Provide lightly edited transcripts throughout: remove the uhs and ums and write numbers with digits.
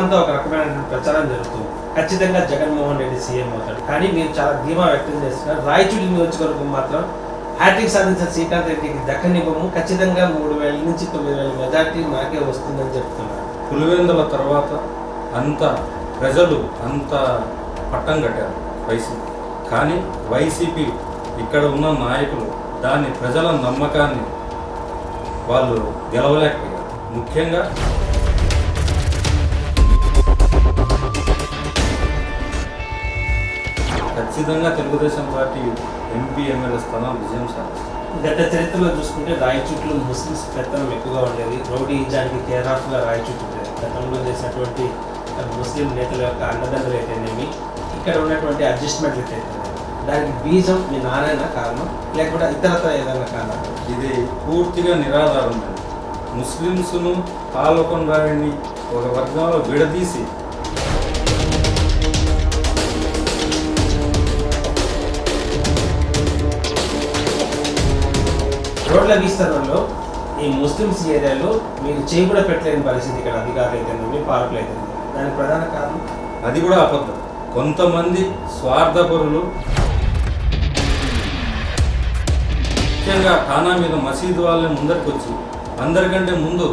దేశమంతా ఒక రకమైనటువంటి ప్రచారం జరుగుతుంది. ఖచ్చితంగా జగన్మోహన్ రెడ్డి సీఎం అవుతాడు. కానీ మీరు చాలా ధీమా వ్యక్తం చేస్తున్నారు. రాయచూడి నియోజకవర్గం మాత్రం హ్యాట్రిక్ సాధించిన శ్రీకాంత్ రెడ్డికి దక్కనివ్వము, ఖచ్చితంగా 3,000 నుంచి 9,000 మెజార్టీ నాకే వస్తుందని చెప్తున్నారు. పులివెందుల తర్వాత అంత ప్రజలు అంత పట్టం కట్టారు వైసీపీ. కానీ వైసీపీ ఇక్కడ ఉన్న నాయకులు దాన్ని ప్రజల నమ్మకాన్ని వాళ్ళు గెలవలేకపోయారు. ముఖ్యంగా ఖచ్చితంగా తెలుగుదేశం పార్టీ ఎంపీ ఎమ్మెల్యే స్థానం విజయం సాధించింది. గత చరిత్రలో చూసుకుంటే రాయచూట్లో ముస్లిమ్స్ పెత్తనం ఎక్కువగా ఉండేది. రౌడీజానికి కేర్ ఆఫ్గా రాయచూట్ ఉండేది. గతంలో చేసినటువంటి ముస్లిం నేతల యొక్క అండదండలు అయితేనేమి, ఇక్కడ ఉన్నటువంటి అడ్జస్ట్మెంట్లు అయితే దానికి బీజం మీ నారాయణ కారణం, లేకపోతే ఇతరత్ర ఏదైనా కారణం? ఇది పూర్తిగా నిరాధారమైనది. ముస్లిమ్స్ను పాలకొండారిని ఒక వర్గంలో విడదీసి రోడ్ల విస్తరణలో ఈ ముస్లిమ్స్ ఏరియాలో మీరు చేయి కూడా పెట్టలేని పరిస్థితి ఇక్కడ అధికారులు అయితేనేమి, పాలకులు అయితేనేమి. దానికి ప్రధాన కారణం అది కూడా అబద్ధం. కొంతమంది స్వార్థపరులు ముఖ్యంగా ఠానా మీద మసీదు వాళ్ళని ముందరికి వచ్చి అందరికంటే ముందు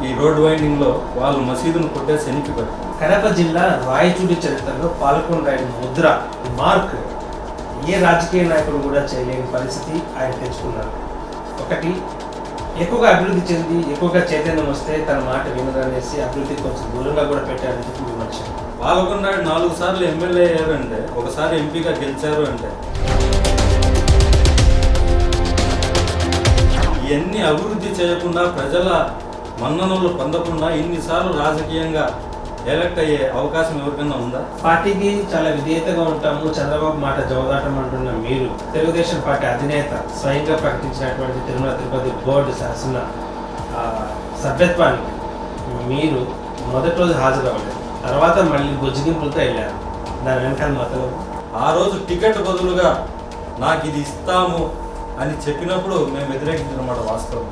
ఈ రోడ్ వైండింగ్లో వాళ్ళు మసీదును కొట్టేసి ఎనికి పెట్టారు. కడప జిల్లా రాయచూడి చరిత్రలో పాల్కొండ ముద్ర మార్క్ ఏ రాజకీయ నాయకుడు కూడా చేయలేని పరిస్థితి ఆయన తెచ్చుకున్నారు. ఒకటి, ఎక్కువగా అభివృద్ధి చెంది ఎక్కువగా చైతన్యం వస్తే తన మాట వినదనేసి అభివృద్ధికి కొంచెం దూరంగా కూడా పెట్టారని చెప్పి విమర్శ. పాల్గొండ 4 సార్లు ఎమ్మెల్యే అయ్యారంటే, ఒకసారి ఎంపీగా గెలిచారు అంటే ఇవన్నీ అభివృద్ధి చేయకుండా ప్రజల మన్ననలు పొందకుండా ఇన్నిసార్లు రాజకీయంగా ఎలక్ట్ అయ్యే అవకాశం ఎవరికైనా ఉందా? పార్టీకి చాలా విధేయతగా ఉంటాము, చంద్రబాబు మాట జవదాటం అంటున్న మీరు తెలుగుదేశం పార్టీ అధినేత స్వయంగా ప్రకటించినటువంటి తిరుమల తిరుపతి బోర్డు శాసన సభ్యత్వానికి మీరు మొదటి రోజు హాజరవ్వలేదు, తర్వాత మళ్ళీ బుజ్జిగింపులతో వెళ్ళారు. దాని వెనకాల మొత్తం ఆ రోజు టికెట్ బదులుగా నాకు ఇది ఇస్తాము అని చెప్పినప్పుడు మేము వ్యతిరేకించడం వాస్తవం.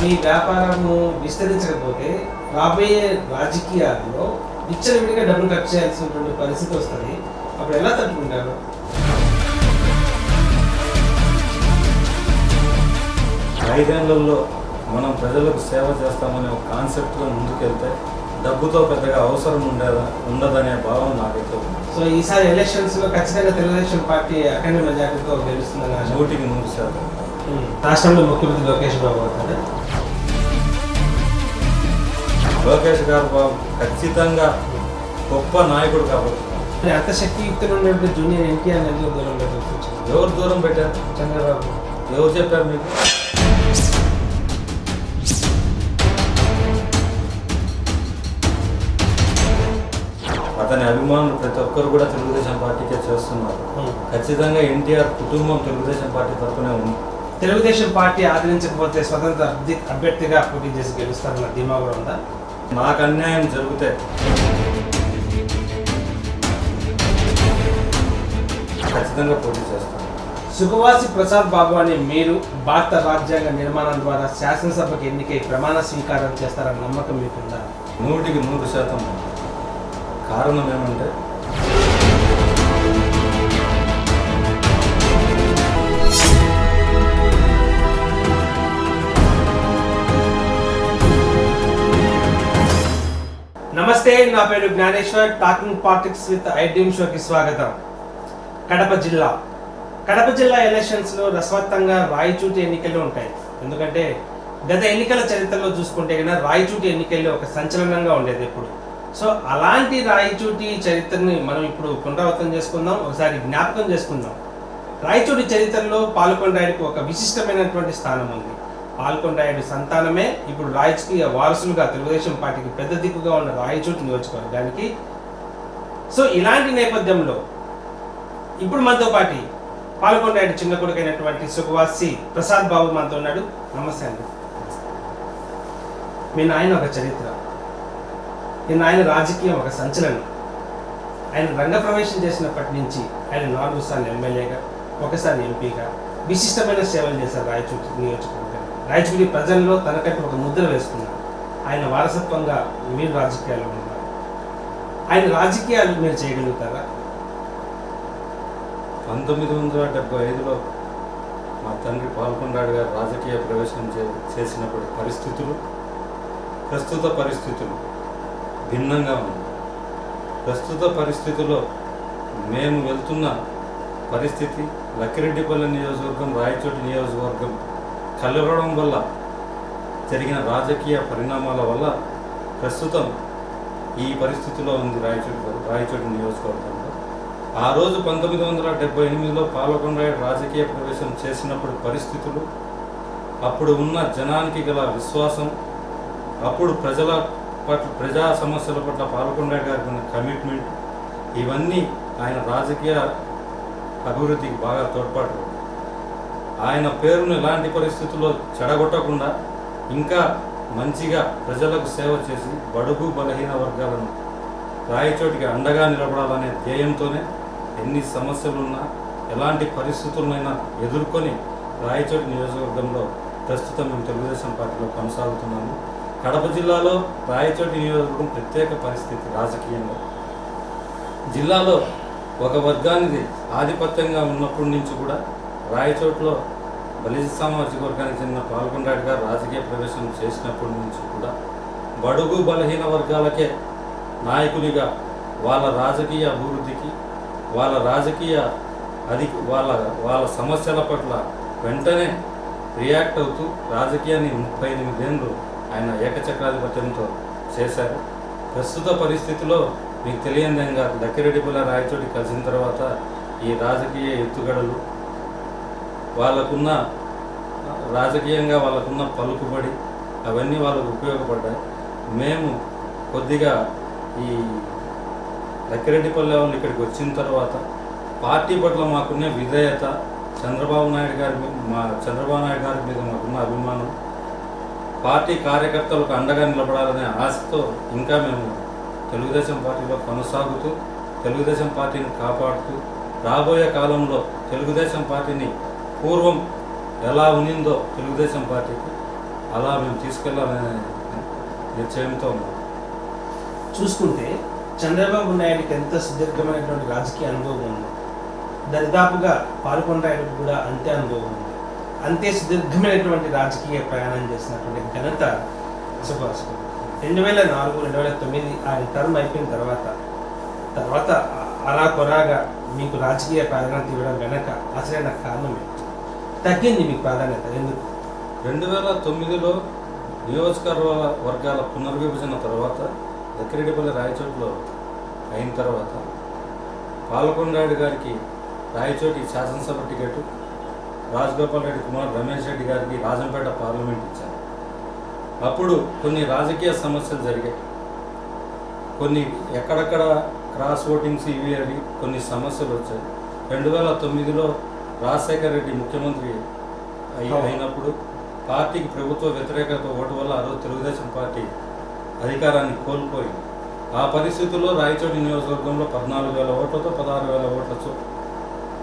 మీ వ్యాపారము విస్తరించకపోతే రాబోయే రాజకీయాల్లో విచ్చలవిడిగా డబ్బులు ఖర్చు చేయాల్సినటువంటి పరిస్థితి వస్తుంది. అప్పుడు ఎలా తట్టుకుంటారు? ఐదేళ్లలో మనం ప్రజలకు సేవ చేస్తామనే ఒక కాన్సెప్ట్గా ముందుకెళ్తే డబ్బుతో పెద్దగా అవసరం ఉండదనే భావం నాకైతే ఉంది. సో ఈసారి ఎలక్షన్స్లో ఖచ్చితంగా తెలుగుదేశం పార్టీ అఖండ మెజార్టీతో గెలుస్తుందని 100% రాష్ట్రంలో ముఖ్యమంత్రి లోకేష్ బాబు అవుతారు. లోకేష్ గారు బాబు ఖచ్చితంగా గొప్ప నాయకుడు కాబట్టి. అంత శక్తియుక్తులు ఉన్నటువంటి జూనియర్ ఎన్టీఆర్ ఎందుకు దూరం పెట్టవచ్చు? ఎవరు దూరం పెట్టారు? చంద్రబాబు. ఎవరు చెప్పారు మీకు? అతని అభిమానులు ప్రతి ఒక్కరు కూడా తెలుగుదేశం పార్టీకే చేస్తున్నారు. ఖచ్చితంగా ఎన్టీఆర్ కుటుంబం తెలుగుదేశం పార్టీ తరఫునే ఉంది. తెలుగుదేశం పార్టీ ఆదరించకపోతే స్వతంత్ర అభ్యర్థిగా పోటీ చేసి గెలుస్తారన్న ధీమా కూడా ఉందా? నాకు అన్యాయం జరిగితే ఖచ్చితంగా పోటీ చేస్తాను. సుఖవాసి ప్రసాద్ బాబు అనే మీరు భారత రాజ్యాంగ నిర్మాణం ద్వారా శాసనసభకు ఎన్నికై ప్రమాణ స్వీకారం చేస్తారన్న నమ్మకం మీకుందా? 100% కారణం ఏమంటే నమస్తే, నా పేరు Gnaneshwar. Talking politics with iDream షోకి స్వాగతం. కడప జిల్లా ఎలక్షన్స్లో రసవత్తంగా రాయచూటి ఎన్నికలు ఉంటాయి. ఎందుకంటే గత ఎన్నికల చరిత్రలో చూసుకుంటే కన్నా రాయచూటి ఎన్నికల్లో ఒక సంచలనంగా ఉండేది ఎప్పుడు. సో అలాంటి రాయచూటి చరిత్రని మనం ఇప్పుడు పునరావృతం చేసుకుందాం, ఒకసారి జ్ఞాపకం చేసుకుందాం. రాయచూటి చరిత్రలో పాల్కొండాయుడికి ఒక విశిష్టమైనటువంటి స్థానం ఉంది. పాల్కొండాయుడు సంతానమే ఇప్పుడు రాజకీయ వారసులుగా తెలుగుదేశం పార్టీకి పెద్ద దిక్కుగా ఉన్న రాయచూటి నియోజకవర్గానికి. సో ఇలాంటి నేపథ్యంలో ఇప్పుడు మనతో పాటు పాల్కొండాయుడు చిన్న కొడుకైనటువంటి సుఖవాసి ప్రసాద్ బాబు మనతో ఉన్నాడు. నమస్తే అండి. మీ నాయన ఒక చరిత్ర, మీ నాయన రాజకీయం ఒక సంచలనం. ఆయన రంగప్రవేశం చేసినప్పటి నుంచి ఆయన 4 సార్లు ఎమ్మెల్యేగా, ఒకసారి ఎంపీగా విశిష్టమైన సేవలు చేశారు రాయచూటి నియోజకవర్గానికి. రాయచూటి ప్రజల్లో తనకంటే ఒక ముద్ర వేసుకున్నారు. ఆయన వారసత్వంగా మీరు రాజకీయాల్లో ఉన్నారు. ఆయన రాజకీయాలు మీరు చేయగలుగుతారా? 1975లో మా తండ్రి పాల్కొండాడు గారు రాజకీయ ప్రవేశం చేసినప్పుడు పరిస్థితులు, ప్రస్తుత పరిస్థితులు భిన్నంగా ఉన్నాయి. ప్రస్తుత పరిస్థితుల్లో మేము వెళ్తున్న పరిస్థితి లక్కిరెడ్డిపల్లి నియోజకవర్గం, రాయచోటి నియోజకవర్గం కలవడం వల్ల జరిగిన రాజకీయ పరిణామాల వల్ల ప్రస్తుతం ఈ పరిస్థితిలో ఉంది రాయచోటి నియోజకవర్గంలో. ఆ రోజు 1978లో పాల్కొండాడు రాజకీయ ప్రవేశం చేసినప్పుడు పరిస్థితులు, అప్పుడు ఉన్న జనానికి గల విశ్వాసం, అప్పుడు ప్రజా సమస్యల పట్ల పాల్కొండాడు గారికి ఉన్న కమిట్మెంట్, ఇవన్నీ ఆయన రాజకీయ అభివృద్ధికి బాగా తోడ్పాటు. ఆయన పేరును ఎలాంటి పరిస్థితుల్లో చెడగొట్టకుండా ఇంకా మంచిగా ప్రజలకు సేవ చేసి బడుగు బలహీన వర్గాలను రాయచోటికి అండగా నిలబడాలనే ధ్యేయంతోనే ఎన్ని సమస్యలున్నా ఎలాంటి పరిస్థితులనైనా ఎదుర్కొని రాయచోటి నియోజకవర్గంలో ప్రస్తుతం మేము తెలుగుదేశం పార్టీలో కొనసాగుతున్నాము. కడప జిల్లాలో రాయచోటి నియోజకవర్గం ప్రత్యేక పరిస్థితి రాజకీయంగా. జిల్లాలో ఒక వర్గానికి ఆధిపత్యంగా ఉన్నప్పటి నుంచి కూడా రాయచోట్లో బలిజ సామాజిక వర్గానికి చెందిన పాల్కొండాడు గారు రాజకీయ ప్రవేశం చేసినప్పటి నుంచి కూడా బడుగు బలహీన వర్గాలకే నాయకునిగా వాళ్ళ రాజకీయ అభివృద్ధికి, వాళ్ళ రాజకీయ వాళ్ళ సమస్యల పట్ల వెంటనే రియాక్ట్ అవుతూ రాజకీయాన్ని 38 ఏళ్ళు ఆయన ఏకచక్రాధిపత్యంతో చేశారు. ప్రస్తుత పరిస్థితిలో మీకు తెలియందంగా లక్కిరెడ్డిపల్లి రాయచోటి కలిసిన తర్వాత ఈ రాజకీయ ఎత్తుగడలు, వాళ్ళకున్న రాజకీయంగా వాళ్ళకున్న పలుకుబడి అవన్నీ వాళ్ళకు ఉపయోగపడ్డాయి. మేము కొద్దిగా ఈ లక్కిరెడ్డిపల్లి వాళ్ళు ఇక్కడికి వచ్చిన తర్వాత పార్టీ పట్ల మాకున్న విధేయత, చంద్రబాబు నాయుడు గారి మీద మాకున్న అభిమానం, పార్టీ కార్యకర్తలకు అండగా నిలబడాలనే ఆశతో ఇంకా మేము తెలుగుదేశం పార్టీలో కొనసాగుతూ తెలుగుదేశం పార్టీని కాపాడుతూ రాబోయే కాలంలో తెలుగుదేశం పార్టీని పూర్వం ఎలా ఉన్నిందో తెలుగుదేశం పార్టీకి అలా మేము తీసుకెళ్లాలనే నిశ్చయంతో ఉన్నాం. చూసుకుంటే చంద్రబాబు నాయుడుకి ఎంత సుదీర్ఘమైనటువంటి రాజకీయ అనుభవం ఉంది, దరిదాపుగా పాల్కొండాయుడికి కూడా అంతే అనుభవం ఉంది. అంతే సుదీర్ఘమైనటువంటి రాజకీయ ప్రయాణం చేసినటువంటి ఘనత సుభాష్. 2004, 2009 ఆయన టర్మ్ అయిపోయిన తర్వాత అలా కొరాగా మీకు రాజకీయ ప్రాధాన్యత ఇవ్వడం వెనక అసలైన కారణమే తగ్గింది మీకు ప్రాధాన్యత ఎందుకు? 2009లో వర్గాల పునర్విభజన తర్వాత లక్కిరెడ్డిపల్లి రాయచోటిలో అయిన తర్వాత పాల్కొండాయుడు గారికి రాయచోటి శాసనసభ టికెట్, రాజగోపాల్ రెడ్డి కుమార్ రమేష్ రెడ్డి గారికి రాజంపేట పార్లమెంట్ ఇచ్చారు. అప్పుడు కొన్ని రాజకీయ సమస్యలు జరిగాయి, కొన్ని ఎక్కడెక్కడ క్రాస్ ఓటింగ్స్ ఇవి అవి కొన్ని సమస్యలు వచ్చాయి. 2009లో రాజశేఖర్ రెడ్డి ముఖ్యమంత్రి అయినప్పుడు పార్టీకి ప్రభుత్వ వ్యతిరేకత ఓటు వల్ల ఆ రోజు తెలుగుదేశం పార్టీ అధికారాన్ని కోల్పోయింది. ఆ పరిస్థితుల్లో రాయచోటి నియోజకవర్గంలో 14,000 ఓట్లతో 16,000 ఓట్లతో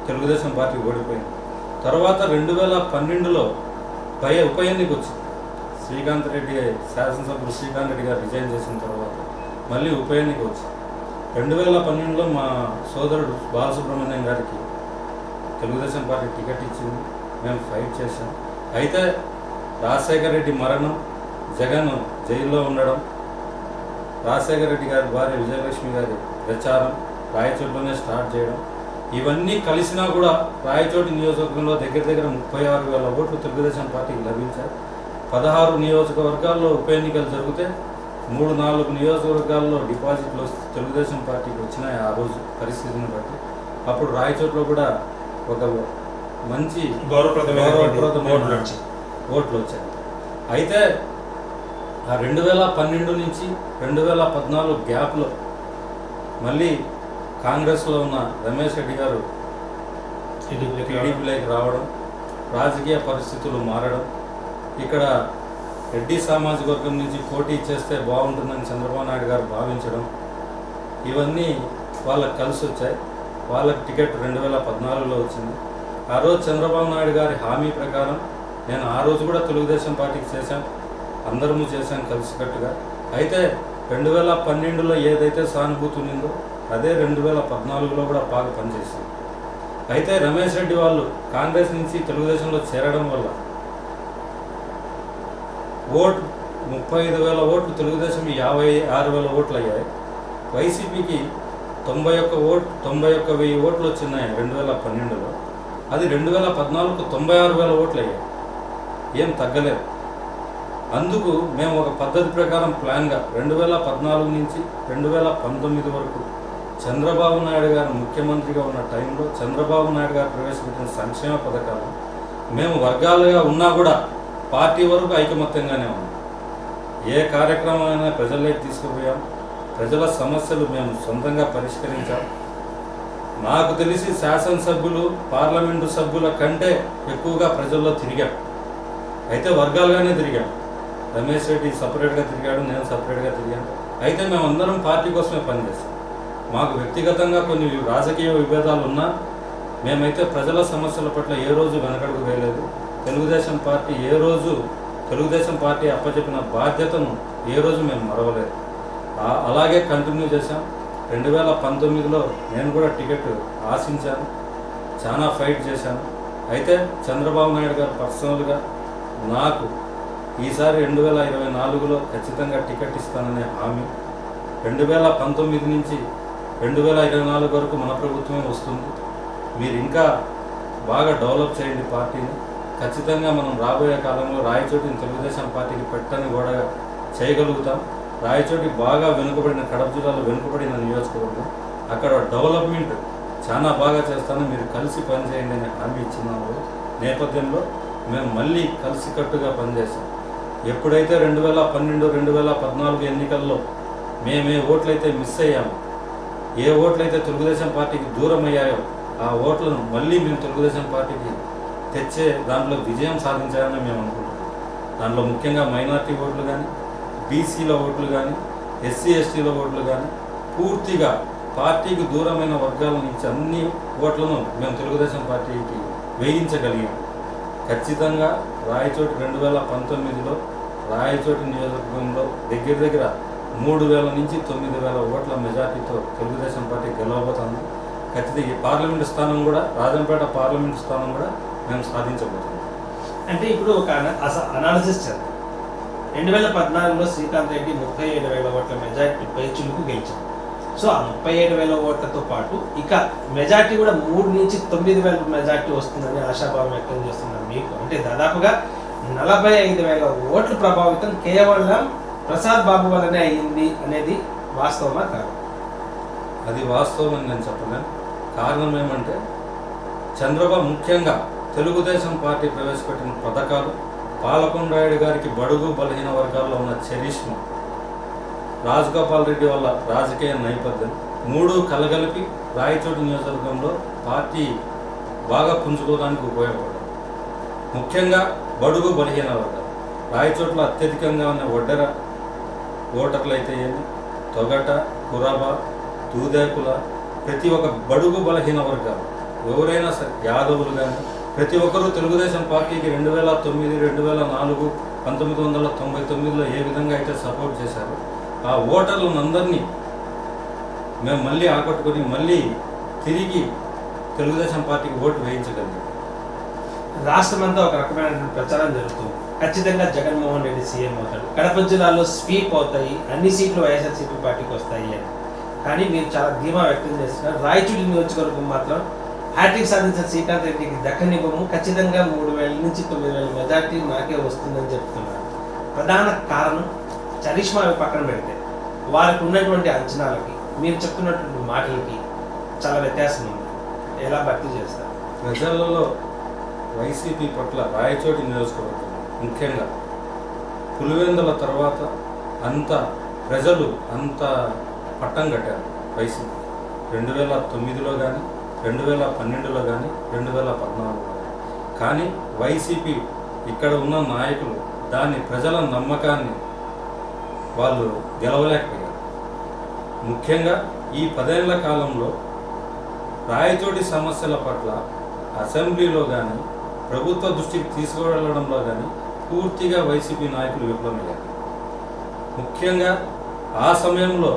తెలుగుదేశం పార్టీ ఓడిపోయింది. తర్వాత 2012లో ఉప ఎన్నిక వచ్చింది. శ్రీకాంత్ రెడ్డి శాసనసభ్యులు శ్రీకాంత్ రెడ్డి గారు రిజైన్ చేసిన తర్వాత మళ్ళీ ఉప ఎన్నిక వచ్చింది. 2012లో మా సోదరుడు బాలసుబ్రహ్మణ్యం గారికి తెలుగుదేశం పార్టీ టికెట్ ఇచ్చింది, మేము ఫైట్ చేశాం. అయితే రాజశేఖర రెడ్డి మరణం, జగన్ జైల్లో ఉండడం, రాజశేఖర రెడ్డి గారి భార్య విజయలక్ష్మి గారి ప్రచారం రాయచోటిలోనే స్టార్ట్ చేయడం, ఇవన్నీ కలిసినా కూడా రాయచోటి నియోజకవర్గంలో దగ్గర 36,000 ఓట్లు తెలుగుదేశం పార్టీకి లభించాయి. 16 నియోజకవర్గాల్లో ఉప ఎన్నికలు జరిగితే 3-4 నియోజకవర్గాల్లో డిపాజిట్లు తెలుగుదేశం పార్టీకి వచ్చినాయి. ఆ రోజు పరిస్థితిని బట్టి అప్పుడు రాయచోటిలో కూడా ఒక మంచి గౌరవప్రదమైన ఓట్లు వచ్చాయి. అయితే ఆ 2012 నుంచి 2014 గ్యాప్లో మళ్ళీ కాంగ్రెస్లో ఉన్న రమేష్ రెడ్డి గారు టీడీపీలోకి రావడం, రాజకీయ పరిస్థితులు మారడం, ఇక్కడ రెడ్డి సామాజిక వర్గం నుంచి పోటీ చేస్తే బాగుంటుందని చంద్రబాబు నాయుడు గారు భావించడం, ఇవన్నీ వాళ్ళకి కలిసి వచ్చాయి. వాళ్ళకి టికెట్ 2014లో వచ్చింది. ఆ రోజు చంద్రబాబు నాయుడు గారి హామీ ప్రకారం నేను ఆ రోజు కూడా తెలుగుదేశం పార్టీకి చేశాం, అందరము చేశాం కలిసికట్టుగా. అయితే 2012లో ఏదైతే సానుభూతి ఉండిందో అదే 2014లో కూడా బాగా పనిచేసింది. అయితే రమేష్ రెడ్డి వాళ్ళు కాంగ్రెస్ నుంచి తెలుగుదేశంలో చేరడం వల్ల 35,000 ఓట్లు తెలుగుదేశం 56,000 ఓట్లు అయ్యాయి. వైసీపీకి 91,000 ఓట్లు వచ్చినాయి 2012లో. అది 2014కు 96,000 ఓట్లు అయ్యాయి. ఏం తగ్గలేదు. అందుకు మేము ఒక పద్ధతి ప్రకారం ప్లాన్గా 2014 నుంచి 2019 వరకు చంద్రబాబు నాయుడు గారు ముఖ్యమంత్రిగా ఉన్న టైంలో చంద్రబాబు నాయుడు గారు ప్రవేశపెట్టిన సంక్షేమ పథకాలు మేము వర్గాలుగా ఉన్నా కూడా పార్టీ వరకు ఐకమత్యంగానే ఉన్నాం. ఏ కార్యక్రమమైనా ప్రజల్లోకి తీసుకుపోయాం, ప్రజల సమస్యలు మేము సొంతంగా పరిష్కరించాం. నాకు తెలిసి శాసనసభ్యులు పార్లమెంటు సభ్యుల కంటే ఎక్కువగా ప్రజల్లో తిరిగాం. అయితే వర్గాలుగానే తిరిగాం. రమేష్ రెడ్డి సపరేట్గా తిరిగాడు, నేను సపరేట్గా తిరిగాను. అయితే మేమందరం పార్టీ కోసమే పనిచేస్తాం. మాకు వ్యక్తిగతంగా కొన్ని రాజకీయ విభేదాలు ఉన్నా మేమైతే ప్రజల సమస్యల పట్ల ఏ రోజు వెనకడుగు వేయలేదు. తెలుగుదేశం పార్టీ అప్పచెప్పిన బాధ్యతను ఏ రోజు మేము మరవలేదు. అలాగే కంటిన్యూ చేశాం. 2019లో నేను కూడా టికెట్ ఆశించాను, చాలా ఫైట్ చేశాను. అయితే చంద్రబాబు నాయుడు గారు పర్సనల్గా నాకు ఈసారి 2024లో ఖచ్చితంగా టికెట్ ఇస్తాననే హామీ, 2019 నుంచి 2024 వరకు మన ప్రభుత్వమే వస్తుంది, మీరు ఇంకా బాగా డెవలప్ చేయండి పార్టీని, ఖచ్చితంగా మనం రాబోయే కాలంలో రాయచోటిని తెలుగుదేశం పార్టీకి పెట్టని కూడా చేయగలుగుతాం. రాయచోటి బాగా వెనుకబడిన, కడప జిల్లాలో వెనుకబడిన నియోజకవర్గం, అక్కడ డెవలప్మెంట్ చాలా బాగా చేస్తాను, మీరు కలిసి పనిచేయండి అనే హామీ ఇచ్చిన నేపథ్యంలో మేము మళ్ళీ కలిసికట్టుగా పనిచేస్తాం. ఎప్పుడైతే 2012, 2014 ఎన్నికల్లో మేమే ఓట్లయితే మిస్ అయ్యాము, ఏ ఓట్లయితే తెలుగుదేశం పార్టీకి దూరం అయ్యాయో ఆ ఓట్లను మళ్ళీ మేము తెలుగుదేశం పార్టీకి తెచ్చే దాంట్లో విజయం సాధించాలని మేము అనుకుంటున్నాం. దాంట్లో ముఖ్యంగా మైనార్టీ ఓట్లు కానీ, బీసీల ఓట్లు కానీ, ఎస్సీ ఎస్టీల ఓట్లు కానీ, పూర్తిగా పార్టీకి దూరమైన వర్గాల నుంచి అన్ని ఓట్లను మేము తెలుగుదేశం పార్టీకి వేయించగలిగాం. ఖచ్చితంగా రాయచోటి 2019లో రాయచోటి నియోజకవర్గంలో దగ్గర 3,000 నుంచి 9,000 ఓట్ల మెజార్టీతో తెలుగుదేశం పార్టీ గెలవబోతుంది. ఖచ్చితంగా ఈ పార్లమెంటు స్థానం కూడా, రాజంపేట పార్లమెంటు స్థానం కూడా మేము సాధించబోతున్నాం. అంటే ఇప్పుడు ఒక అనాలిసిస్ చేద్దాం. 2014లో శ్రీకాంత్ రెడ్డి 37,000 ఓట్ల మెజార్టీ పైచులకు గెలిచారు. సో ఆ 37,000 ఓట్లతో పాటు ఇక మెజార్టీ కూడా 3 నుంచి 9,000 మెజార్టీ వస్తుందని ఆశాభావం వ్యక్తం చేస్తున్నారు మీకు. అంటే దాదాపుగా 45,000 ఓట్లు ప్రభావితం కేవలం ప్రసాద్ బాబు వల్లనే అయ్యింది అనేది వాస్తవమా కాదు? అది వాస్తవం అని నేను చెప్పలేను. కారణం ఏమంటే చంద్రబాబు ముఖ్యంగా తెలుగుదేశం పార్టీ ప్రవేశపెట్టిన పథకాలు, పాలకొండాయుడు గారికి బడుగు బలహీన వర్గాల్లో ఉన్న చరిష్మా, రాజగోపాల్ రెడ్డి వల్ల రాజకీయ నేపథ్యం, 3 కలగలిపి రాయచోటి నియోజకవర్గంలో పార్టీ బాగా పుంజుకోవడానికి ఉపయోగపడ్డాయి. ముఖ్యంగా బడుగు బలహీన వర్గాలు రాయచోట్ల అత్యధికంగా ఉన్న ఒడ్డెర ఓటర్లు అయితే ఏమి, తొగట, కురబ, దూదేకుల, ప్రతి ఒక్క బడుగు బలహీన వర్గాలు ఎవరైనా సరే, యాదవులు కానీ ప్రతి ఒక్కరూ తెలుగుదేశం పార్టీకి 2009, 2004, 1999లో ఏ విధంగా అయితే సపోర్ట్ చేశారో ఆ ఓటర్లను అందరినీ మేము మళ్ళీ ఆకట్టుకొని మళ్ళీ తిరిగి తెలుగుదేశం పార్టీకి ఓటు వేయించగలిగాం. రాష్ట్రమంతా ఒక రకమైన ప్రచారం జరుగుతుంది. ఖచ్చితంగా జగన్మోహన్ రెడ్డి సీఎం అవుతాడు, కడప జిల్లాలో స్వీప్ అవుతాయి, అన్ని సీట్లు వైఎస్ఆర్సీపీ పార్టీకి వస్తాయి అని. కానీ మీరు చాలా ధీమా వ్యక్తం చేస్తున్నారు. రాయచూడి నియోజకవర్గం మాత్రం హ్యాట్రిక్ సాధించిన శ్రీకాంత్ రెడ్డికి దక్కనివ్వము, ఖచ్చితంగా 3,000 నుంచి 9,000 మెజార్టీ నాకే వస్తుందని చెప్తున్నారు. ప్రధాన కారణం చరిష్మా పక్కన పెడితే వారికి ఉన్నటువంటి అంచనాలకి మీరు చెప్తున్నటువంటి మాటలకి చాలా వ్యత్యాసం ఉంది. ఎలా భర్తీ చేస్తారు? ప్రజలలో వైసీపీ పట్ల రాయచోటి నియోజకవర్గం ముఖ్యంగా పులివెందుల తర్వాత ప్రజలు అంత పట్టం కట్టారు వైసీపీ. 2009లో కానీ, 2012లో కానీ, 2014లో కానీ వైసీపీ ఇక్కడ ఉన్న నాయకులు దాన్ని, ప్రజల నమ్మకాన్ని వాళ్ళు గెలవలేకపోయారు. ముఖ్యంగా ఈ 10 ఏళ్ల కాలంలో రాయచోటి సమస్యల పట్ల అసెంబ్లీలో కానీ, ప్రభుత్వ దృష్టికి తీసుకువెళ్ళడంలో కానీ పూర్తిగా వైసీపీ నాయకులు విఫలమయ్యారు. ముఖ్యంగా ఆ సమయంలో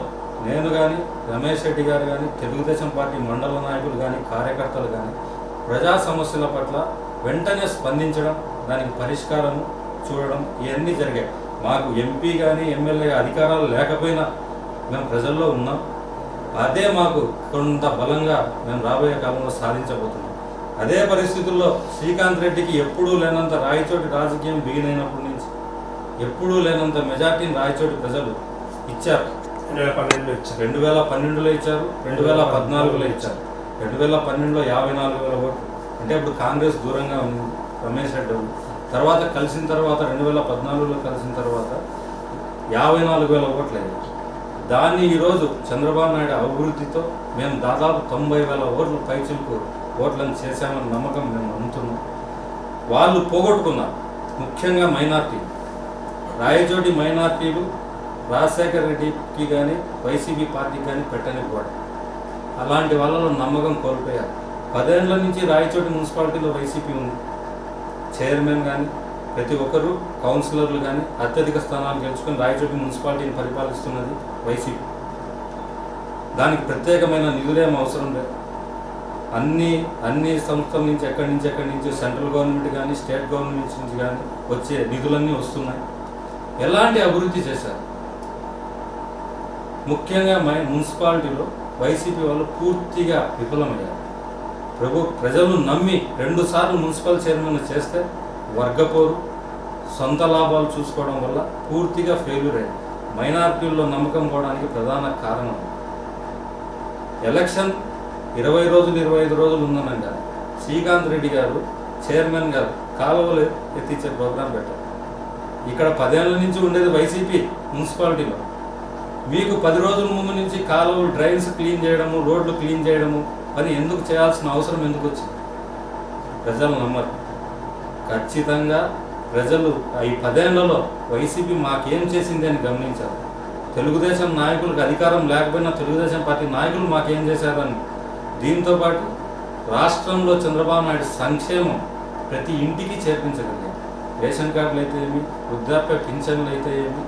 నేను కానీ, రమేష్ రెడ్డి గారు కానీ, తెలుగుదేశం పార్టీ మండల నాయకులు కానీ, కార్యకర్తలు కానీ ప్రజా సమస్యల పట్ల వెంటనే స్పందించడం, దానికి పరిష్కారం చూడడం ఇవన్నీ జరిగాయి. మాకు ఎంపీ కానీ ఎమ్మెల్యే అధికారాలు లేకపోయినా మేము ప్రజల్లో ఉన్నాం. అదే మాకు కొంత బలంగా మేము రాబోయే కాలంలో సాధించబోతున్నాం. అదే పరిస్థితుల్లో శ్రీకాంత్ రెడ్డికి ఎప్పుడూ లేనంత రాయచోటి రాజకీయం బిగినైనప్పటి నుంచి ఎప్పుడూ లేనంత మెజార్టీని రాయచోటి ప్రజలు ఇచ్చారు. 2012లో ఇచ్చారు, 2014లో ఇచ్చారు. 2012లో 54,000 ఓట్లు, అంటే ఇప్పుడు కాంగ్రెస్ దూరంగా ఉంది రమేష్ రెడ్డి. తర్వాత కలిసిన తర్వాత 2014లో కలిసిన తర్వాత 54,000 ఓట్లు అయ్యాయి. దాన్ని ఈరోజు చంద్రబాబు నాయుడు అభివృద్ధితో మేము దాదాపు 90,000 ఓట్లు పైచిలకు ఓట్లను చేశామని నమ్మకం మేము నమ్ముతున్నాం. వాళ్ళు పోగొట్టుకున్నారు, ముఖ్యంగా మైనార్టీ. రాయచోటి మైనార్టీలు రాజశేఖర రెడ్డికి కానీ వైసీపీ పార్టీకి కానీ పెట్టనివ్వడం, అలాంటి వాళ్ళలో నమ్మకం కోల్పోయారు. 10 ఏళ్ల నుంచి రాయచోటి మున్సిపాలిటీలో వైసీపీ ఉంది. చైర్మన్ కానీ ప్రతి ఒక్కరు, కౌన్సిలర్లు కానీ అత్యధిక స్థానాలు గెలుచుకొని రాయచోటి మున్సిపాలిటీని పరిపాలిస్తున్నది వైసీపీ. దానికి ప్రత్యేకమైన నిధులేం అవసరం లేదు. అన్ని సంస్థల నుంచి ఎక్కడి నుంచి సెంట్రల్ గవర్నమెంట్ కానీ స్టేట్ గవర్నమెంట్ నుంచి కానీ వచ్చే నిధులన్నీ వస్తున్నాయి. ఎలాంటి అభివృద్ధి చేశారు? ముఖ్యంగా మున్సిపాలిటీలో వైసీపీ వాళ్ళు పూర్తిగా విఫలమయ్యారు. ప్రజలు నమ్మి 2 సార్లు మున్సిపల్ చైర్మన్ చేస్తే వర్గపోరు, సొంత లాభాలు చూసుకోవడం వల్ల పూర్తిగా ఫెయిల్యూర్ అయ్యింది. మైనారిటీల్లో నమ్మకం పోవడానికి ప్రధాన కారణం ఎలక్షన్ 20 రోజులు 25 రోజులు ఉందనంగా శ్రీకాంత్ రెడ్డి గారు చైర్మన్ గారు కాలువలు ఎత్తించే ప్రోగ్రాం పెట్టారు. ఇక్కడ 10 ఏళ్ల నుంచి ఉండేది వైసీపీ మున్సిపాలిటీలో. మీకు 10 రోజుల ముందు నుంచి కాలువలు, డ్రైన్స్ క్లీన్ చేయడము, రోడ్లు క్లీన్ చేయడము పని ఎందుకు చేయాల్సిన అవసరం ఎందుకు వచ్చింది? ప్రజలు నమ్మరు. ఖచ్చితంగా ప్రజలు ఈ 10 ఏళ్లలో వైసీపీ మాకేం చేసింది అని గమనించారు. తెలుగుదేశం నాయకులకు అధికారం లేకపోయినా తెలుగుదేశం పార్టీ నాయకులు మాకేం చేశారని. దీంతోపాటు రాష్ట్రంలో చంద్రబాబు నాయుడు సంక్షేమం ప్రతి ఇంటికి చేర్పించగలిగారు. రేషన్ కార్డులు అయితే ఏమి, వృద్ధాప్య పింఛన్లు అయితే ఏమి,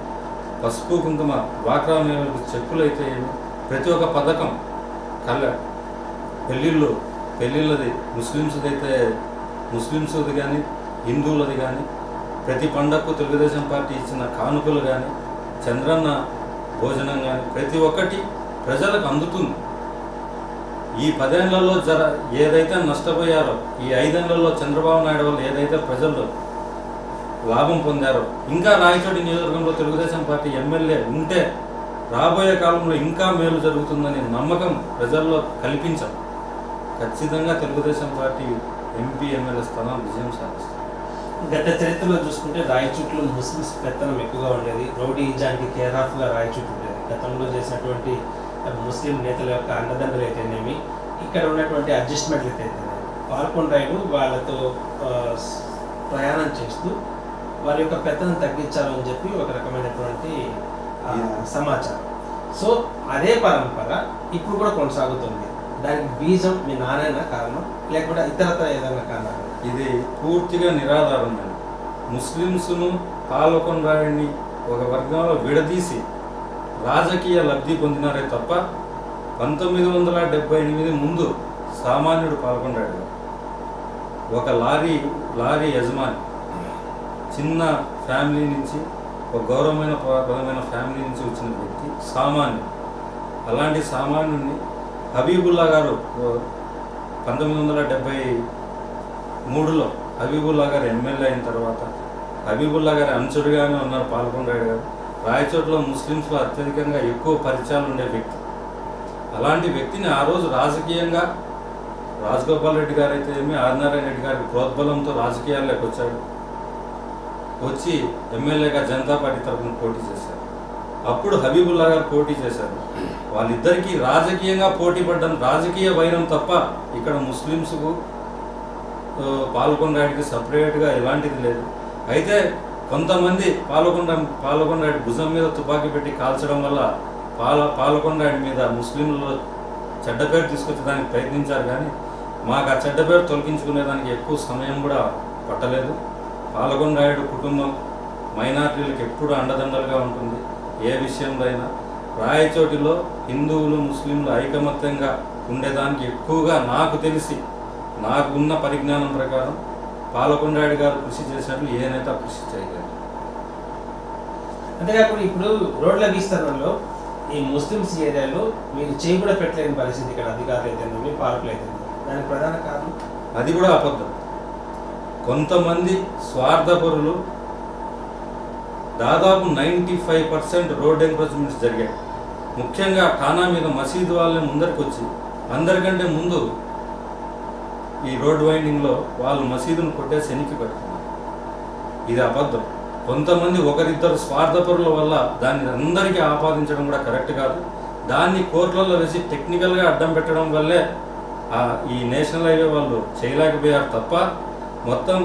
పసుపు కుంకుమ డ్వాక్రా మహిళలకు చెక్కులు అయితే ఏమి, ప్రతి ఒక్క పథకం పెళ్ళిళ్ళది ముస్లిమ్స్ది కానీ హిందువులది కానీ ప్రతి పండగకు తెలుగుదేశం పార్టీ ఇచ్చిన కానుకలు కానీ చంద్రన్న భోజనం కానీ ప్రతి ఒక్కటి ప్రజలకు అందుతుంది. ఈ 10 ఏళ్లలో ఏదైతే నష్టపోయారో, ఈ 5 ఏళ్లలో చంద్రబాబు నాయుడు వల్ల ఏదైతే ప్రజలు లాభం పొందారో, ఇంకా రాయచోటి నియోజకవర్గంలో తెలుగుదేశం పార్టీ ఎమ్మెల్యే ఉంటే రాబోయే కాలంలో ఇంకా మేలు జరుగుతుందని నమ్మకం ప్రజల్లో కల్పించాం. ఖచ్చితంగా తెలుగుదేశం పార్టీ ఎంపీ ఎమ్మెల్యే స్థానాలు విజయం సాధిస్తారు. గత చరిత్రలో చూసుకుంటే రాయచూట్లో ముస్లిమ్స్ పెత్తనం ఎక్కువగా ఉండేది. రౌడీజానికి కేర్ ఆఫ్గా రాయచూట్ ఉండేది. గతంలో చేసినటువంటి ముస్లిం నేతల యొక్క అండదండలు అయితేనేమి, ఇక్కడ ఉన్నటువంటి అడ్జస్ట్మెంట్లు అయితేనేమి, పాల్కొండ రాయుడు వాళ్ళతో ప్రయాణం చేస్తూ వారి యొక్క పెత్తనం తగ్గించాలని చెప్పి ఒక రకమైనటువంటి సమాచారం. సో అదే పరంపర ఇప్పుడు కూడా కొనసాగుతుంది. దానికి బీజం మీ నాన్న కారణం, లేకపోతే ఇతరత్ర ఏదైనా కారణం? ఇది పూర్తిగా నిరాధారమైన ముస్లిమ్స్ను పాల్కొండ రాయుడిని ఒక వర్గంలో విడదీసి రాజకీయ లబ్ధి పొందినారే తప్ప 1978 ముందు సామాన్యుడు పాల్కొండ రాయుడు ఒక లారీ యజమాని, చిన్న ఫ్యామిలీ నుంచి, ఒక గౌరవమైన ఫ్యామిలీ నుంచి వచ్చిన వ్యక్తి సామాన్యుడు. అలాంటి సామాన్యుడిని హబీబుల్లా గారు 1973లో హబీబుల్లా గారు ఎమ్మెల్యే అయిన తర్వాత హబీబుల్లా గారి అంచుడుగానే ఉన్నారు పాల్కొండ రాయుడు గారు. రాయచోట్లో ముస్లిమ్స్లో అత్యధికంగా ఎక్కువ పరిచయాలు ఉండే వ్యక్తి. అలాంటి వ్యక్తిని ఆ రోజు రాజకీయంగా రాజగోపాల్ రెడ్డి గారు అయితే ఏమి, ఆదినారాయణ రెడ్డి గారికి ప్రోద్బలంతో రాజకీయాల్లోకి వచ్చి ఎమ్మెల్యేగా జనతా పార్టీ తరఫున పోటీ చేశారు. అప్పుడు హబీబుల్లా గారు పోటీ చేశారు. వాళ్ళిద్దరికీ రాజకీయంగా పోటీ పడ్డం, రాజకీయ వైరం తప్ప ఇక్కడ ముస్లిమ్స్కు పాల్కొండ రాయుడికి సపరేట్గా ఎలాంటిది లేదు. అయితే కొంతమంది పాల్కొండ రాయుడు భుజం మీద తుపాకీ పెట్టి కాల్చడం వల్ల పాల్కొండ రాయుడి మీద ముస్లింలలో చెడ్డ పేరు తీసుకొచ్చేదానికి ప్రయత్నించారు. కానీ మాకు ఆ చెడ్డ పేరు తొలగించుకునేదానికి ఎక్కువ సమయం కూడా పట్టలేదు. పాలకొండాయుడు కుటుంబం మైనార్టీలకు ఎప్పుడు అండదండలుగా ఉంటుంది. ఏ విషయంలో అయినా రాయచోటిలో హిందువులు ముస్లింలు ఐకమత్యంగా ఉండేదానికి ఎక్కువగా నాకు తెలిసి నాకు ఉన్న పరిజ్ఞానం ప్రకారం పాలకొండాయుడు గారు కృషి చేసినట్లు ఏ నేత కృషి చేయలేదు. అంతేకాకుండా ఇప్పుడు రోడ్ల విస్తరణలో ఈ ముస్లిమ్స్ ఏరియాలో మీరు చేయి కూడా పెట్టలేని పరిస్థితి ఇక్కడ అధికారులు అయితేనేమి పాలకులు అయితేనేమి, దానికి ప్రధాన కారణం అది కూడా అబద్ధం. కొంతమంది స్వార్థపరులు దాదాపు 95% రోడ్ ఎంక్రోచ్మెంట్స్ జరిగాయి. ముఖ్యంగా ఠానా మీద మసీదు వాళ్ళని ముందరికి వచ్చి అందరికంటే ముందు ఈ రోడ్ వైండింగ్లో వాళ్ళు మసీదును కొట్టేసి ఎనికి పెట్టుకున్నారు. ఇది అబద్ధం. కొంతమంది ఒకరిద్దరు స్వార్థపరుల వల్ల దాన్ని అందరికీ ఆపాదించడం కూడా కరెక్ట్ కాదు. దాన్ని కోర్టులలో వేసి టెక్నికల్గా అడ్డం పెట్టడం వల్లే ఈ నేషనల్ హైవే వాళ్ళు చేయలేకపోయారు తప్ప మొత్తం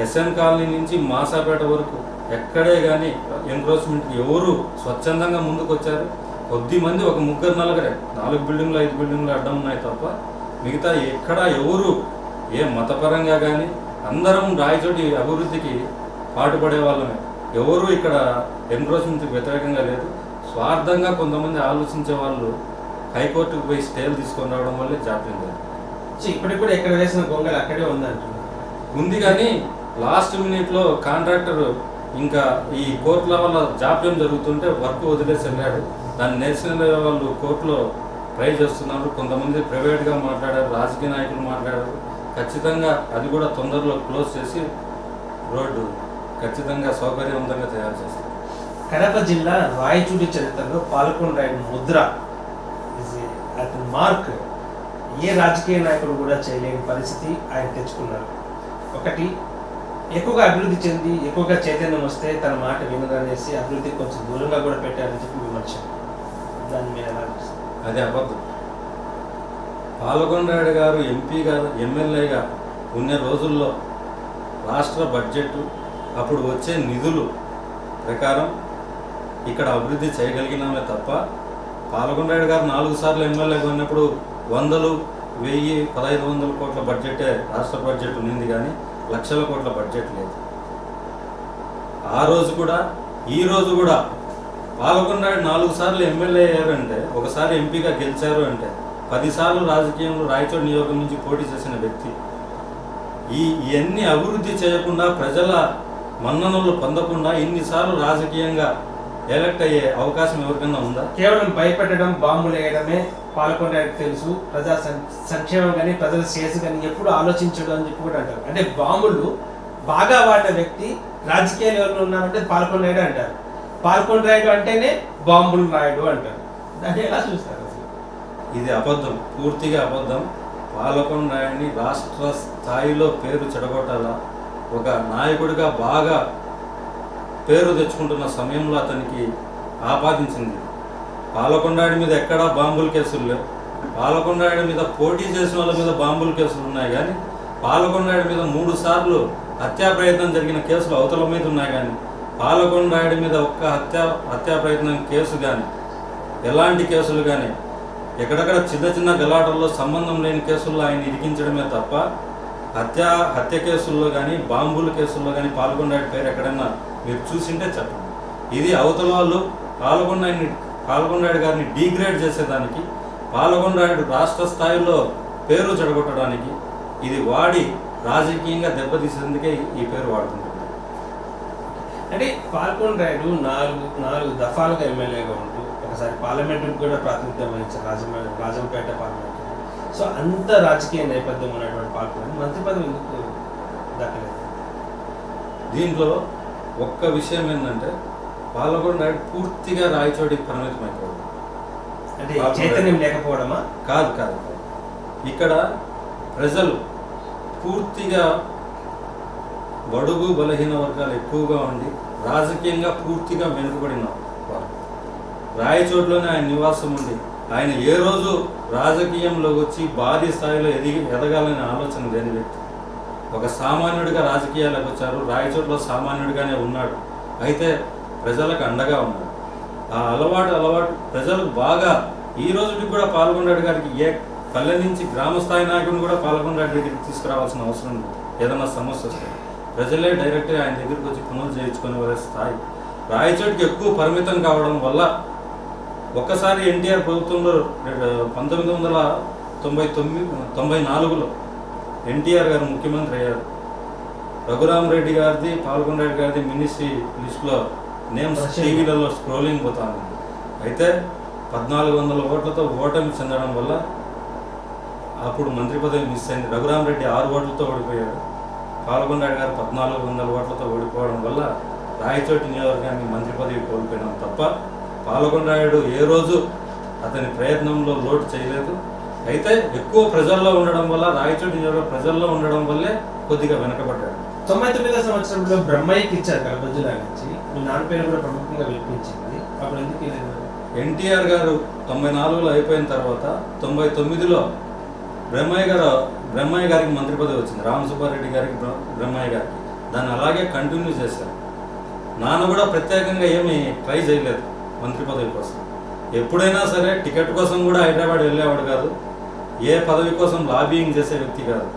ఎస్ఎన్ కాలనీ నుంచి మాసాపేట వరకు ఎక్కడే కానీ ఎన్క్రోచ్మెంట్కి ఎవరు స్వచ్ఛందంగా ముందుకు వచ్చారు? కొద్ది మంది, ఒక ముగ్గురు నలుగురే, 4 బిల్డింగ్లు 5 బిల్డింగ్లు అడ్డం ఉన్నాయి తప్ప మిగతా ఎక్కడా ఎవరు ఏ మతపరంగా కానీ అందరం రాయచోటి అభివృద్ధికి పాటుపడే వాళ్ళమే. ఎవరు ఇక్కడ ఎన్క్రోచ్మెంట్కి వ్యతిరేకంగా లేదు. స్వార్థంగా కొంతమంది ఆలోచించే వాళ్ళు హైకోర్టుకు పోయి స్టేలు తీసుకొని రావడం వల్లే జాప్యం లేదు. ఇప్పటికి కూడా ఎక్కడ వేసిన గొంగలు అక్కడే ఉందంటున్నారు. ఉంది కానీ లాస్ట్ మినిట్లో కాంట్రాక్టర్ ఇంకా ఈ కోర్టుల వల్ల జాప్యం జరుగుతుంటే వర్క్ వదిలేసి వెళ్ళాడు. దాన్ని నేషనల్ వాళ్ళు కోర్టులో ట్రై చేస్తున్నారు. కొంతమంది ప్రైవేట్గా మాట్లాడారు, రాజకీయ నాయకులు మాట్లాడారు. ఖచ్చితంగా అది కూడా తొందరలో క్లోజ్ చేసి రోడ్డు ఖచ్చితంగా సౌకర్యవంతంగా తయారు చేస్తారు. కడప జిల్లా రాయచూటి చరిత్రలో పాలకొండాయుడు ముద్ర అతని మార్క్ ఏ రాజకీయ నాయకుడు కూడా చేయలేని పరిస్థితి ఆయన తెచ్చుకున్నారు. ఒకటి, ఎక్కువగా అభివృద్ధి చెంది ఎక్కువగా చైతన్యం వస్తే తన మాట వినదనేసి అభివృద్ధికి కొంచెం దూరంగా కూడా పెట్టారని చెప్పి విమర్శ. దాన్ని మీరు ఎలా చూస్తారు? అది అబద్ధం. పాలకొండాయుడు గారు ఎంపీగా ఎమ్మెల్యేగా ఉన్న రోజుల్లో రాష్ట్ర బడ్జెట్ అప్పుడు వచ్చే నిధులు ప్రకారం ఇక్కడ అభివృద్ధి చేయగలిగినామే తప్ప పాలకొండాయుడు గారు 4 సార్లు ఎమ్మెల్యేగా ఉన్నప్పుడు 100, 1000, 1500 కోట్ల బడ్జెటే రాష్ట్ర బడ్జెట్ ఉంది కానీ లక్షల కోట్ల బడ్జెట్ లేదు. ఆ రోజు కూడా ఈ రోజు కూడా పాలకొండాయుడు 4 సార్లు ఎమ్మెల్యే అయ్యారంటే, ఒకసారి ఎంపీగా గెలిచారు అంటే 10 సార్లు రాజకీయంలో రాయచోటి నియోజకం నుంచి పోటీ చేసిన వ్యక్తి. ఇవన్నీ అభివృద్ధి చేయకుండా ప్రజల మన్ననలు పొందకుండా ఇన్నిసార్లు రాజకీయంగా ఎలక్ట్ అయ్యే అవకాశం ఎవరికైనా ఉందా? కేవలం భయపెట్టడం, బాంబులు వేయడమే పాలకొండాయుడికి తెలుసు. ప్రజా సంక్షేమం కానీ ప్రజల శ్రేయస్సు కానీ ఎప్పుడు ఆలోచించడం అని చెప్పి కూడా అంటారు. అంటే బాంబులు బాగా వాడిన వ్యక్తి రాజకీయాలు ఎవరు ఉన్నారంటే పాలకొండాయుడు అంటారు. పాలకొండాయుడు అంటేనే బాంబులు నాయుడు అంటారు. దాన్ని ఎలా చూస్తారు అసలు? ఇది అబద్ధం, పూర్తిగా అబద్ధం. పాలకొండాయుడిని రాష్ట్ర స్థాయిలో పేరు చెడగొట్టాలా, ఒక నాయకుడిగా బాగా పేరు తెచ్చుకుంటున్న సమయంలో అతనికి ఆపాదించింది. పాలకొండాయుడి మీద ఎక్కడా బాంబుల కేసులు లేవు. పాలకొండాయుడి మీద పోటీ చేసిన వాళ్ళ మీద బాంబుల కేసులు ఉన్నాయి కానీ పాలకొండాయుడి మీద 3 సార్లు హత్యా ప్రయత్నం జరిగిన కేసులు అవతల మీద ఉన్నాయి కానీ పాలకొండాయుడి మీద ఒక్క హత్యా ప్రయత్నం కేసు కానీ ఎలాంటి కేసులు కానీ ఎక్కడెక్కడ చిన్న గలాటల్లో సంబంధం లేని కేసుల్లో ఆయన ఇరికించడమే తప్ప హత్య కేసుల్లో కానీ బాంబుల కేసుల్లో కానీ పాల్గొండాయుడి పేరు ఎక్కడైనా మీరు చూసింటే చెప్పండి. ఇది అవతల వాళ్ళు పాల్గొండాయుడు గారిని డీగ్రేడ్ చేసేదానికి, పాల్గొండాయుడు రాష్ట్ర స్థాయిలో పేరు చెడగొట్టడానికి ఇది వాడి రాజకీయంగా దెబ్బతీసేందుకే ఈ పేరు వాడుతుంటారు. అంటే పాల్కొండాయుడు 4 దఫాలుగా ఎమ్మెల్యేగా ఉంటూ ఒకసారి పార్లమెంటుకు కూడా ప్రాతినిధ్యం వహించారు, రాజంపేట పార్లమెంట్. సో అంత రాజకీయ నేపథ్యం ఉన్నటువంటి పాల్కొండాయుడు మంత్రి పదవి ఎందుకు దక్కలేదు? దీంట్లో ఒక్క విషయం ఏంటంటే పాలకొండాయుడు పూర్తిగా రాయచోటికి పరిమితం అయిపోవడం. అంటే చైతన్యం లేకపోవడమా? కాదు. ఇక్కడ ప్రజలు పూర్తిగా బడుగు బలహీన వర్గాలు ఎక్కువగా ఉండి రాజకీయంగా పూర్తిగా వెనుకబడిన వారు. రాయచోట్లోనే ఆయన నివాసం ఉండి ఆయన ఏ రోజు రాజకీయంలోకి వచ్చి భారీ స్థాయిలో ఎదగాలనే ఆలోచన లేని వ్యక్తి. ఒక సామాన్యుడిగా రాజకీయాలకు వచ్చారు. రాయచోట్లో సామాన్యుడిగానే ఉన్నాడు. అయితే ప్రజలకు అండగా ఉన్నాడు. ఆ అలవాటు ప్రజలకు బాగా ఈ రోజుకి కూడా పాల్గొండాడు గారికి ఏ పల్లె నుంచి గ్రామ స్థాయి నాయకుడిని కూడా పాల్గొండాడు దగ్గరికి తీసుకురావాల్సిన అవసరం లేదు. ఏదైనా సమస్య వస్తే ప్రజలే డైరెక్ట్గా ఆయన దగ్గరికి వచ్చి పనులు చేయించుకునే వారి స్థాయి. రాయచోటికి ఎక్కువ పరిమితం కావడం వల్ల ఒక్కసారి ఎన్టీఆర్ ప్రభుత్వంలో 1994లో ఎన్టీఆర్ గారు ముఖ్యమంత్రి అయ్యారు. రఘురామరెడ్డి గారిది, పాల్గొండరెడ్డి గారిది మినిస్ట్రీ లిస్టులో నేమ్స్ టీవీలలో స్క్రోలింగ్ పోతాను. అయితే 1400 ఓట్లతో ఓటమి చెందడం వల్ల అప్పుడు మంత్రి పదవి మిస్ అయింది. రఘురామరెడ్డి 6 ఓట్లతో ఓడిపోయాడు. పాల్గొండరెడ్డి గారు 1400 ఓట్లతో ఓడిపోవడం వల్ల రాయచోటి నియోజకవర్గానికి మంత్రి పదవి కోల్పోయినాం తప్ప పాల్గొండరెడ్డి ఏ రోజు అతని ప్రయత్నంలో లోటు చేయలేదు. అయితే ఎక్కువ ప్రజల్లో ఉండడం వల్ల, రాయచోటి నియోజకవర్గ ప్రజల్లో ఉండడం వల్లే కొద్దిగా వెనకబడ్డాడు. 99వ సంవత్సరంలో బ్రహ్మయ్యకి ఇచ్చారు కడప జిల్లా నుంచి. మీ నాన్న పేరు కూడా ప్రముఖంగా వినిపించింది. అప్పుడు ఎందుకు వెళ్ళారు? ఎన్టీఆర్ గారు 94లో అయిపోయిన తర్వాత 99లో బ్రహ్మయ్య గారికి మంత్రి పదవి వచ్చింది. రామసుబ్బారెడ్డి గారికి, బ్రహ్మయ్య గారికి. దాన్ని అలాగే కంటిన్యూ చేశారు. నాన్న కూడా ప్రత్యేకంగా ఏమీ ట్రై చేయలేదు మంత్రి పదవి కోసం. ఎప్పుడైనా సరే టికెట్ కోసం కూడా హైదరాబాద్ వెళ్ళేవాడు కాదు. ఏ పదవి కోసం లాబియింగ్ చేసే వ్యక్తి కాదు.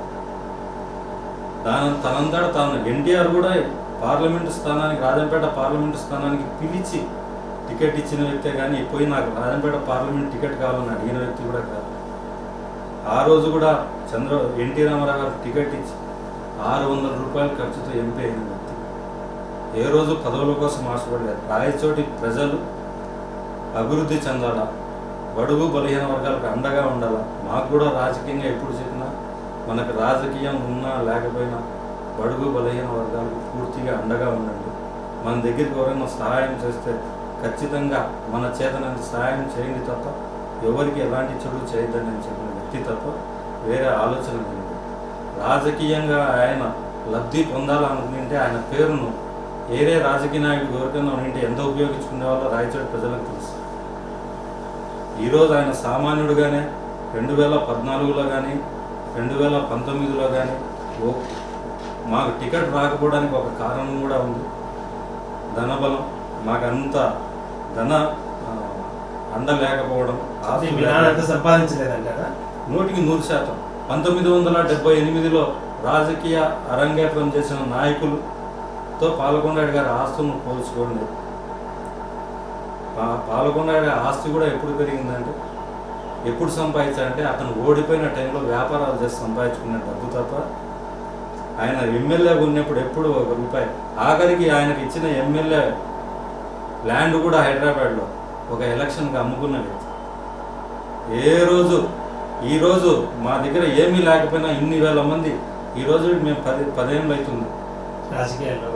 తనంతట తాను ఎన్టీఆర్ కూడా పార్లమెంటు స్థానానికి, రాజంపేట పార్లమెంటు స్థానానికి పిలిచి టికెట్ ఇచ్చిన వ్యక్తే కానీ పోయి నాకు రాజంపేట పార్లమెంట్ టికెట్ కావాలని అడిగిన వ్యక్తి కూడా కాదు. ఆ రోజు కూడా ఎన్టీ రామారావు గారు టికెట్ ఇచ్చి 600 రూపాయల ఖర్చుతో ఎంపీ అయిన వ్యక్తి. ఏ రోజు పదవుల కోసం ఆశపడలేదు. రాయచోటి ప్రజలు అభివృద్ధి చెందాలా, బడుగు బలహీన వర్గాలకు అండగా ఉండాలా. మాకు కూడా రాజకీయంగా ఎప్పుడు చెప్పినా మనకు రాజకీయం ఉన్నా లేకపోయినా బడుగు బలహీన వర్గాలకు పూర్తిగా అండగా ఉండండి. మన దగ్గరికి ఎవరైనా సహాయం చేస్తే ఖచ్చితంగా మన చేతనంత సహాయం చేయండి తప్ప ఎవరికి ఎలాంటి చెడు చేయొద్దని అని చెప్పిన వ్యక్తి తప్ప వేరే ఆలోచన లేదు. రాజకీయంగా ఆయన లబ్ధి పొందాలనుకుంటే ఆయన పేరును ఏరే రాజకీయ నాయకుడు ఎవరికైనా ఉంటే ఎంత ఉపయోగించుకునే వాళ్ళో రాయచోటి ప్రజలకు తెలుసు. ఈరోజు ఆయన సామాన్యుడుగానే 2014లో కానీ 2019లో కానీ మాకు టికెట్ రాకపోవడానికి ఒక కారణం కూడా ఉంది. ధనబలం, మాకంత ధన అండ లేకపోవడం. సంపాదించలేదంటారా? 100%. 1978లో రాజకీయ అరంగేట్రం చేసిన నాయకులతో పాల్గొండరెడ్డి గారి ఆస్తులను పోల్చుకోండి. పాల్గొండరెడ్డి ఆస్తి కూడా ఎప్పుడు పెరిగిందంటే, ఎప్పుడు సంపాదించాలంటే అతను ఓడిపోయిన టైంలో వ్యాపారాలు చేసి సంపాదించుకున్న డబ్బు తప్ప ఆయన ఎమ్మెల్యేగా ఉన్నప్పుడు ఎప్పుడు ₹1. ఆఖరికి ఆయనకి ఇచ్చిన ఎమ్మెల్యే ల్యాండ్ కూడా హైదరాబాద్లో ఒక ఎలక్షన్కి అమ్ముకున్న వ్యక్తి. ఈరోజు మా దగ్గర ఏమీ లేకపోయినా ఇన్ని వేల మంది ఈరోజు మేము 10 ఏళ్ళు అవుతుంది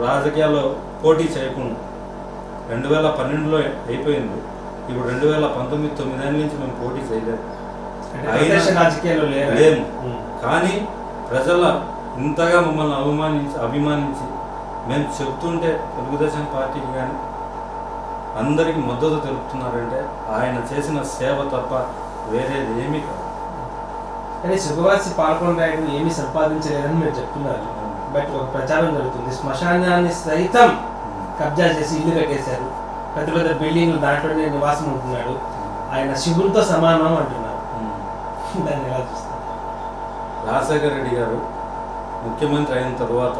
రాజకీయాల్లో పోటీ చేయకుండా. 2012లో అయిపోయింది. ఇప్పుడు 2019 9 ఏళ్ళ నుంచి మేము పోటీ చేయలేదు. లేము. కానీ ప్రజల ఇంతగా మమ్మల్ని అభిమానించి మేము చెప్తుంటే తెలుగుదేశం పార్టీకి కానీ అందరికీ మద్దతు తెలుపుతున్నారంటే ఆయన చేసిన సేవ తప్ప వేరేది ఏమీ కాదు. కానీ సుఖవాసి పాల్గొనరాయుడు ఏమీ సంపాదించలేదని మీరు చెప్తున్నారు. బట్ ఒక ప్రచారం జరుగుతుంది, శ్మశానాన్ని సైతం కబ్జా చేసి ఇల్లు కట్టేశారు, పెద్ద పెద్ద బిల్డింగ్లు, దాంట్లోనే నివాసం ఉంటున్నాడు, ఆయన శివునితో సమానం అంటున్నారు. దాన్ని ఎలా చూస్తారు? రాజశేఖర రెడ్డి గారు ముఖ్యమంత్రి అయిన తర్వాత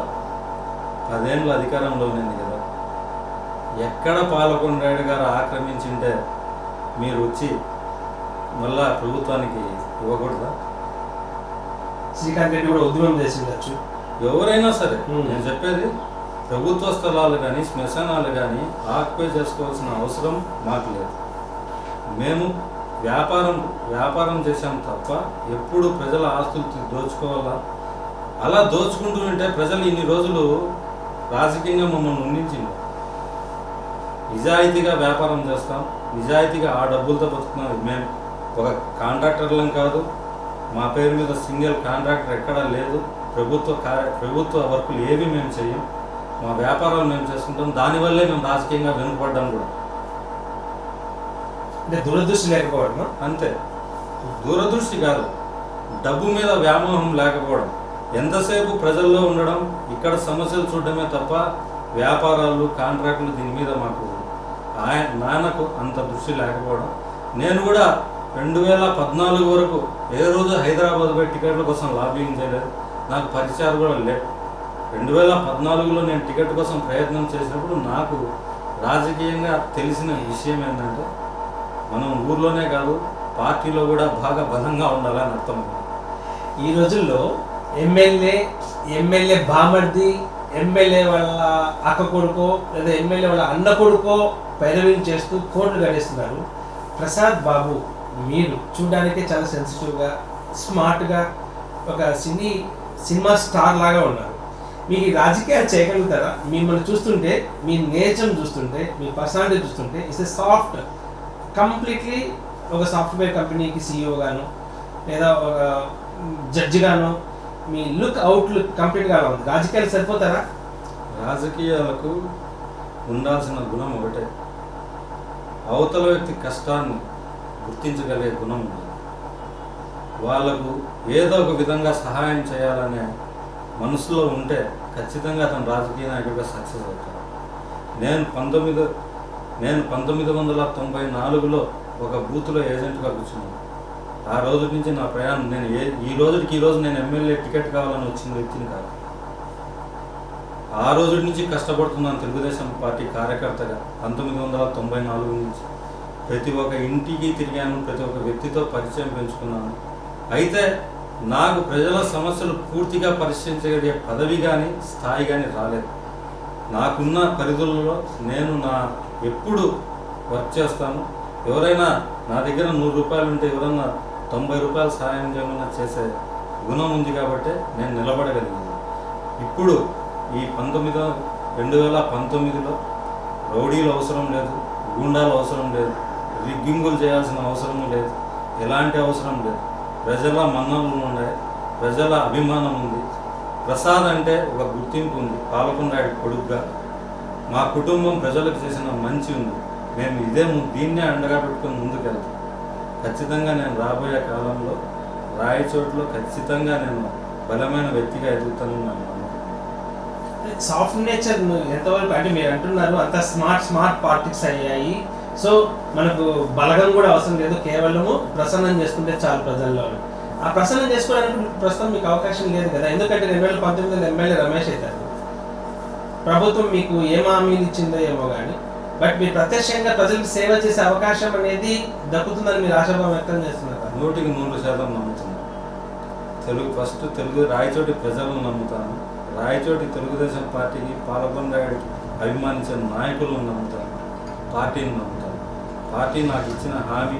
10 ఏళ్ళు అధికారంలో ఉంది కదా, ఎక్కడ పాల్గొనరాయుడు గారు ఆక్రమించింటే మీరు వచ్చి మళ్ళా ప్రభుత్వానికి ఇవ్వకూడదా? శ్రీకాంత్ రెడ్డి కూడా ఉద్యమం చేసి ఉండొచ్చు. ఎవరైనా సరే నేను చెప్పేది, ప్రభుత్వ స్థలాలు కానీ శ్మశానాలు కానీ ఆక్యుపై చేసుకోవాల్సిన అవసరం మాకు లేదు. మేము వ్యాపారం చేశాం తప్ప ఎప్పుడు ప్రజల ఆస్తులు దోచుకోవాలా? అలా దోచుకుంటూ ఉంటే ప్రజలు ఇన్ని రోజులు రాజకీయంగా మమ్మల్ని ఉండించింది. నిజాయితీగా వ్యాపారం చేస్తాం, నిజాయితీగా ఆ డబ్బులతో బతుకుతున్నాం. మేము ఒక కాంట్రాక్టర్లం కాదు, మా పేరు మీద సింగిల్ కాంట్రాక్టర్ ఎక్కడా లేదు. ప్రభుత్వ వర్కులు ఏవి మేము చెయ్యం, మా వ్యాపారాలు మేము చేసుకుంటాం. దానివల్లే మేము రాజకీయంగా వెనుకబడ్డాం కూడా. అంటే దూరదృష్టి లేకపోవడం. అంతే, దూరదృష్టి కాదు, డబ్బు మీద వ్యామోహం లేకపోవడం. ఎంతసేపు ప్రజల్లో ఉండడం, ఇక్కడ సమస్యలు చూడడమే తప్ప వ్యాపారాలు కాంట్రాక్టులు దీని మీద మాకు నాన్నకు అంత దృష్టి లేకపోవడం. నేను కూడా 2014 వరకు ఏ రోజు హైదరాబాద్ పోయి టికెట్ల కోసం లాబింగ్ చేయలేదు. నాకు పరిచయాలు కూడా లేవు. 2014లో నేను టికెట్ కోసం ప్రయత్నం చేసినప్పుడు నాకు రాజకీయంగా తెలిసిన విషయం ఏంటంటే మనం ఊర్లోనే కాదు పార్టీలో కూడా బాగా బలంగా ఉండాలని అర్థం. ఈ రోజుల్లో ఎమ్మెల్యే బామర్ది, ఎమ్మెల్యే వాళ్ళ అక్క కొడుకో లేదా ఎమ్మెల్యే వాళ్ళ అన్న కొడుకో పైరవీలు చేస్తూ కోర్టులు గడిస్తున్నారు. ప్రసాద్ బాబు మీరు చూడడానికే చాలా సెన్సిటివ్గా, స్మార్ట్గా, ఒక సినిమా స్టార్ లాగా ఉన్నారు. మీకు ఈ రాజకీయాలు చేయగలుగుతారా? మిమ్మల్ని చూస్తుంటే, మీ నేచర్ చూస్తుంటే, మీ పర్సనాలిటీ చూస్తుంటే ఇట్స్ ఎ సాఫ్ట్, కంప్లీట్లీ ఒక సాఫ్ట్వేర్ కంపెనీకి CEO గాను లేదా ఒక జడ్జి గాను మీ అవుట్లుక్ కంప్లీట్గా అలా ఉంది. రాజకీయాలు సరిపోతారా? రాజకీయాలకు ఉండాల్సిన గుణం ఒకటే, అవతల వ్యక్తి కష్టాన్ని గుర్తించగలిగే గుణం ఉంది. వాళ్ళకు ఏదో ఒక విధంగా సహాయం చేయాలనే మనసులో ఉంటే ఖచ్చితంగా అతను రాజకీయ నాయకుడిగా సక్సెస్ అవుతాడు. నేను 1994లో ఒక బూత్లో ఏజెంట్గా కూర్చున్నాను. ఆ రోజు నుంచి నా ప్రయాణం, నేను ఈ రోజు నేను ఎమ్మెల్యే టికెట్ కావాలని వచ్చిన వ్యక్తిని కాదు. ఆ రోజు నుంచి కష్టపడుతున్నాను తెలుగుదేశం పార్టీ కార్యకర్తగా. 1994 నుంచి ప్రతి ఒక్క ఇంటికి తిరిగాను, ప్రతి ఒక్క వ్యక్తితో పరిచయం పెంచుకున్నాను. అయితే నాకు ప్రజల సమస్యలు పూర్తిగా పరిష్కరించగలిగే పదవి కానీ స్థాయి కానీ రాలేదు. నాకున్న పరిధులలో నేను ఎప్పుడు వర్క్ చేస్తాను. ఎవరైనా నా దగ్గర 100 రూపాయలు ఉంటే ఎవరన్నా 90 రూపాయలు సహాయం చేయమన్నా చేసే గుణం ఉంది కాబట్టి నేను నిలబడగలిగాను. ఇప్పుడు ఈ 2019లో రౌడీలు అవసరం లేదు, గూండాలు అవసరం లేదు, రిగ్గింగులు చేయాల్సిన అవసరం లేదు, ఎలాంటి అవసరం లేదు. ప్రజల మన్ననలు ఉన్నాయి, ప్రజల అభిమానం ఉంది. ప్రసాద్ అంటే ఒక గుర్తింపు ఉంది. పాలకొండాడి కొడుకుగా మా కుటుంబం ప్రజలకు చేసిన మంచి ఉంది. మేము దీన్నే అండగా పెట్టుకొని ముందుకెళ్తాం. ఖచ్చితంగా నేను రాబోయే కాలంలో రాయచోట్లో ఖచ్చితంగా నేను బలమైన వ్యక్తిగా ఎదుగుతాను. సాఫ్ట్ నేచర్ ఎంతవరకు అంటే మీరు అంటున్నారు అంత స్మార్ట్ పార్టీస్ అయ్యాయి. సో మనకు బలగం కూడా అవసరం లేదు, కేవలము ప్రసన్నం చేసుకుంటే చాలు ప్రజల్లో. ఆ ప్రసన్నం చేసుకోవడానికి ప్రస్తుతం మీకు అవకాశం లేదు కదా, ఎందుకంటే 2019లో ఎమ్మెల్యే రమేష్ అవుతారు. ప్రభుత్వం మీకు ఏం హామీలు ఇచ్చిందో ఏమో కానీ, బట్ మీరు ప్రత్యక్షంగా ప్రజలకు సేవ చేసే అవకాశం అనేది దక్కుతుందని మీరు ఆశాభావం వ్యక్తం చేస్తున్నారు. 100% నమ్ముతున్నాను. తెలుగు రాయచోటి ప్రజలను నమ్ముతాను. రాయచోటి తెలుగుదేశం పార్టీకి, పాలకొండకి అభిమానించే నాయకులను నమ్ముతాను, పార్టీని నమ్ముతాను. పార్టీ నాకు ఇచ్చిన హామీ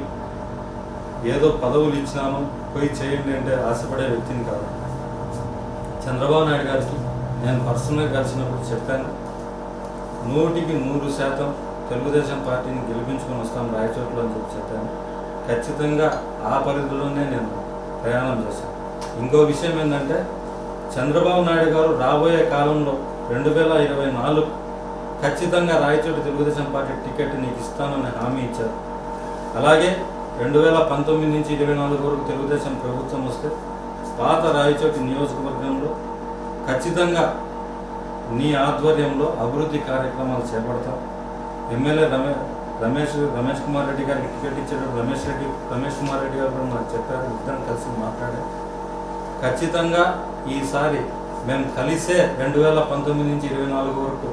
ఏదో పదవులు ఇచ్చినాను పోయి చేయండి అంటే ఆశపడే వ్యక్తిని కాదు. చంద్రబాబు నాయుడు గారికి నేను పర్సనల్గా కలిసినప్పుడు చెప్పాను, 100% తెలుగుదేశం పార్టీని గెలిపించుకొని వస్తాం రాయచోట్లో అని చెప్పాను. ఖచ్చితంగా ఆ పరిధిలోనే నేను ప్రయాణం చేశాను. ఇంకో విషయం ఏంటంటే, చంద్రబాబు నాయుడు గారు రాబోయే కాలంలో 2024 ఖచ్చితంగా రాయచోటి తెలుగుదేశం పార్టీ టికెట్ నీకు ఇస్తానని హామీ ఇచ్చారు. అలాగే 2019 నుంచి 2024 వరకు తెలుగుదేశం ప్రభుత్వం వస్తే పాత రాయచోటి నియోజకవర్గంలో ఖచ్చితంగా నీ ఆధ్వర్యంలో అభివృద్ధి కార్యక్రమాలు చేపడతాం. ఎమ్మెల్యే రమేష్ కుమార్ రెడ్డి గారికి టికెట్ ఇచ్చేటప్పుడు రమేష్ కుమార్ రెడ్డి గారు కూడా నాకు చెప్పారు, ఇద్దరం కలిసి మాట్లాడారు. ఖచ్చితంగా ఈసారి మేము కలిసే 2019 నుంచి 2024 వరకు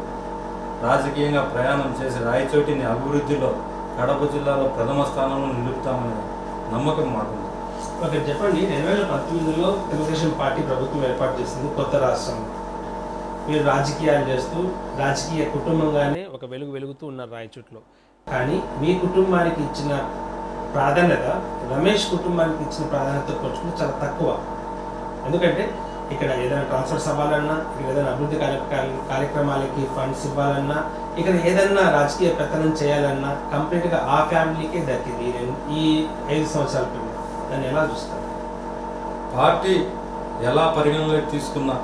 రాజకీయంగా ప్రయాణం చేసి రాయచోటిని అభివృద్ధిలో కడప జిల్లాలో ప్రథమ స్థానంలో నిలుపుతామనే నమ్మకం మాకుంది. ఓకే, చెప్పండి. 2019లో తెలుగుదేశం పార్టీ ప్రభుత్వం ఏర్పాటు చేసింది కొత్త రాష్ట్రం. మీరు రాజకీయాలు చేస్తూ రాజకీయ కుటుంబంగానే ఒక వెలుగుతూ ఉన్నారు రాయచోట్లో. కానీ మీ కుటుంబానికి ఇచ్చిన ప్రాధాన్యత రమేష్ కుటుంబానికి ఇచ్చిన ప్రాధాన్యత పోల్చుకుంటే చాలా తక్కువ. ఎందుకంటే ఇక్కడ ఏదైనా ట్రాన్స్ఫర్స్ అవ్వాలన్నా, ఇక్కడ ఏదైనా అభివృద్ధి కార్యక్రమాలకి ఫండ్స్ ఇవ్వాలన్నా, ఇక్కడ ఏదైనా రాజకీయ పెత్తనం చేయాలన్నా కంప్లీట్గా ఆ ఫ్యామిలీకే దక్కింది ఈ 5 సంవత్సరాల పిల్లలు. దాన్ని ఎలా చూస్తారు? పార్టీ ఎలా పరిగణలోకి తీసుకున్నా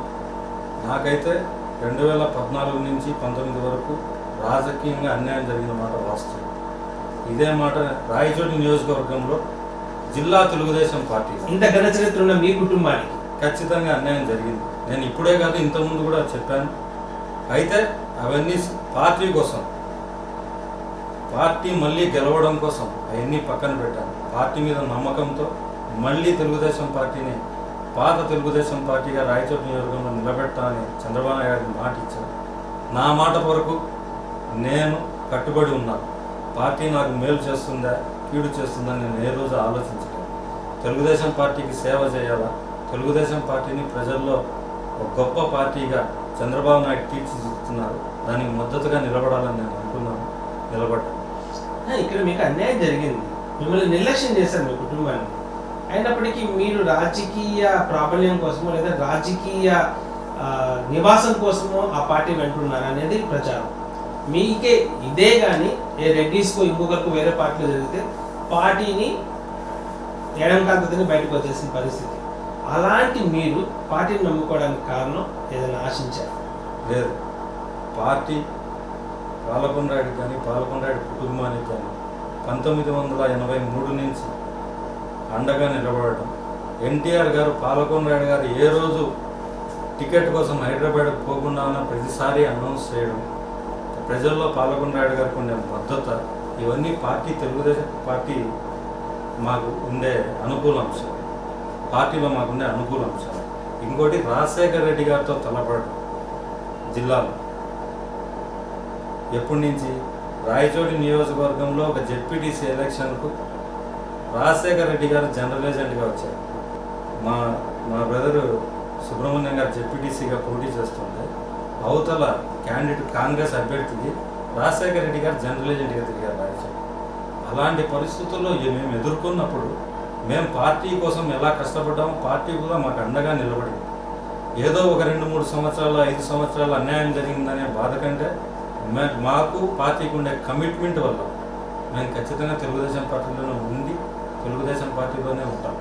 నాకైతే 2014 నుంచి 19 వరకు రాజకీయంగా అన్యాయం జరిగిన మాట వాస్తవం. ఇదే మాట రాయచోటి నియోజకవర్గంలో జిల్లా తెలుగుదేశం పార్టీ ఇంత ఘన చరిత్ర ఉన్న మీ కుటుంబానికి ఖచ్చితంగా అన్యాయం జరిగింది. నేను ఇప్పుడే కాదు ఇంతకుముందు కూడా చెప్పాను. అయితే అవన్నీ పార్టీ కోసం, పార్టీ మళ్ళీ గెలవడం కోసం అవన్నీ పక్కన పెట్టాను. పార్టీ మీద నమ్మకంతో మళ్ళీ తెలుగుదేశం పార్టీని పాత తెలుగుదేశం పార్టీగా రాయచోటి నియోజకవర్గంలో నిలబెట్టాలని చంద్రబాబు నాయుడు గారికి మాట ఇచ్చారు. నా మాట వరకు నేను కట్టుబడి ఉన్నాను. పార్టీ నాకు మేలు చేస్తుందా కీడు చేస్తుందని నేను ఏ రోజు ఆలోచించలేదు. తెలుగుదేశం పార్టీకి సేవ చేయాలా, తెలుగుదేశం పార్టీని ప్రజల్లో ఒక గొప్ప పార్టీగా చంద్రబాబు నాయుడు తీర్చిదిద్దుతున్నారు, దానికి మద్దతుగా నిలబడాలని నేను అనుకున్నాను, నిలబడ్డాను. ఇక్కడ మీకు అన్యాయం జరిగింది, మిమ్మల్ని నిర్లక్ష్యం చేశారు మీ కుటుంబాన్ని. అయినప్పటికీ మీరు రాజకీయ ప్రాబల్యం కోసమో లేదా రాజకీయ నివాసం కోసమో ఆ పార్టీ వెంటున్నారు అనేది ప్రచారం. మీకే ఇదే కానీ ఏ రెడ్డిస్కో ఇంకొకరికి వేరే పార్టీలో జరిగితే పార్టీని ఎడంకాంతని బయటకు వచ్చేసిన పరిస్థితి. అలాంటి మీరు పార్టీని నమ్ముకోవడానికి కారణం ఏదైనా ఆశించారు? లేదు. పార్టీ పాలకొండాడికి కానీ పాలకొండాడి కుటుంబానికి కానీ 1983 నుంచి అండగా నిలబడటం. ఎన్టీఆర్ గారు పాలకొండాడి గారు ఏ రోజు టికెట్ కోసం హైదరాబాద్కు పోకుండా ఉన్న ప్రతిసారి అనౌన్స్ చేయడం, ప్రజల్లో పాలకొండాడి గారికి ఉండే మద్దతు, ఇవన్నీ తెలుగుదేశం పార్టీ మాకు ఉండే అనుకూల అంశాలు, పార్టీలో మాకుండే అనుకూల అంశాలు. ఇంకోటి రాజశేఖర రెడ్డి గారితో తలపడటం. జిల్లాలో ఎప్పటి నుంచి రాయచోటి నియోజకవర్గంలో ఒక జెడ్పీటీసీ ఎలక్షన్కు రాజశేఖర రెడ్డి గారు జనరల్ ఏజెంట్గా వచ్చారు. మా బ్రదరు సుబ్రహ్మణ్యం గారు జెడ్పీటీసీగా పోటీ చేస్తుంటే అవతల క్యాండిడేట్ కాంగ్రెస్ అభ్యర్థికి రాజశేఖర రెడ్డి గారు జనరల్ ఏజెంట్గా తిరిగారు రాయచోటి. అలాంటి పరిస్థితుల్లో మేము ఎదుర్కొన్నప్పుడు మేము పార్టీ కోసం ఎలా కష్టపడ్డామో పార్టీ కూడా మాకు అండగా నిలబడింది. ఏదో ఒక 2-3 సంవత్సరాలు 5 సంవత్సరాలు అన్యాయం జరిగిందనే బాధ కంటే మాకు పార్టీకి ఉండే కమిట్మెంట్ వల్ల మేము ఖచ్చితంగా తెలుగుదేశం పార్టీలోనే ఉండి తెలుగుదేశం పార్టీలోనే ఉంటాం.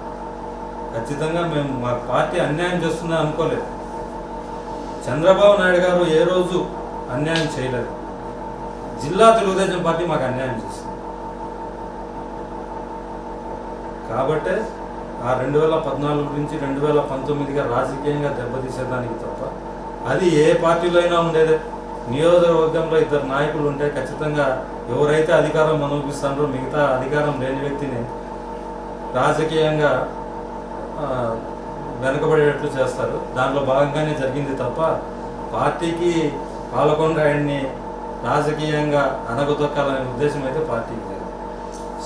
ఖచ్చితంగా మేము మా పార్టీ అన్యాయం చేస్తుందని అనుకోలేదు. చంద్రబాబు నాయుడు గారు ఏ రోజు అన్యాయం చేయలేదు. జిల్లా తెలుగుదేశం పార్టీ మాకు అన్యాయం చేసింది. కాబట్టే ఆ 2014 నుంచి 2019గా రాజకీయంగా దెబ్బతీసేదానికి తప్ప అది ఏ పార్టీలో అయినా ఉండేదే. నియోజకవర్గంలో 2 నాయకులు ఉంటే ఖచ్చితంగా ఎవరైతే అధికారం అనుభవిస్తారో మిగతా అధికారం లేని వ్యక్తిని రాజకీయంగా వెనుకబడేటట్లు చేస్తారు. దాంట్లో భాగంగానే జరిగింది తప్ప పార్టీకి పాలకొండాడిని రాజకీయంగా అనగదొక్కాలనే ఉద్దేశం అయితే పార్టీకి లేదు.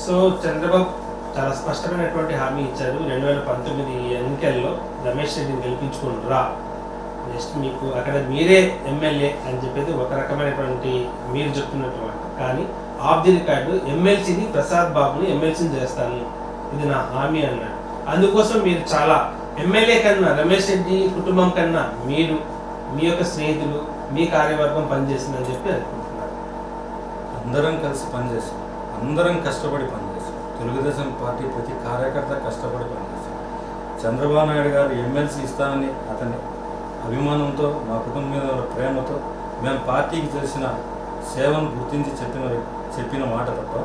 సో చంద్రబాబు చాలా స్పష్టమైనటువంటి హామీ ఇచ్చారు. 2019 ఎన్నికల్లో రమేష్ రెడ్డిని గెలిపించుకుంటురా, నెక్స్ట్ మీకు అక్కడ మీరే ఎమ్మెల్యే అని చెప్పేది ఒక రకమైనటువంటి మీరు చెప్తున్నటువంటి, కానీ ఆఫ్ ది రికార్డు ఎమ్మెల్సీని ప్రసాద్ బాబుని ఎమ్మెల్సీని చేస్తాను, ఇది నా హామీ అన్నాడు. అందుకోసం మీరు చాలా ఎమ్మెల్యే కన్నా రమేష్ రెడ్డి కుటుంబం కన్నా మీరు మీ యొక్క స్నేహితులు మీ కార్యవర్గం పనిచేసిందని చెప్పి అనుకుంటున్నారు. అందరం కలిసి పనిచేస్తాం, అందరం కష్టపడి పనిచేస్తాం. తెలుగుదేశం పార్టీ ప్రతి కార్యకర్త కష్టపడి పనిచేస్తాం. చంద్రబాబు నాయుడు గారు ఎమ్మెల్సీ ఇస్తానని అతని అభిమానంతో మా కుటుంబం మీద ప్రేమతో మేము పార్టీకి చేసిన సేవను గుర్తించి చెప్పిన మాట తప్ప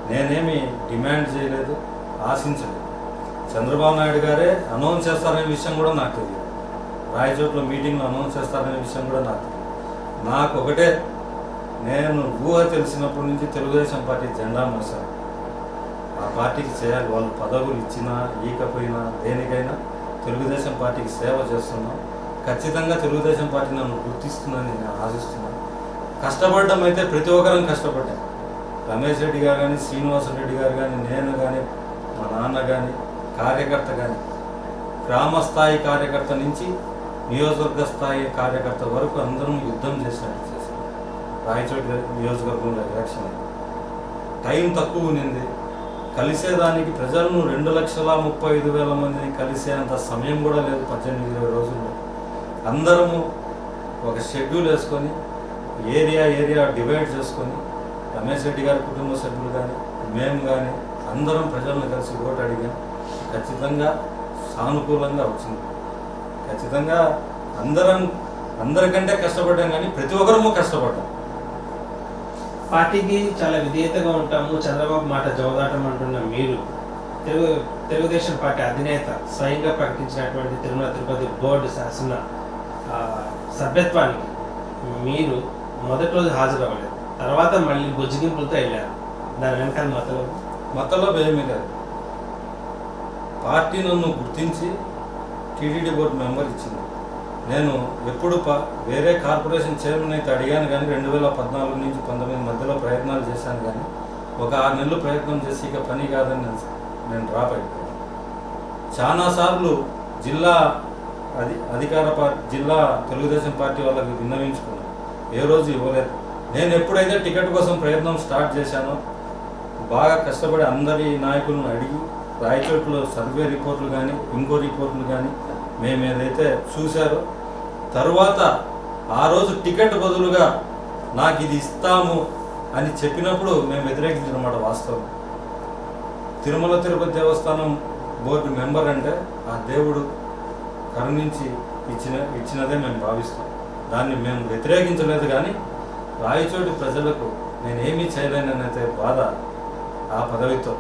నేనేమి డిమాండ్ చేయలేదు, ఆశించలేదు. చంద్రబాబు నాయుడు గారే అనౌన్స్ చేస్తారనే విషయం కూడా నాకు తెలియదు. రాయచోట్ల మీటింగ్లో అనౌన్స్ చేస్తారనే విషయం కూడా నాకు తెలియదు. నాకు ఒకటే, నేను ఊహ తెలిసినప్పటి నుంచి తెలుగుదేశం పార్టీ జెండా మోసాను. ఆ పార్టీకి చేయాలి, వాళ్ళు పదవులు ఇచ్చినా ఈకపోయినా దేనికైనా తెలుగుదేశం పార్టీకి సేవ చేస్తున్నాం. ఖచ్చితంగా తెలుగుదేశం పార్టీ నన్ను గుర్తిస్తుందని నేను ఆశిస్తున్నాను. కష్టపడడం అయితే ప్రతి ఒక్కరం కష్టపడ్డాం. రమేష్ రెడ్డి గారు కానీ, శ్రీనివాసరెడ్డి గారు కానీ, నేను కానీ, మా నాన్న కానీ, కార్యకర్త కానీ, గ్రామ స్థాయి కార్యకర్త నుంచి నియోజకవర్గ స్థాయి కార్యకర్త వరకు అందరం యుద్ధం చేసినట్టు చేశాం. రాయచోటి నియోజకవర్గంలో ఎలక్షన్ టైం తక్కువ ఉన్నింది. కలిసేదానికి ప్రజలను 2,35,000 మందిని కలిసేంత సమయం కూడా లేదు. 18-20 రోజుల్లో అందరము ఒక షెడ్యూల్ వేసుకొని ఏరియా డివైడ్ చేసుకొని రమేష్ రెడ్డి గారి కుటుంబ సభ్యులు కానీ మేము కానీ అందరం ప్రజలను కలిసి ఓటు అడిగాం. ఖచ్చితంగా సానుకూలంగా వచ్చింది. ఖచ్చితంగా అందరికంటే కష్టపడ్డాం, కానీ ప్రతి ఒక్కరము కష్టపడ్డాం. పార్టీకి చాలా విధేయతగా ఉంటాము, చంద్రబాబు మాట జవదాటం అంటున్న మీరు తెలుగుదేశం పార్టీ అధినేత స్వయంగా ప్రకటించినటువంటి తిరుమల తిరుపతి బోర్డు శాసన సభ్యత్వానికి మీరు మొదటి రోజు హాజరు అవ్వలేదు, తర్వాత మళ్ళీ బొజ్జిగింపులతో వెళ్ళారు. దాని వెనకాల మతలబు ఏమీ లేదు. పార్టీ నన్ను గుర్తించి టీటీడీ బోర్డు మెంబర్ ఇచ్చింది. నేను ఎప్పుడు వేరే కార్పొరేషన్ చైర్మన్ అయితే అడిగాను కానీ 2014 నుంచి 19 మధ్యలో ప్రయత్నాలు చేశాను కానీ ఒక 6 నెలలు ప్రయత్నం చేసి ఇక పని కాదని నేను డ్రాప్ అయిపోయాను. చాలాసార్లు జిల్లా జిల్లా తెలుగుదేశం పార్టీ వాళ్ళకి విన్నవించుకున్నాను, ఏ రోజు ఇవ్వలేదు. నేను ఎప్పుడైతే టికెట్ కోసం ప్రయత్నం స్టార్ట్ చేశానో బాగా కష్టపడి అందరి నాయకులను అడిగి రాయచోట్లో సర్వే రిపోర్ట్లు కానీ ఇంకో రిపోర్ట్లు కానీ మేము ఏదైతే చూశారో తరువాత ఆ రోజు టికెట్ బదులుగా నాకు ఇది ఇస్తాము అని చెప్పినప్పుడు మేము వ్యతిరేకించినమాట వాస్తవం. తిరుమల తిరుపతి దేవస్థానం బోర్డు మెంబర్ అంటే ఆ దేవుడు కరుణించి ఇచ్చినదే మేము భావిస్తాం. దాన్ని మేము వ్యతిరేకించలేదు కానీ రాయచోటి ప్రజలకు నేనేమీ చేయలేనైతే బాధ, ఆ పదవితో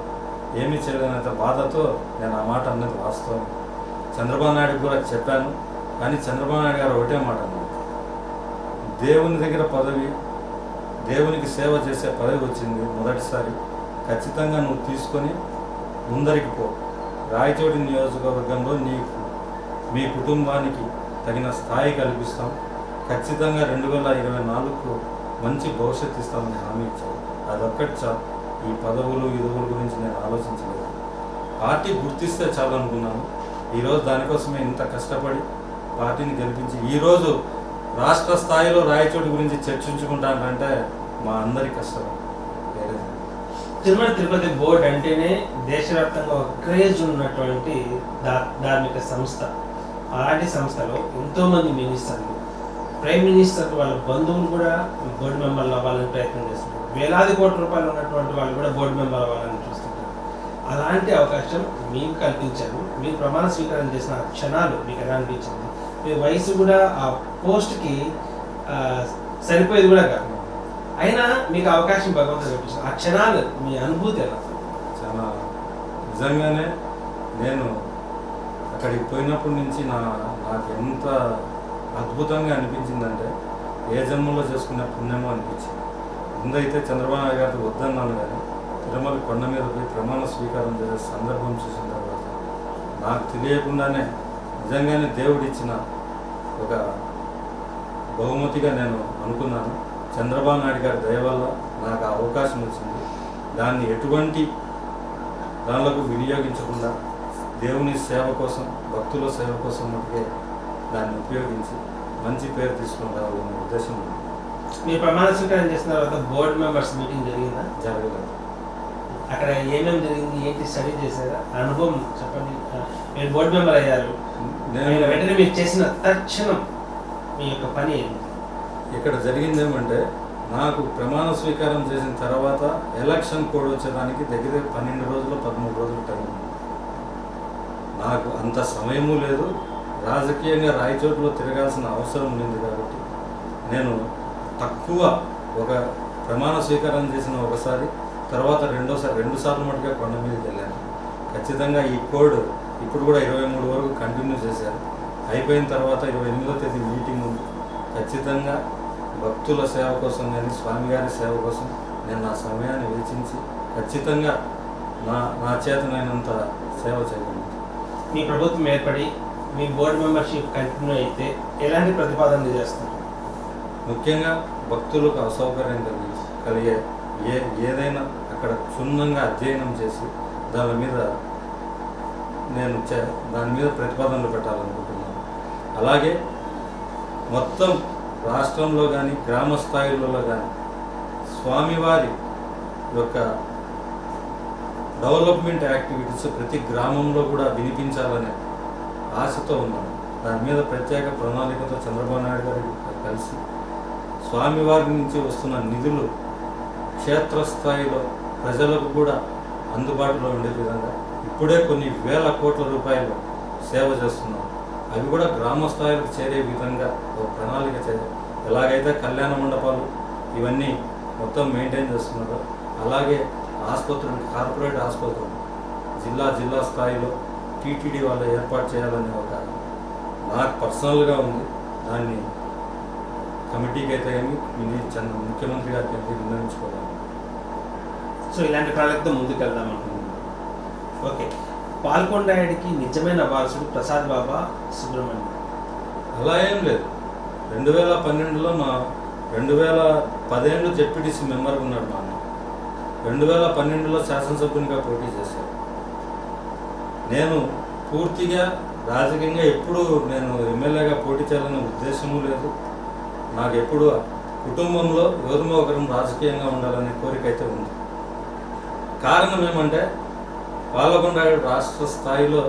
ఏమీ చేయలేనైతే బాధతో నేను ఆ మాట అన్నది వాస్తవం. చంద్రబాబు నాయుడు కూడా చెప్పాను కానీ చంద్రబాబు నాయుడు గారు ఒకటే మాట అన్నారు, దేవుని దగ్గర పదవి, దేవునికి సేవ చేసే పదవి వచ్చింది మొదటిసారి, ఖచ్చితంగా నువ్వు తీసుకొని ముందరికి పో. రాయచోటి నియోజకవర్గంలో మీ కుటుంబానికి తగిన స్థాయి కల్పిస్తాం, ఖచ్చితంగా 2024కు మంచి భవిష్యత్తు ఇస్తామని హామీ ఇచ్చారు. అదొక్కటి చాలు. ఈ పదవులు విధువుల గురించి నేను ఆలోచించలేదు. పార్టీ గుర్తిస్తే చాలు అనుకున్నాను. ఈరోజు దానికోసమే ఇంత కష్టపడి పార్టీని గెలిపించి ఈరోజు రాష్ట్ర స్థాయిలో రాయచోటి గురించి చర్చించుకుంటానంటే మా అందరి కష్టం. తిరుమల తిరుపతి బోర్డు అంటేనే దేశవ్యాప్తంగా ఒక క్రేజ్ ఉన్నటువంటి ధార్మిక సంస్థ. అలాంటి సంస్థలో ఎంతోమంది మినిస్టర్లు, ప్రైమ్ మినిస్టర్ వాళ్ళ బంధువులు కూడా బోర్డు మెంబర్లు అవ్వాలని ప్రయత్నం చేస్తున్నారు. వేలాది కోట్ల రూపాయలు ఉన్నటువంటి వాళ్ళు కూడా బోర్డు మెంబర్ అవ్వాలని చూస్తున్నారు. అలాంటి అవకాశం మీకు కల్పించారు. మీరు ప్రమాణ స్వీకారం చేసిన క్షణాలు మీకు ఎలా అనిపించింది? మీ వయసు కూడా ఆ పోస్ట్కి సరిపోయేది కూడా కాదు, అయినా మీకు అవకాశం భగవంతుడు కల్పించారు. ఆ క్షణాలు మీ అనుభూతి ఎలా? చాలా నిజంగానే నేను అక్కడికి పోయినప్పటి నుంచి నాకు ఎంత అద్భుతంగా అనిపించిందంటే ఏ జన్మలో చేసుకునే పుణ్యమో అనిపించింది. ముందైతే చంద్రబాబు నాయుడు గారితో వద్దన్నాను కానీ తిరుమల కొండ మీద పోయి ప్రమాణ స్వీకారం చేసే సందర్భం చూసిన తర్వాత నాకు తెలియకుండానే నిజంగానే దేవుడిచ్చిన ఒక బహుమతిగా నేను అనుకున్నాను. చంద్రబాబు నాయుడు గారి దయ వల్ల నాకు ఆ అవకాశం వచ్చింది. దాన్ని ఎటువంటి దానిలకు వినియోగించకుండా దేవుని సేవ కోసం, భక్తుల సేవ కోసం మటుకే దాన్ని ఉపయోగించి మంచి పేరు తీసుకుని రావాలనే ఉద్దేశం ఉంది. మీరు ప్రమాణ స్వీకారం చేసిన తర్వాత బోర్డు మెంబర్స్ మీటింగ్ జరిగిందా? జరగలేదు. అక్కడ ఏమేమి జరిగింది, ఏంటి స్టడీ చేశారా? అనుభవం చెప్పండి. మీరు బోర్డు మెంబర్ అయ్యారు, నేను వెంటనే మీరు చేసిన తక్షణం మీ యొక్క పని ఏంటి? ఇక్కడ జరిగింది ఏమంటే నాకు ప్రమాణ స్వీకారం చేసిన తర్వాత ఎలక్షన్ కోడ్ వచ్చేదానికి దగ్గర 12 రోజులు 13 రోజులు టైం ఉంది. నాకు అంత సమయము లేదు. రాజకీయంగా రాయచోటులో తిరగాల్సిన అవసరం ఉంది కాబట్టి నేను తక్కువ ఒక ప్రమాణ స్వీకారం చేసిన ఒకసారి, తర్వాత రెండోసారి 2 సార్లు మటుగా కొండ మీదకి వెళ్ళాను. ఖచ్చితంగా ఈ కోడ్ ఇప్పుడు కూడా 23 వరకు కంటిన్యూ చేశారు. అయిపోయిన తర్వాత 28వ తేదీ మీటింగ్ ఉంది. ఖచ్చితంగా భక్తుల సేవ కోసం కానీ స్వామివారి సేవ కోసం నేను నా సమయాన్ని వెచ్చించి ఖచ్చితంగా నా చేతనైనంత సేవ చేయగలను. మీ ప్రభుత్వం ఏర్పడి మీ బోర్డు మెంబర్షిప్ కంటిన్యూ అయితే ఎలాంటి ప్రతిపాదనలు చేస్తారు? ముఖ్యంగా భక్తులకు అసౌకర్యం కలిగే ఏదైనా అక్కడ క్షుణ్ణంగా అధ్యయనం చేసి దాని మీద ప్రతిపాదనలు పెట్టాలనుకుంటున్నాను. అలాగే మొత్తం రాష్ట్రంలో కానీ గ్రామ స్థాయిలలో కానీ స్వామివారి యొక్క డెవలప్మెంట్ యాక్టివిటీస్ ప్రతి గ్రామంలో కూడా వినిపించాలనే ఆశతో ఉన్నాను. దాని మీద ప్రత్యేక ప్రణాళికతో చంద్రబాబు నాయుడు గారికి కలిసి స్వామివారి నుంచి వస్తున్న నిధులు క్షేత్రస్థాయిలో ప్రజలకు కూడా అందుబాటులో ఉండే విధంగా ఇప్పుడే కొన్ని వేల కోట్ల రూపాయలు సేవ చేస్తున్నాం. అవి కూడా గ్రామ స్థాయిలకు చేరే విధంగా ఒక ప్రణాళిక ఎలాగైతే కళ్యాణ మండపాలు ఇవన్నీ మొత్తం మెయింటైన్ చేస్తున్నారో అలాగే ఆసుపత్రులు, కార్పొరేట్ ఆసుపత్రులు జిల్లా స్థాయిలో టీటీడీ వాళ్ళు ఏర్పాటు చేయాలని ఒక నాకు పర్సనల్గా ఉంది. దాన్ని కమిటీకి అయితే కానీ ముఖ్యమంత్రి గారికి అయితే నిర్ణయించుకోవాలి. సో ఇలాంటి ప్రణాళికతో ముందుకు వెళ్దాం అనుకుంటున్నాను. ఓకే, పాల్కొండాయుడికి నిజమైన వారసుడు ప్రసాద్ బాబా సుబ్రహ్మణ్యం? అలా ఏం లేదు. 2012లో 2015 జెడ్పీటీసీ మెంబర్గా ఉన్నాడు మా అన్న. 2012లో శాసనసభ్యునిగా పోటీ చేశాను. నేను పూర్తిగా రాజకీయంగా ఎప్పుడు నేను ఎమ్మెల్యేగా పోటీ చేయాలనే ఉద్దేశము లేదు. నాకు ఎప్పుడు కుటుంబంలో ఎవరినో ఒకరు రాజకీయంగా ఉండాలనే కోరిక అయితే ఉంది. కారణం ఏమంటే పాలకొండాయుడు రాష్ట్ర స్థాయిలో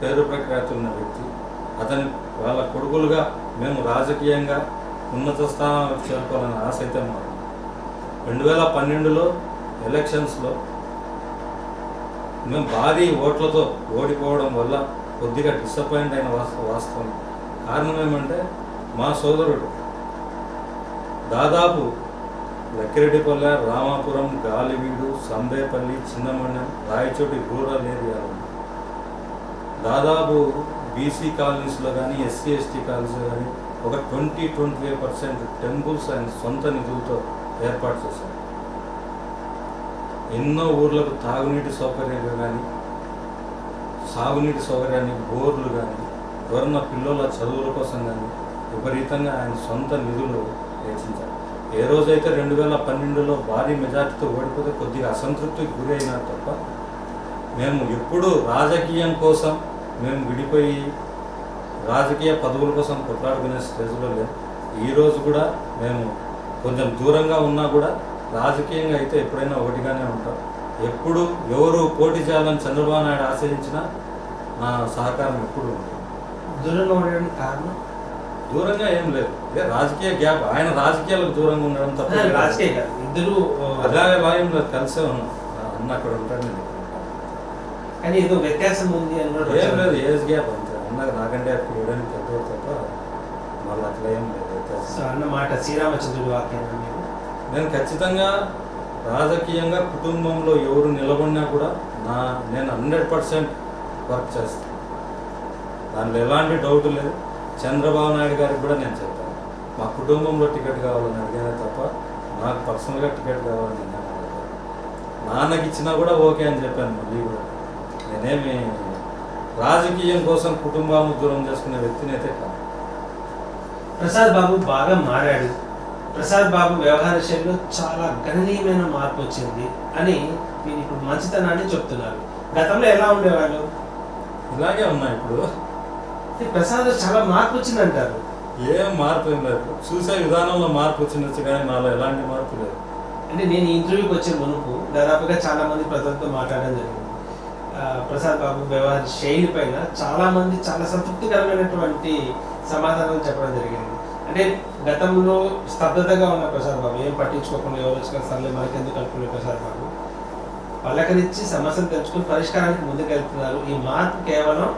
పేరు ప్రఖ్యాతి ఉన్న వ్యక్తి. అతని వాళ్ళ కొడుకులుగా మేము రాజకీయంగా ఉన్నత స్థానాలకు చేరుకోవాలనే ఆశ అయితే మాకు. 2012లో ఎలక్షన్స్లో మేము భారీ ఓట్లతో ఓడిపోవడం వల్ల కొద్దిగా డిసప్పాయింట్ అయిన వాస్తవం. కారణం ఏమంటే మా సోదరుడు దాదాపు లక్కిరెడ్డిపల్లె, రామాపురం, గాలివీడు, సంబేపల్లి, చిన్నమణ్యం, రాయచోటి రూరల్ ఏరియాలో దాదాపు బీసీ కాలనీస్లో కానీ ఎస్సీ ఎస్టీ కాలనీస్లో కానీ ఒక 20-25% టెంపుల్స్ ఆయన సొంత నిధులతో ఏర్పాటు చేశారు. ఎన్నో ఊర్లకు తాగునీటి సౌకర్యాలు కానీ సాగునీటి సౌకర్యాన్ని బోర్లు కానీ ఎవరన్నా పిల్లల చదువుల కోసం కానీ విపరీతంగా ఆయన సొంత నిధులు వేచించారు. ఏ రోజైతే 2012లో భారీ మెజార్టీతో ఓడిపోతే కొద్దిగా అసంతృప్తికి గురి అయినారు తప్ప మేము ఎప్పుడు రాజకీయం కోసం మేము విడిపోయి రాజకీయ పదవుల కోసం కొట్లాడుకునే స్టేజ్లో లేదు. ఈరోజు కూడా మేము కొంచెం దూరంగా ఉన్నా కూడా రాజకీయంగా అయితే ఎప్పుడైనా ఒకటిగానే ఉంటాం. ఎప్పుడు ఎవరు పోటీ చేయాలని చంద్రబాబు నాయుడు ఆశ్రయించినా నా సహకారం ఎప్పుడు ఉంటుంది. దూరంగా ఉండడానికి కారణం? దూరంగా ఏం లేదు, ఇదే రాజకీయ గ్యాప్. ఆయన రాజకీయాలకు దూరంగా ఉండడం తప్ప రాజకీయ ఇద్దరు అలాగే ఏం లేదు, కలిసే ఉన్నాం. అన్న అక్కడ ఉంటాడు, నేను కానీ ఏదో వ్యత్యాసం ఉంది అని ఏం లేదు, ఏజ్ గ్యాప్ అంతే. అన్నది నాకంటే అప్పుడు ఇవ్వడానికి పెద్దవాడు తప్ప మళ్ళీ అట్లా ఏం లేదు వ్యత్యాసం. అన్నమాట శ్రీరామచంద్రుడి వాక్యం. నేను ఖచ్చితంగా రాజకీయంగా కుటుంబంలో ఎవరు నిలబడినా కూడా నేను 100% వర్క్ చేస్తాను. దాంట్లో ఎలాంటి డౌట్ లేదు. చంద్రబాబు నాయుడు గారికి కూడా నేను చెప్తాను, మా కుటుంబంలో టికెట్ కావాలని అడిగానే తప్ప నాకు పర్సనల్గా టికెట్ కావాలని నేను అడగాను. నాన్నకి ఇచ్చినా కూడా ఓకే అని చెప్పాను. మళ్ళీ కూడా నేనేమి రాజకీయం కోసం కుటుంబాలను దూరం చేసుకునే వ్యక్తిని అయితే కాదు. ప్రసాద్ బాబు బాగా మారాడు. ప్రసాద్ బాబు వ్యవహార శైలిలో చాలా గణనీయమైన మార్పు వచ్చింది అని మీరు ఇప్పుడు మంచితనాన్ని చెప్తున్నారు. గతంలో ఎలా ఉండేవాళ్ళు? ఇలాగే ఉన్నాయి. ఇప్పుడు ప్రసాద్ చాలా మార్పు వచ్చిందంటారు. ఏం మార్పు ఏం లేదు, చూసే విధానంలో మార్పు వచ్చిందచ్చు కానీ నాలో ఎలాంటి మార్పు లేదు. అంటే నేను ఇంటర్వ్యూకి వచ్చే మునుపు దాదాపుగా చాలా మంది ప్రజలతో మాట్లాడడం జరిగింది. ప్రసాద్ బాబు వ్యవహార శైలి పైన చాలా మంది చాలా సంతృప్తికరమైనటువంటి సమాధానాలు చెప్పడం జరిగింది. అంటే గతంలో స్తబ్దతగా ఉన్న ప్రసాద్ బాబు, ఏం పట్టించుకోకుండా ఎవరు వచ్చిన సర్లే మనకెందుకు అనుకునే ప్రసాద్ బాబు పలకరించి సమస్యలు తెచ్చుకుని పరిష్కారానికి ముందుకెళ్తున్నారు. ఈ మార్పు కేవలం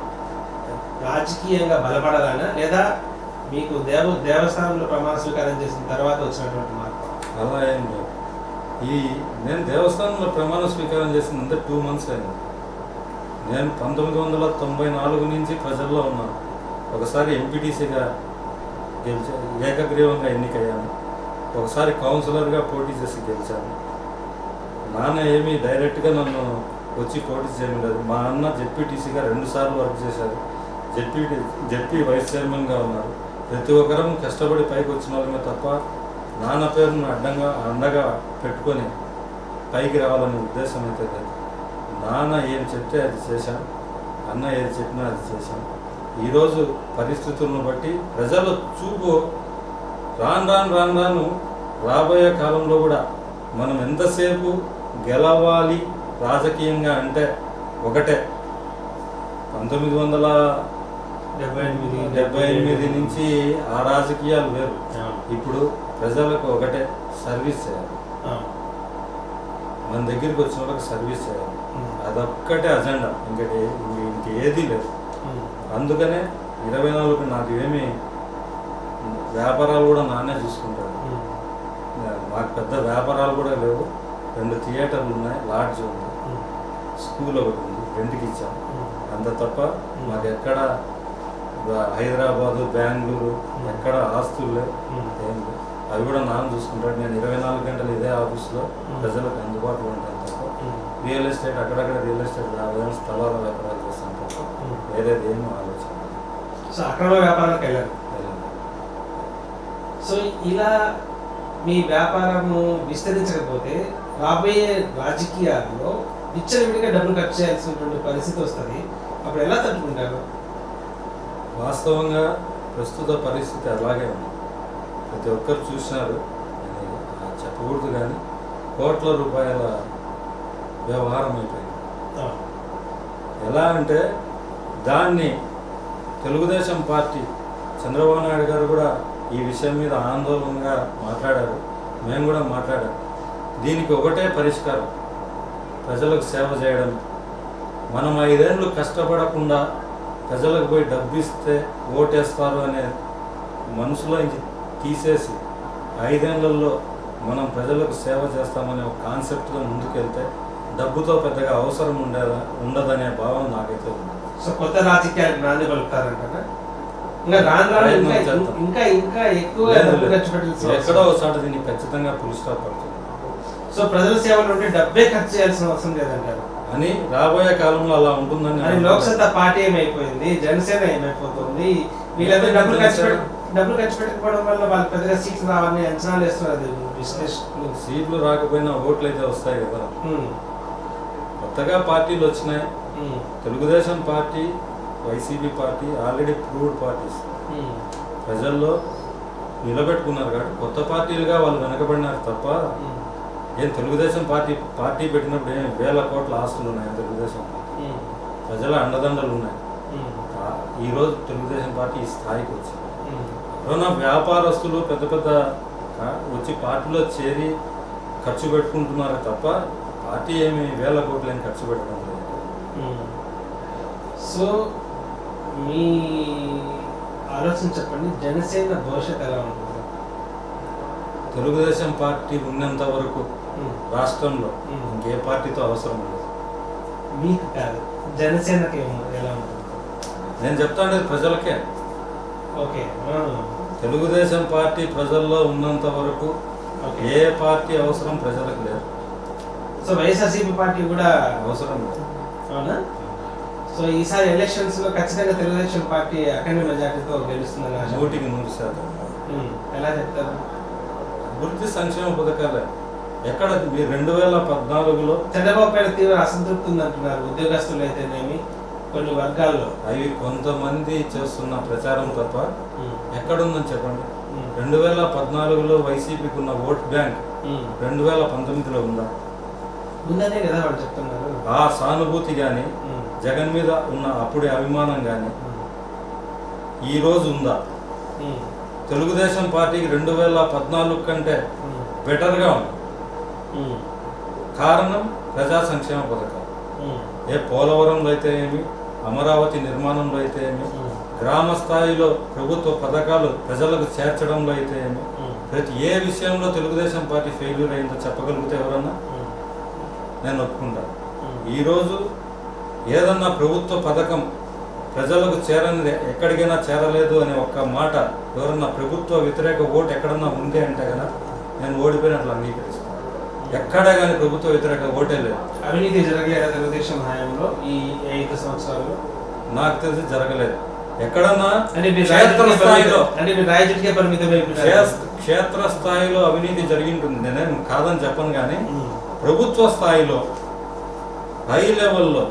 రాజకీయంగా బలపడాలనా లేదా మీకు దేవస్థానంలో ప్రమాణ స్వీకారం చేసిన తర్వాత వచ్చినటువంటి మార్పు? అలా ఏం లేదు. నేను దేవస్థానంలో ప్రమాణ స్వీకారం చేసిందంటే 2 months అయింది. నేను 1994 నుంచి ప్రజల్లో ఉన్నాను. ఒకసారి ఎంపీటీసీగా ఏకగ్రీవంగా ఎన్నికయ్యాను. ఒకసారి కౌన్సిలర్గా పోటీ చేసి గెలిచాను. నాన్న ఏమీ డైరెక్ట్గా నన్ను వచ్చి పోటీ చేయడం లేదు. మా అన్న జెడ్పీటీసీగా 2 సార్లు వర్క్ చేశారు. జెడ్పీ వైస్ చైర్మన్గా ఉన్నారు. ప్రతి ఒక్కరం కష్టపడి పైకి వచ్చిన వాళ్ళమే తప్ప నాన్న పేరును అండగా పెట్టుకొని పైకి రావాలనే ఉద్దేశం అయితే లేదు. నాన్న ఏం చెప్తే అది చేశాను, అన్న ఏది చెప్పినా అది చేశాను. ఈరోజు పరిస్థితులను బట్టి ప్రజల చూపు రాను రాబోయే కాలంలో కూడా మనం ఎంతసేపు గెలవాలి రాజకీయంగా అంటే ఒకటే. 1978 నుంచి ఆ రాజకీయాలు వేరు. ఇప్పుడు ప్రజలకు ఒకటే, సర్వీస్ చేయాలి. మన దగ్గరికి వచ్చిన వాళ్ళకి సర్వీస్ చేయాలి. అదొక్కటే అజెండా, ఇంకేదీ లేదు. అందుకనే 24 నాకు ఏమి వ్యాపారాలు కూడా నాన్నే చూసుకుంటాడు. మాకు పెద్ద వ్యాపారాలు కూడా లేవు. 2 థియేటర్లు ఉన్నాయి, లాడ్జ్ ఉంది, స్కూల్ ఒకటి ఉంది, రెంట్కి ఇచ్చాము. అంత తప్ప మాకు ఎక్కడ హైదరాబాదు, బెంగళూరు ఎక్కడ ఆస్తులు లేవు, ఏం లేవు. అవి కూడా నాన్న చూసుకుంటాడు. నేను 24 గంటలు ఇదే ఆఫీస్లో ప్రజలకు అందుబాటులో ఉంటాను తప్ప రియల్ ఎస్టేట్ అక్కడక్కడ రియల్ ఎస్టేట్ స్థలాల వ్యాపారాలు చేస్తుంటారు. వేరేది ఏమీ ఆలోచన. సో అక్రమ వ్యాపారానికి వెళ్ళారు. సో ఇలా మీ వ్యాపారము విస్తరించకపోతే రాబోయే రాజకీయాల్లో విచ్చలవిడిగా డబ్బులు ఖర్చు చేయాల్సినటువంటి పరిస్థితి వస్తుంది. అప్పుడు ఎలా తట్టుకుంటారు? వాస్తవంగా ప్రస్తుత పరిస్థితి అలాగే ఉంది. ప్రతి ఒక్కరు చూసినారు, చెప్పకూడదు కానీ కోట్ల రూపాయల వ్యవహారం అయిపోయింది. ఎలా అంటే దాన్ని తెలుగుదేశం పార్టీ చంద్రబాబు నాయుడు గారు కూడా ఈ విషయం మీద ఆందోళనగా మాట్లాడారు, మేము కూడా మాట్లాడాం. దీనికి ఒకటే పరిష్కారం, ప్రజలకు సేవ చేయడం. మనం 5 ఏళ్ళు కష్టపడకుండా ప్రజలకు పోయి డబ్బు ఇస్తే ఓటేస్తారు అనే మనసులో ఇంక తీసేసి 5 ఏళ్లలో మనం ప్రజలకు సేవ చేస్తామనే ఒక కాన్సెప్ట్గా ముందుకెళ్తే డబ్బుతో పెద్దగా అవసరం ఉండదనే భావం నాకైతే ఉంది. సో కొత్త రాజకీయాలకు నాంది పలుకుతారంట. ఇంకా ఇంకా ఇంకా ఎక్కువ ఖర్చు పెట్టాల్సి ఎక్కడో ఒకసారి దీన్ని ఖచ్చితంగా పులి స్టాప్ పడుతుంది. సో ప్రజల సేవలు ఉంటే డబ్బే ఖర్చు చేయాల్సిన అవసరం లేదంటారు అని రాబోయే కాలంలో అలా ఉంటుందని. లోక్సత్తా పార్టీ ఏమైపోయింది, జనసేన ఏమైపోతుంది, వీళ్ళందరూ డబ్బులు ఖర్చు పెట్టకపోవడం వల్ల వాళ్ళు పెద్దగా సీట్లు రావాలని అంచనాలు వేస్తున్నారు విశ్లేషకులు. సీట్లు రాకపోయినా ఓట్లు అయితే వస్తాయి కదా. కొత్తగా పార్టీలు వచ్చినాయి. Telugu Desam party, YCP party already proved parties, ప్రజల్లో నిలబెట్టుకున్నారు కాబట్టి కొత్త పార్టీలుగా వాళ్ళు వెనకబడినారు తప్ప ఏం తెలుగుదేశం పార్టీ పెట్టినప్పుడు ఏం వేల కోట్ల ఆస్తులు ఉన్నాయి తెలుగుదేశం పార్టీ, ప్రజల అండదండలు ఉన్నాయి. ఈరోజు తెలుగుదేశం పార్టీ ఈ స్థాయికి వచ్చింది. ఎవరైనా వ్యాపారస్తులు పెద్ద పెద్ద వచ్చి పార్టీలో చేరి ఖర్చు పెట్టుకుంటున్నారు తప్ప పార్టీ ఏమి వేల కోట్లు ఏమి ఖర్చు పెట్టడం లేదు. సో మీ ఆలోచన చెప్పండి, జనసేన భవిష్యత్ ఎలా ఉంటుంది? తెలుగుదేశం పార్టీ ఉన్నంత వరకు రాష్ట్రంలో ఇంకే పార్టీతో అవసరం లేదు. మీకు కాదు, జనసేనకి ఎలా ఉంటుంది? నేను చెప్తాను ప్రజలకే. ఓకే, తెలుగుదేశం పార్టీ ప్రజల్లో ఉన్నంత వరకు ఏ పార్టీ అవసరం ప్రజలకు లేదు. సో వైఎస్ఆర్సీపీ పార్టీ కూడా అవసరం లేదు. అవునా? సో ఈసారి ఎలక్షన్స్ లో ఖచ్చితంగా తెలుగుదేశం పార్టీ అఖండ మెజార్టీతో గెలుస్తుందని 100%. ఎలా చెప్తారు? అభివృద్ధి సంక్షేమ పథకాలే. ఎక్కడ 2014లో చంద్రబాబు పైన తీవ్ర అసంతృప్తి ఉందంటున్నారు ఉద్యోగస్తులు అయితేనేమి కొన్ని వర్గాల్లో. అవి కొంతమంది చేస్తున్న ప్రచారం తప్ప ఎక్కడుందని చెప్పండి. 2014లో వైసీపీకి ఉన్న ఓట్ బ్యాంక్ 2019లో ఉందా? ఉందనే కదా వాళ్ళు చెప్తున్నారు. ఆ సానుభూతి కానీ జగన్ మీద ఉన్న అప్పుడే అభిమానం కానీ ఈరోజు ఉందా? తెలుగుదేశం పార్టీకి 2014 కంటే బెటర్గా ఉంది. కారణం ప్రజా సంక్షేమ పథకాలు. ఏ పోలవరంలో అయితే ఏమి, అమరావతి నిర్మాణంలో అయితే ఏమి, గ్రామ స్థాయిలో ప్రభుత్వ పథకాలు ప్రజలకు చేర్చడంలో అయితే ఏమి, ప్రతి ఏ విషయంలో తెలుగుదేశం పార్టీ ఫెయిల్యూర్ అయిందో చెప్పగలిగితే ఎవరన్నా నేను ఒప్పుకుంటాను. ఈరోజు ఏదన్నా ప్రభుత్వ పథకం ప్రజలకు చేరనిది, ఎక్కడికైనా చేరలేదు అనే ఒక్క మాట ఎవరన్నా ప్రభుత్వ వ్యతిరేక ఓటు ఎక్కడన్నా ఉంది అంటే కదా నేను ఓడిపోయినట్లు అంగీకరిస్తాను. ఎక్కడా కానీ ప్రభుత్వ వ్యతిరేక ఓటే లేదు. అవినీతి జరగలేదు తెలుగుదేశం హయాంలో ఈ 5 సంవత్సరాల్లో? నాకు తెలిసి జరగలేదు. ఎక్కడన్నా క్షేత్ర స్థాయిలో అవినీతి జరిగింటుంది, నేనేం కాదని చెప్పను. కానీ ప్రభుత్వ స్థాయిలో హై లెవెల్లో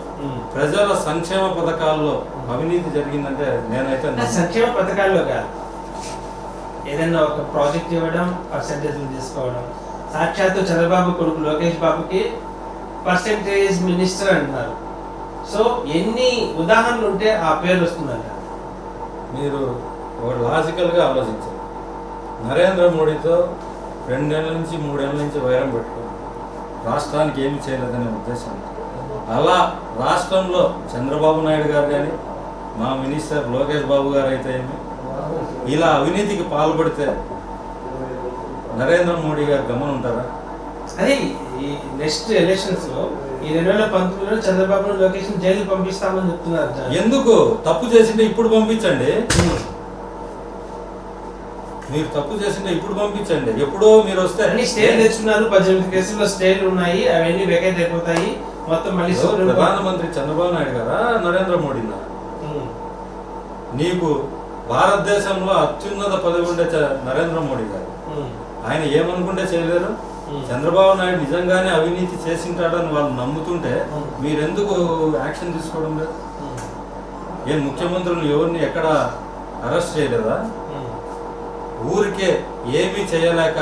ప్రజల సంక్షేమ పథకాల్లో అవినీతి జరిగిందంటే నేనైతే సంక్షేమ పథకాల్లో కాదు, ఏదైనా ఒక ప్రాజెక్ట్ ఇవ్వడం, పర్సెంటేజ్లు తీసుకోవడం. సాక్షాత్తు చంద్రబాబు కొడుకు లోకేష్ బాబుకి పర్సెంటేజ్ మినిస్టర్ అంటున్నారు. సో ఎన్ని ఉదాహరణలు ఉంటే ఆ పేరు వస్తుందంట. మీరు ఒక లాజికల్గా ఆలోచించారు. నరేంద్ర మోడీతో 2 ఏళ్ళ నుంచి 3 ఏళ్ళ నుంచి వైరం పెట్టుకోండి, రాష్ట్రానికి ఏమి చేయలేదనే ఉద్దేశం. అలా రాష్ట్రంలో చంద్రబాబు నాయుడు గారు కానీ మా మినిస్టర్ లోకేష్ బాబు గారు అయితే ఏమి ఇలా అవినీతికి పాల్పడితే నరేంద్ర మోడీ గారు గమనం ఉంటారా? అదే ఈ నెక్స్ట్ ఎలక్షన్స్ లో ఈ 2019లో చంద్రబాబు లోకేష్ జైలు పంపిస్తామని చెప్తున్నారు. ఎందుకు? తప్పు చేసింటే ఇప్పుడు పంపించండి. మీరు తప్పు చేసింటే ఇప్పుడు పంపించండి. ఎప్పుడో మీరు వస్తే అన్ని స్టేలు తెచ్చుకున్నారు, 18 కేసుల్లో స్టేలు ఉన్నాయి, అవన్నీ వెకేట్ అయిపోతాయి. మొత్తం మళ్ళీ ప్రధానమంత్రి చంద్రబాబు నాయుడు గారా నరేంద్ర మోడీనా? నీకు భారతదేశంలో అత్యున్నత పదవి ఉండే నరేంద్ర మోడీ గారు, ఆయన ఏమనుకుంటే చేయలేరు. చంద్రబాబు నాయుడు నిజంగానే అవినీతి చేసింటాడని వాళ్ళు నమ్ముతుంటే మీరెందుకు యాక్షన్ తీసుకోవడం లేదు? ఏ ముఖ్యమంత్రులు ఎవరిని ఎక్కడ అరెస్ట్ చేయలేదా? ఊరికే ఏమీ చేయలేక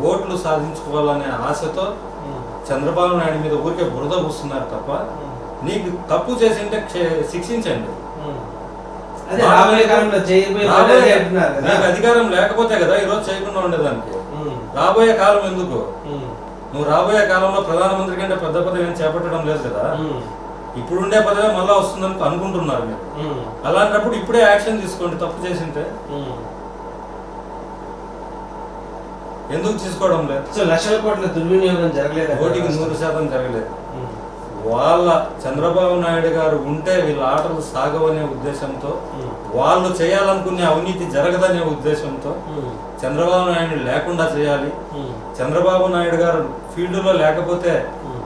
ఓట్లు సాధించుకోవాలనే ఆశతో చంద్రబాబు నాయుడు మీద ఊరికే బురద పూస్తున్నారు తప్ప, నీకు తప్పు చేసింటే శిక్షించండి. నీకు అధికారం లేకపోతే కదా ఈరోజు చేయకుండా ఉండేదానికి. రాబోయే కాలం ఎందుకు? నువ్వు రాబోయే కాలంలో ప్రధానమంత్రి కంటే పెద్ద పదవి ఏం చేపట్టడం లేదు కదా. ఇప్పుడుండే పదవి మళ్ళా వస్తుందని అనుకుంటున్నారు మీరు. అలాంటప్పుడు ఇప్పుడే యాక్షన్ తీసుకోండి. తప్పు చేసింటే ఎందుకు తీసుకోవడం లేదు? లక్షల కోట్ల దుర్వినియోగం జరగలేదు, 100% జరగలేదు. వాళ్ళ చంద్రబాబు నాయుడు గారు ఉంటే వీళ్ళ ఆటలు సాగవనే ఉద్దేశంతో, వాళ్ళు చేయాలనుకునే అవినీతి జరగదనే ఉద్దేశంతో చంద్రబాబు నాయుడు లేకుండా చేయాలి. చంద్రబాబు నాయుడు గారు ఫీల్డ్లో లేకపోతే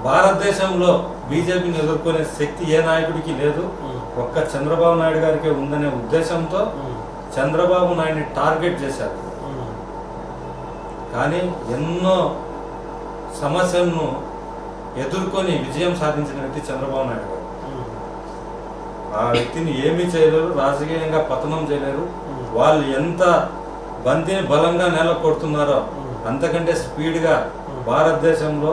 భారతదేశంలో బీజేపీని ఎదుర్కొనే శక్తి ఏ నాయకుడికి లేదు, ఒక్క చంద్రబాబు నాయుడు గారికే ఉందనే ఉద్దేశంతో చంద్రబాబు నాయుడిని టార్గెట్ చేశారు. కానీ ఎన్నో సమస్యలను ఎదుర్కొని విజయం సాధించిన వ్యక్తి చంద్రబాబు నాయుడు గారు. ఆ వ్యక్తిని ఏమీ చేయలేరు, రాజకీయంగా పతనం చేయలేరు. వాళ్ళు ఎంత బంతిని బలంగా నేల కొడుతున్నారో అంతకంటే స్పీడ్గా భారతదేశంలో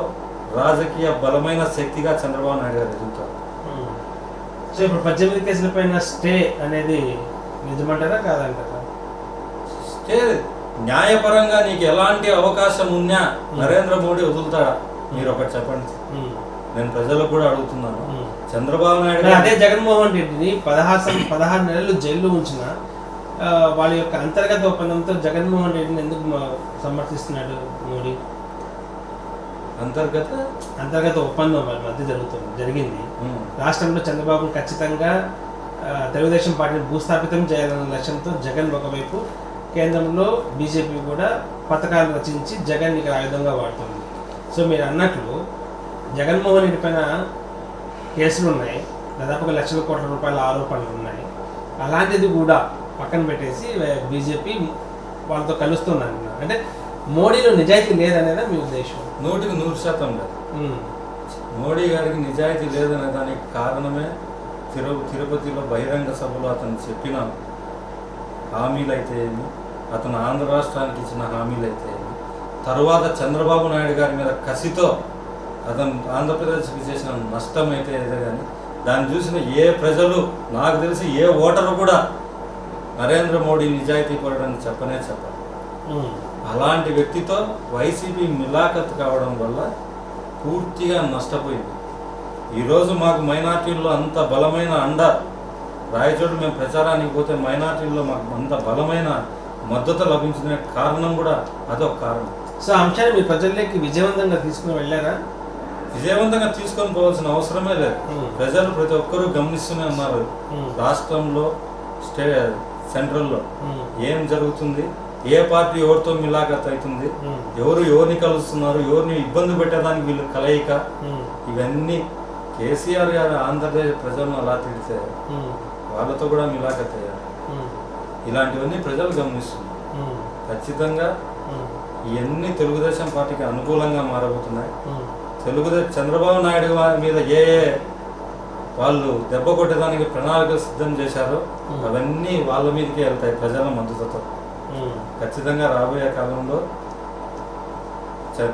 రాజకీయ బలమైన శక్తిగా చంద్రబాబు నాయుడు గారు ఎదుగుతారు. సో ఇప్పుడు 18 కేసుల పైన స్టే అనేది నిజమంటారా కాదంటారా? స్టే న్యాయపరంగా నీకు ఎలాంటి అవకాశం ఉన్నా నరేంద్ర మోడీ వదులుతాడా? మీరు ఒకటి చెప్పండి. నేను ప్రజలకు కూడా అడుగుతున్నాను. చంద్రబాబు నాయుడు అదే జగన్మోహన్ రెడ్డిని 16 నెలలు జైల్లో ఉంచిన వాళ్ళ యొక్క అంతర్గత ఒప్పందంతో జగన్మోహన్ రెడ్డిని ఎందుకు సమర్థిస్తున్నాడు మోడీ? అంతర్గత ఒప్పందం వాళ్ళ మధ్య జరిగింది. రాష్ట్రంలో చంద్రబాబు ఖచ్చితంగా తెలుగుదేశం పార్టీని భూస్థాపితం చేయాలన్న లక్ష్యంతో జగన్ ఒకవైపు, కేంద్రంలో బీజేపీ కూడా పథకాలు రచించి జగన్ ఇక్కడ ఆయుధంగా వాడుతుంది. సో మీరు అన్నట్లు జగన్మోహన్ రెడ్డి పైన కేసులు ఉన్నాయి, దాదాపు 1 లక్షల కోట్ల రూపాయల ఆరోపణలు ఉన్నాయి. అలాంటిది కూడా పక్కన పెట్టేసి బీజేపీ వాళ్ళతో కలుస్తుందండి. అంటే మోడీలో నిజాయితీ లేదనేదా మీ ఉద్దేశం? 100% లేదు. మోడీ గారికి నిజాయితీ లేదనే దానికి కారణమే తిరుపతిలో బహిరంగ సభలో అతను చెప్పిన హామీలు అయితే ఏమి, అతను ఆంధ్ర రాష్ట్రానికి ఇచ్చిన హామీలు అయితే ఏమి, తరువాత చంద్రబాబు నాయుడు గారి మీద కసితో అతను ఆంధ్రప్రదేశ్కి చేసిన నష్టం అయితే ఏదో కానీ దాన్ని చూసిన ఏ ప్రజలు, నాకు తెలిసి ఏ ఓటరు కూడా నరేంద్ర మోడీ నిజాయితీ పడని చెప్పనే చెప్పారు. అలాంటి వ్యక్తితో వైసీపీ మిలాఖత్ కావడం వల్ల పూర్తిగా నష్టపోయింది. ఈరోజు మాకు మైనార్టీల్లో అంత బలమైన అండ, రాయచోటు మేము ప్రచారానికి పోతే మైనార్టీల్లో మాకు అంత బలమైన మద్దతు లభించిన కారణం కూడా అదొక కారణం. సో అంశాన్ని మీ ప్రజల్లోకి విజయవంతంగా తీసుకుని వెళ్ళారా? విజయవంతంగా తీసుకొని పోవాల్సిన అవసరమే లేదు. ప్రజలు ప్రతి ఒక్కరూ గమనిస్తూనే ఉన్నారు. రాష్ట్రంలో సెంట్రల్లో ఏం జరుగుతుంది, ఏ పార్టీ ఎవరితో మిలాఖత్ అవుతుంది, ఎవరిని కలుస్తున్నారు, ఎవరిని ఇబ్బంది పెట్టడానికి వీళ్ళు కలయిక, ఇవన్నీ కేసీఆర్ గారు ఆంధ్రప్రదేశ్ ప్రజలను అలా తిడితే వాళ్ళతో కూడా మిలాఖత్ అయ్యారు. ఇలాంటివన్నీ ప్రజలు గమనిస్తున్నారు. ఖచ్చితంగా ఇవన్నీ తెలుగుదేశం పార్టీకి అనుకూలంగా మారబోతున్నాయి. చంద్రబాబు నాయుడు మీద ఏ వాళ్ళు దెబ్బ కొట్టడానికి ప్రణాళికలు సిద్ధం చేశారో అవన్నీ వాళ్ళ మీదకి వెళ్తాయి ప్రజల మద్దతుతో. ఖచ్చితంగా రాబోయే కాలంలో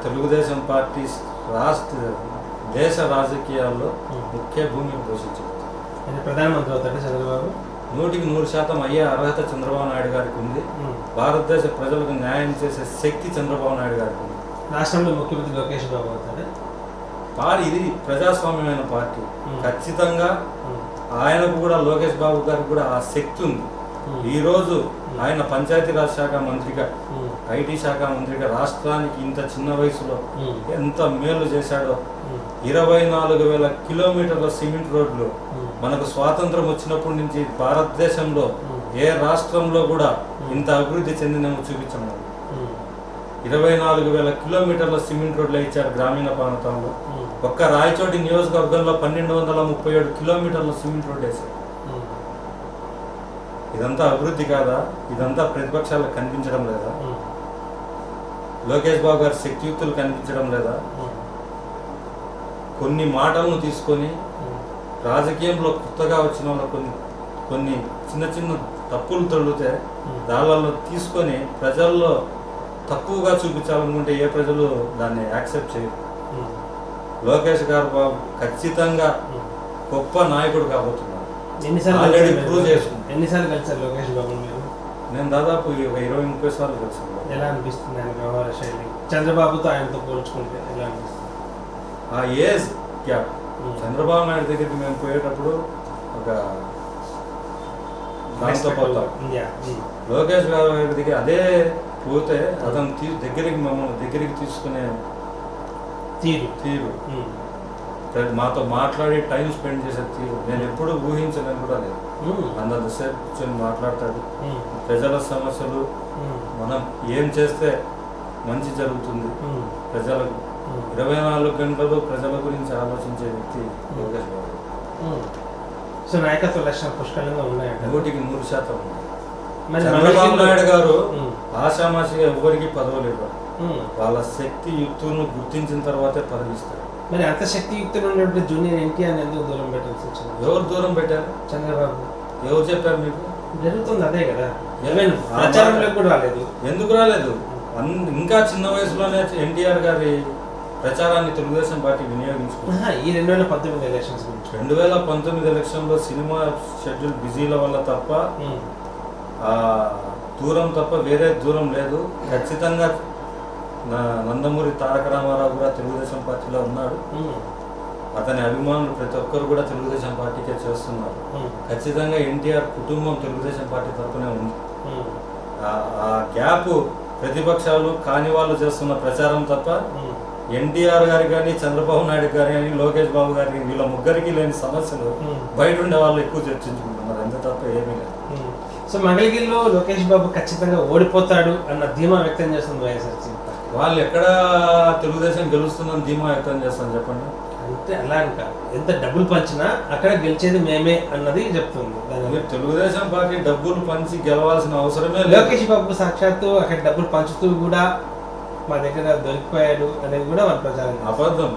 తెలుగుదేశం పార్టీ దేశ రాజకీయాల్లో ముఖ్య భూమిని పోషించబోతుంది. ప్రధానమంత్రి అవుతాడు చంద్రబాబు. 100% అయ్యే అర్హత చంద్రబాబు నాయుడు గారికి ఉంది. భారతదేశ ప్రజలకు న్యాయం చేసే శక్తి చంద్రబాబు నాయుడు గారికి ఉంది. రాష్ట్రంలో ముఖ్యమంత్రి లోకేష్ బాబు అవుతాడు. ఇది ప్రజాస్వామ్యమైన పార్టీ. ఖచ్చితంగా ఆయనకు కూడా, లోకేష్ బాబు గారికి కూడా ఆ శక్తి ఉంది. ఈరోజు ఆయన పంచాయతీరాజ్ శాఖ మంత్రిగా, ఐటీ శాఖ మంత్రిగా రాష్ట్రానికి ఇంత చిన్న వయసులో ఎంత మేలు చేశాడో. 24,000 కిలోమీటర్ల సిమెంట్ రోడ్లు మనకు స్వాతంత్రం వచ్చినప్పటి నుంచి భారతదేశంలో ఏ రాష్ట్రంలో కూడా ఇంత అభివృద్ధి చెందినమో చూపించాము. 24,000 కిలోమీటర్ల సిమెంట్ రోడ్లు ఇచ్చారు గ్రామీణ ప్రాంతంలో. ఒక్క రాయచోటి నియోజకవర్గంలో 1237 కిలోమీటర్ల సిమెంట్ రోడ్ వేశారు. ఇదంతా అభివృద్ధి కాదా? ఇదంతా ప్రతిపక్షాలకు కనిపించడం లేదా? లోకేష్ బాబు గారి శక్తియుక్తులు కనిపించడం లేదా? కొన్ని మాటలను తీసుకొని రాజకీయంలో కొత్తగా వచ్చిన వాళ్ళు కొన్ని చిన్న చిన్న తప్పులు తొలిగితే దానిలో తీసుకొని ప్రజల్లో తక్కువగా చూపించాలనుకుంటే ఏ ప్రజలు దాన్ని యాక్సెప్ట్ చేయరు. లోకేష్ గారు బాబు ఖచ్చితంగా గొప్ప నాయకుడు కాబోతున్నారు. ఆల్రెడీ ప్రూవ్ చేసుకున్నాను. ఎన్నిసార్లు కలిసారు లోకేష్ బాబు మీరు? నేను దాదాపు 20-30 సార్లు కలిసాను. ఎలా అనిపిస్తుంది ఆయన వ్యవహార శైలి చంద్రబాబుతో ఆయనతో పోల్చుకుంటే ఎలా అనిపిస్తుంది? ఆ ఏజ్ గ్యాప్ చంద్రబాబు నాయుడు దగ్గరికి మేము పోయేటప్పుడు ఒక దాంతో పోతాం. లోకేష్ గారి దగ్గర అదే పోతే అతను మమ్మల్ని దగ్గరికి తీసుకునే తీరు మాతో మాట్లాడి టైం స్పెండ్ చేసే తీరు నేను ఎప్పుడు ఊహించలేని కూడా లేదు. అంతసేపు కూర్చొని మాట్లాడతాడు. ప్రజల సమస్యలు మనం ఏం చేస్తే మంచి జరుగుతుంది ప్రజలకు 24 గంటలు ప్రజల గురించి ఆలోచించే వ్యక్తి లోకేష్ బాబు. సో నాయకత్వ లక్షణాలు పుష్కలంగా ఉన్నాయంట. 100% ఉన్నాయి. చంద్రబాబు నాయుడు గారు ఆషామాషిగా ఎవరికి పదవులు ఇవ్వరు. వాళ్ళ శక్తి యుక్తులను గుర్తించిన తర్వాతే పదవిస్తారు. మరి అంత శక్తియుక్తులు ఉన్నటువంటి జూనియర్ ఎన్టీఆర్ ఎందుకు దూరం పెట్టాల్సి వచ్చింది? ఎవరు దూరం పెట్టారు? చంద్రబాబు. ఎవరు చెప్పారు మీకు? జరుగుతుంది అదే కదా. ప్రచారంలోకి కూడా రాలేదు. ఎందుకు రాలేదు? ఇంకా చిన్న వయసులోనే ఎన్టీఆర్ గారి ప్రచారాన్ని తెలుగుదేశం పార్టీ వినియోగించుకుంది. ఈ 2019 ఎలక్షన్స్ గురించి 2019 ఎలక్షన్లో సినిమా షెడ్యూల్ బిజీల వల్ల తప్ప దూరం తప్ప వేరే దూరం లేదు. ఖచ్చితంగా నందమూరి తారక రామారావు కూడా తెలుగుదేశం పార్టీలో ఉన్నాడు. అతని అభిమానులు ప్రతి ఒక్కరు కూడా తెలుగుదేశం పార్టీకే చేస్తున్నారు. ఖచ్చితంగా ఎన్టీఆర్ కుటుంబం తెలుగుదేశం పార్టీ తరఫునే ఉంది. ఆ గ్యాప్ ప్రతిపక్షాలు కాని వాళ్ళు చేస్తున్న ప్రచారం తప్ప ఎన్టీఆర్ గారి కానీ చంద్రబాబు నాయుడు గారి కానీ లోకేష్ బాబు గారి వీళ్ళ ముగ్గురికి లేని సమస్యలు బయట ఉండే వాళ్ళు ఎక్కువ చర్చించుకుంటున్నారు. అంతే తప్ప ఏమీ లేదు. సో మంగళగిరిలో లోకేష్ బాబు ఖచ్చితంగా ఓడిపోతాడు అన్న ధీమా వ్యక్తం చేస్తుంది వైఎస్ఆర్సీపీ. వాళ్ళు ఎక్కడ తెలుగుదేశం గెలుస్తుందని ధీమా వ్యక్తం చేస్తాను చెప్పండి. అంటే అలా ఇంకా ఎంత డబ్బులు పంచినా అక్కడ గెలిచేది మేమే అన్నది చెప్తుంది. తెలుగుదేశం పార్టీ డబ్బులు పంచి గెలవాల్సిన అవసరమే. లోకేష్ బాబు సాక్షాత్తు అక్కడ డబ్బులు పంచుతూ కూడా మా దగ్గర దొరికిపోయాడు అనేది కూడా వాళ్ళ ప్రచారం. అబద్ధం.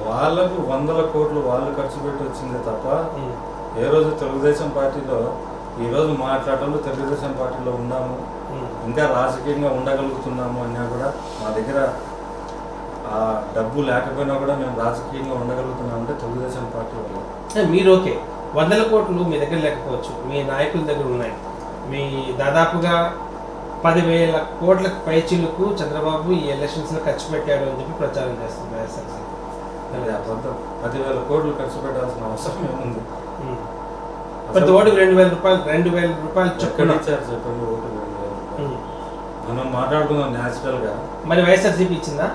వాళ్ళకు 100 కోట్లు వాళ్ళు ఖర్చు పెట్టి వచ్చింది తప్ప ఏ రోజు తెలుగుదేశం పార్టీలో ఈరోజు మాట్లాడటంలో తెలుగుదేశం పార్టీలో ఉన్నాము ఇంకా రాజకీయంగా ఉండగలుగుతున్నాము అన్నా కూడా మా దగ్గర ఆ డబ్బు లేకపోయినా కూడా మేము రాజకీయంగా ఉండగలుగుతున్నాం అంటే తెలుగుదేశం పార్టీ వల్ల. మీరు ఓకే 100 కోట్లు మీ దగ్గర లేకపోవచ్చు, మీ నాయకుల దగ్గర ఉన్నాయి. మీ దాదాపుగా 10,000 కోట్ల పైచిలకు చంద్రబాబు ఈ ఎలక్షన్స్ లో ఖర్చు పెట్టాడు అని చెప్పి ప్రచారం చేస్తుంది వైఎస్ఆర్సీపీ. 10,000 కోట్లు ఖర్చు పెట్టాల్సిన అవసరం ఏముంది? ప్రతి ఓటుకు 2,000 రూపాయలు చొప్పున ఇచ్చారు చెప్పండి. ఓటు 2,000 మనం మాట్లాడుకుందాం న్యాచురల్ గా. మరి వైఎస్ఆర్సీపీ ఇచ్చిందా?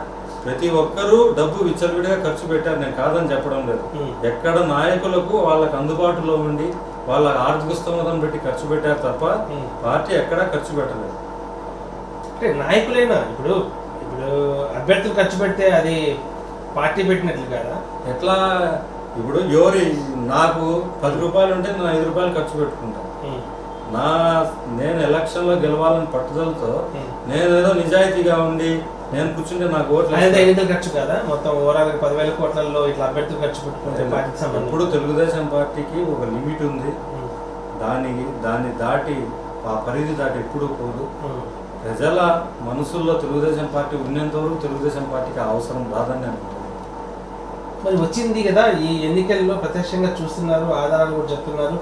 ప్రతి ఒక్కరూ డబ్బు విచ్చలవిడిగా ఖర్చు పెట్టారు, నేను కాదని చెప్పడం లేదు. ఎక్కడ నాయకులకు వాళ్ళకి అందుబాటులో ఉండి వాళ్ళ ఆర్థిక స్తోమతను పెట్టి ఖర్చు పెట్టారు తప్ప పార్టీ ఎక్కడా ఖర్చు పెట్టలేదు. అంటే నాయకులైనా ఇప్పుడు అభ్యర్థులు ఖర్చు పెడితే అది పార్టీ పెట్టినట్లు కదా. ఎట్లా ఇప్పుడు నాకు 10 రూపాయలు ఉంటే నేను 5 రూపాయలు ఖర్చు పెట్టుకుంటాను. నేను ఎలక్షన్లో గెలవాలని పట్టుదలతో నేను ఏదో నిజాయితీగా ఉండి నేను కూర్చుంటే నాకు ఓట్లు ఖర్చు కదా. మొత్తం ఓవరాల్ 10,000 కోట్లలో ఇట్లా అభ్యర్థులు ఖర్చు పెట్టుకుంటే ఇప్పుడు తెలుగుదేశం పార్టీకి ఒక లిమిట్ ఉంది. దాన్ని దాటి ఆ పరిధి దాటి ఎప్పుడు పోదు. ప్రజల మనసుల్లో తెలుగుదేశం పార్టీ ఉన్నంత వరకు తెలుగుదేశం పార్టీకి అవసరం రాదని అనుకుంటున్నాను. మరి వచ్చింది కదా ఈ ఎన్నికల్లో ప్రత్యక్షంగా చూస్తున్నారు, ఆధారాలు కూడా చెప్తున్నారు.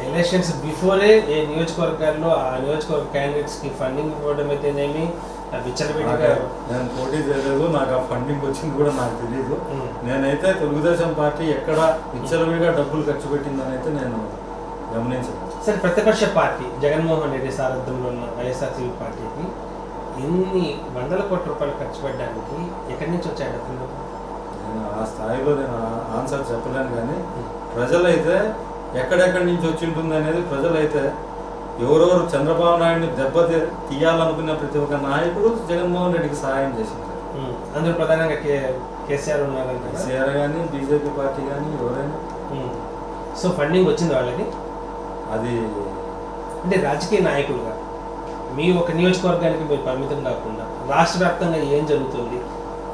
ఎలక్షన్స్ బిఫోరే ఏ నియోజకవర్గాల్లో ఆ నియోజకవర్గ క్యాండిడేట్స్కి ఫండింగ్ ఇవ్వడం అయితేనేమి విచ్చలవిడిగా. నేను పోటీ చేయలేదు, నాకు ఆ ఫండింగ్ వచ్చింది కూడా నాకు తెలియదు. నేనైతే తెలుగుదేశం పార్టీ ఎక్కడ విచ్చలవిడిగా డబ్బులు ఖర్చు పెట్టిందని అయితే నేను గమనించాను. సరే, ప్రతిపక్ష పార్టీ జగన్మోహన్ రెడ్డి సారథ్యంలో ఉన్న వైఎస్ఆర్సీపీ పార్టీకి ఇన్ని 100 కోట్ల రూపాయలు ఖర్చు పెట్టడానికి ఎక్కడి నుంచి వచ్చాడు? నేను ఆ స్థాయిలో నేను ఆన్సర్ చెప్పలేను. కానీ ప్రజలైతే ఎక్కడెక్కడి నుంచి వచ్చి ఉంటుంది అనేది ప్రజలైతే ఎవరెవరు చంద్రబాబు నాయుడిని తీయాలనుకున్న ప్రతి ఒక్క నాయకుడు జగన్మోహన్ రెడ్డికి సహాయం చేసింది. అందులో ప్రధానంగా కేసీఆర్ ఉన్నారంట. కేసీఆర్ కానీ బీజేపీ పార్టీ కానీ ఎవరైనా. సో ఫండింగ్ వచ్చింది వాళ్ళకి. అది అంటే రాజకీయ నాయకులుగా మీ ఒక నియోజకవర్గానికి మీరు పరిమితం కాకుండా రాష్ట్ర వ్యాప్తంగా ఏం జరుగుతుంది,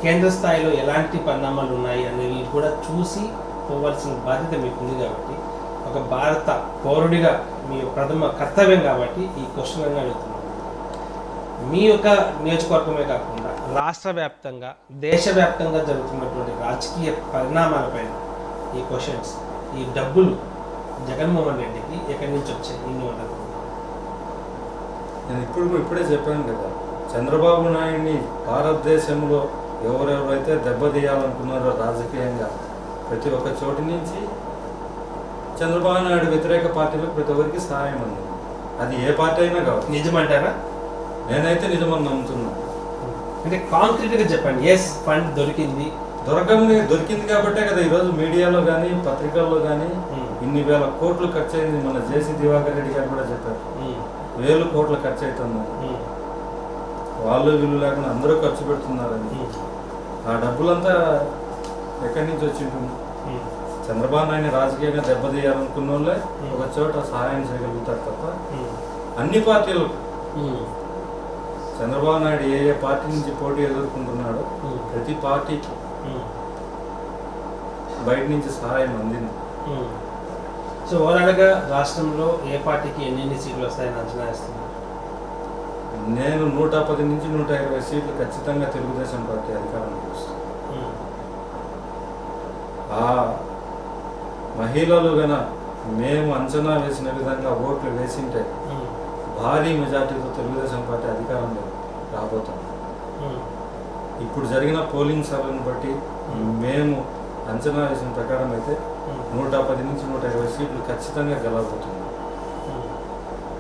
కేంద్ర స్థాయిలో ఎలాంటి పరిణామాలు ఉన్నాయి అనేవి కూడా చూసి పోవాల్సిన బాధ్యత మీకు ఉంది. కాబట్టి ఒక భారత పౌరుడిగా మీ ప్రథమ కర్తవ్యం కాబట్టి ఈ క్వశ్చన్ అని అడుగుతున్నాను. మీ యొక్క నియోజకవర్గమే కాకుండా రాష్ట్ర వ్యాప్తంగా దేశవ్యాప్తంగా జరుగుతున్నటువంటి రాజకీయ పరిణామాలపైన ఈ క్వశ్చన్స్, ఈ డబ్బులు జగన్మోహన్ రెడ్డికి ఎక్కడి నుంచి వచ్చాయి ఇన్ని వందలు? నేను ఇప్పుడే చెప్పాను కదా, చంద్రబాబు నాయుడిని భారతదేశంలో ఎవరెవరైతే దెబ్బతీయాలనుకున్నారో రాజకీయంగా ప్రతి ఒక్క చోటు నుంచి చంద్రబాబు నాయుడు వ్యతిరేక పార్టీలకు ప్రతి ఒక్కరికి సహాయం అంది. అది ఏ పార్టీ అయినా కావచ్చు. నిజమంటారా? నేనైతే నిజమని నమ్ముతున్నాను. అంటే కాంక్రీట్గా చెప్పండి. ఎస్, ఫండ్ దొరికింది. దొరికింది కాబట్టే కదా ఈరోజు మీడియాలో కానీ పత్రికల్లో కానీ ఇన్ని వేల కోట్లు ఖర్చు అయింది. మన జేసీ దివాకర్ రెడ్డి గారు కూడా చెప్పారు, 1000 కోట్లు ఖర్చు అవుతుంది. వాళ్ళు వీళ్ళు లేకుండా అందరూ ఖర్చు పెడుతున్నారని. ఆ డబ్బులంతా ఎక్కడి నుంచి వచ్చి ఉంటుంది? చంద్రబాబు నాయుడిని రాజకీయంగా దెబ్బతీయాలనుకున్న వాళ్ళే ఒక చోట సహాయం చేయగలుగుతారు తప్ప అన్ని పార్టీలు. చంద్రబాబు నాయుడు ఏ పార్టీ నుంచి పోటీ ఎదుర్కొంటున్నాడో ప్రతి పార్టీకి బయట నుంచి సహాయం అందింది. సో ఓవరాల్గా రాష్ట్రంలో ఏ పార్టీకి ఎన్ని సీట్లు వస్తాయని అంచనా వేస్తున్నారు? నేను 110 నుంచి 120 సీట్లు ఖచ్చితంగా తెలుగుదేశం పార్టీ అధికారంలోకి వస్తుంది. ఆ మహిళలు గన మేము అంచనా వేసిన విధంగా ఓట్లు వేసింటే భారీ మెజార్టీతో తెలుగుదేశం పార్టీ అధికారంలో రాబోతాం. ఇప్పుడు జరిగిన పోలింగ్ సభలను బట్టి మేము అంచనా వేసిన ప్రకారం అయితే 110 నుంచి 120 సీట్లు ఖచ్చితంగా గెలవబోతుంది.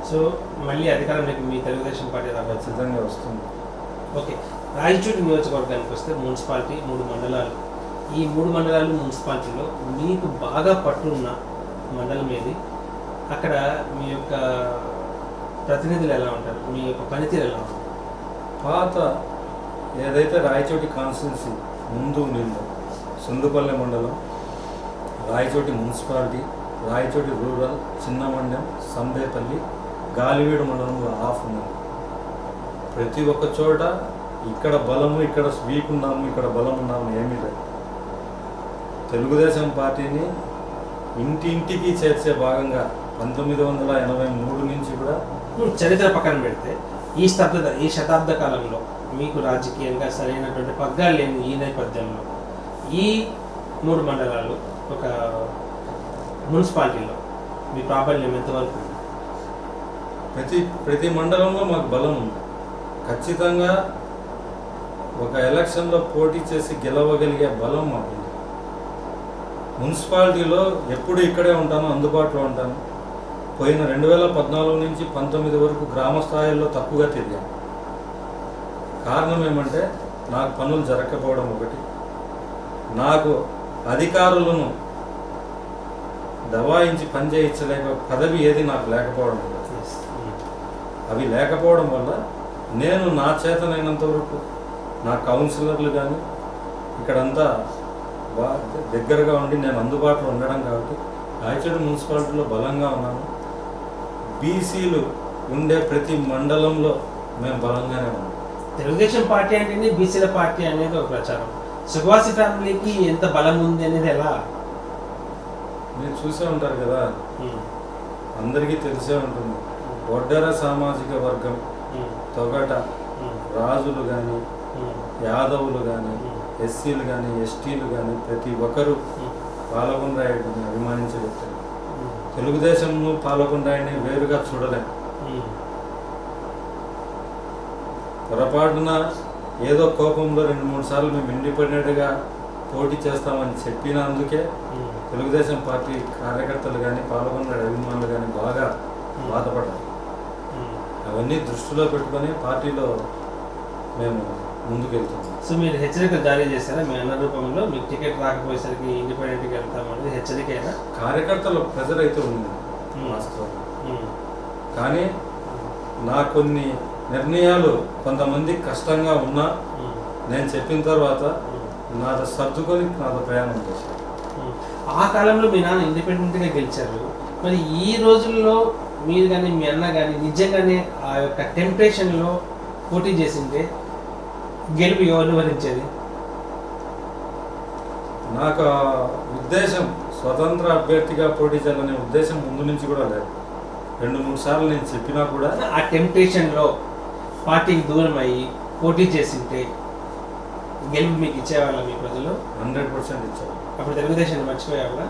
సో మళ్ళీ అధికారంలోకి మీ తెలుగుదేశం పార్టీ ఖచ్చితంగా వస్తుంది. ఓకే, రాయచోటి నియోజకవర్గానికి వస్తే మున్సిపాలిటీ 3 మండలాలు. ఈ 3 మండలాలు మున్సిపాలిటీలో మీకు బాగా పట్టున్న మండలం ఏది? అక్కడ మీ యొక్క ప్రతినిధులు ఎలా ఉంటారు? మీ యొక్క పనితీరు ఎలా ఉంటుంది? పాత ఏదైతే రాయచోటి కాన్స్టిట్యున్సీ ముందు నిందో సుందుపల్లె మండలం, రాయచోటి మున్సిపాలిటీ, రాయచోటి రూరల్, చిన్నమండెం, సంబేపల్లి, గాలివీడు మండలంలో ఆఫ్ ఉన్నది. ప్రతి ఒక్క చోట ఇక్కడ బలము, ఇక్కడ వీక్ ఉన్నాము, ఇక్కడ బలం ఉన్నాము ఏమీ లేదు. తెలుగుదేశం పార్టీని ఇంటింటికి చేర్చే భాగంగా 1983 నుంచి కూడా చరిత్ర పక్కన పెడితే ఈ శతాబ్ద కాలంలో మీకు రాజకీయంగా సరైనటువంటి పగ్గాలు లేని ఈ నేపథ్యంలో ఈ 3 మండలాలు ఒక మున్సిపాలిటీలో మీ ప్రాబల్యం ఎంతవరకు? ప్రతి మండలంలో మాకు బలం ఉంది. ఖచ్చితంగా ఒక ఎలక్షన్లో పోటీ చేసి గెలవగలిగే బలం మాకు ఉంది. మున్సిపాలిటీలో ఎప్పుడు ఇక్కడే ఉంటాను, అందుబాటులో ఉంటాను. పోయిన 2014 నుంచి 19 వరకు గ్రామ స్థాయిలో తక్కువగా తిరిగాను. కారణం ఏమంటే నాకు పనులు జరగకపోవడం ఒకటి, నాకు అధికారులను దబాయించి పనిచేయించలేక పదవి ఏది నాకు లేకపోవడం వల్ల, అవి లేకపోవడం వల్ల నేను నా చేతనైనంత వరకు నా కౌన్సిలర్లు కానీ ఇక్కడంతా దగ్గరగా ఉండి నేను అందుబాటులో ఉండడం కాబట్టి రాయచోటి మున్సిపాలిటీలో బలంగా ఉన్నాను. బీసీలు ఉండే ప్రతి మండలంలో మేము బలంగానే ఉన్నాం. తెలుగుదేశం పార్టీ అంటేనే బీసీల పార్టీ అనేది ఒక ప్రచారం. సుఖవాసి ఫ్యామిలీకి ఎంత బలం ఉంది అనేది ఎలా మీరు చూసే ఉంటారు కదా, అందరికీ తెలిసే ఉంటుంది. ఒడ్డర సామాజిక వర్గం తొగట రాజులు కానీ, యాదవులు కానీ, ఎస్సీలు కానీ, ఎస్టీలు కానీ ప్రతి ఒక్కరూ పాలకొండరాయుడిని అభిమానించే వ్యక్తులు. తెలుగుదేశంను పాలకొండరాయుడిని వేరుగా చూడలేము. పొరపాటున ఏదో కోపంలో 2-3 సార్లు మేము ఇండిపెండెంట్గా పోటీ చేస్తామని చెప్పినందుకే తెలుగుదేశం పార్టీ కార్యకర్తలు కానీ పాల్గొన్న అభిమానులు కానీ బాగా బాధపడ్డారు. అవన్నీ దృష్టిలో పెట్టుకొని పార్టీలో మేము ముందుకెళ్తాం. సో మీరు హెచ్చరికలు జారీ చేశారా మీ అన్న రూపంలో? మీకు టికెట్ రాకపోయేసరికి ఇండిపెండెంట్గా వెళ్తామనేది హెచ్చరికైనా? కార్యకర్తల ప్రెజర్ అయితే ఉంది వాస్తవం. కానీ నా కొన్ని నిర్ణయాలు కొంతమంది కష్టంగా ఉన్నా నేను చెప్పిన తర్వాత నాతో సర్దుకొని నాతో ప్రయాణం చేశాను. ఆ కాలంలో మీ నాన్న ఇండిపెండెంట్గా గెలిచారు. మరి ఈ రోజుల్లో మీరు కానీ మీ అన్న కానీ నిజంగానే ఆ యొక్క టెంప్టేషన్లో పోటీ చేసింటే గెలుపు ఎవరిని వరించేది? నాకు ఆ ఉద్దేశం స్వతంత్ర అభ్యర్థిగా పోటీ చేయాలనే ఉద్దేశం ముందు నుంచి కూడా లేదు. 2-3 సార్లు నేను చెప్పినా కూడా ఆ టెంప్టేషన్లో పార్టీకి దూరం అయ్యి పోటీ చేసింటే గెలుపు మీకు ఇచ్చేవాళ్ళ మీ ప్రజలు? 100% ఇచ్చారు. అప్పుడు తెలుగుదేశాన్ని మర్చిపోయేవాళ్ళ?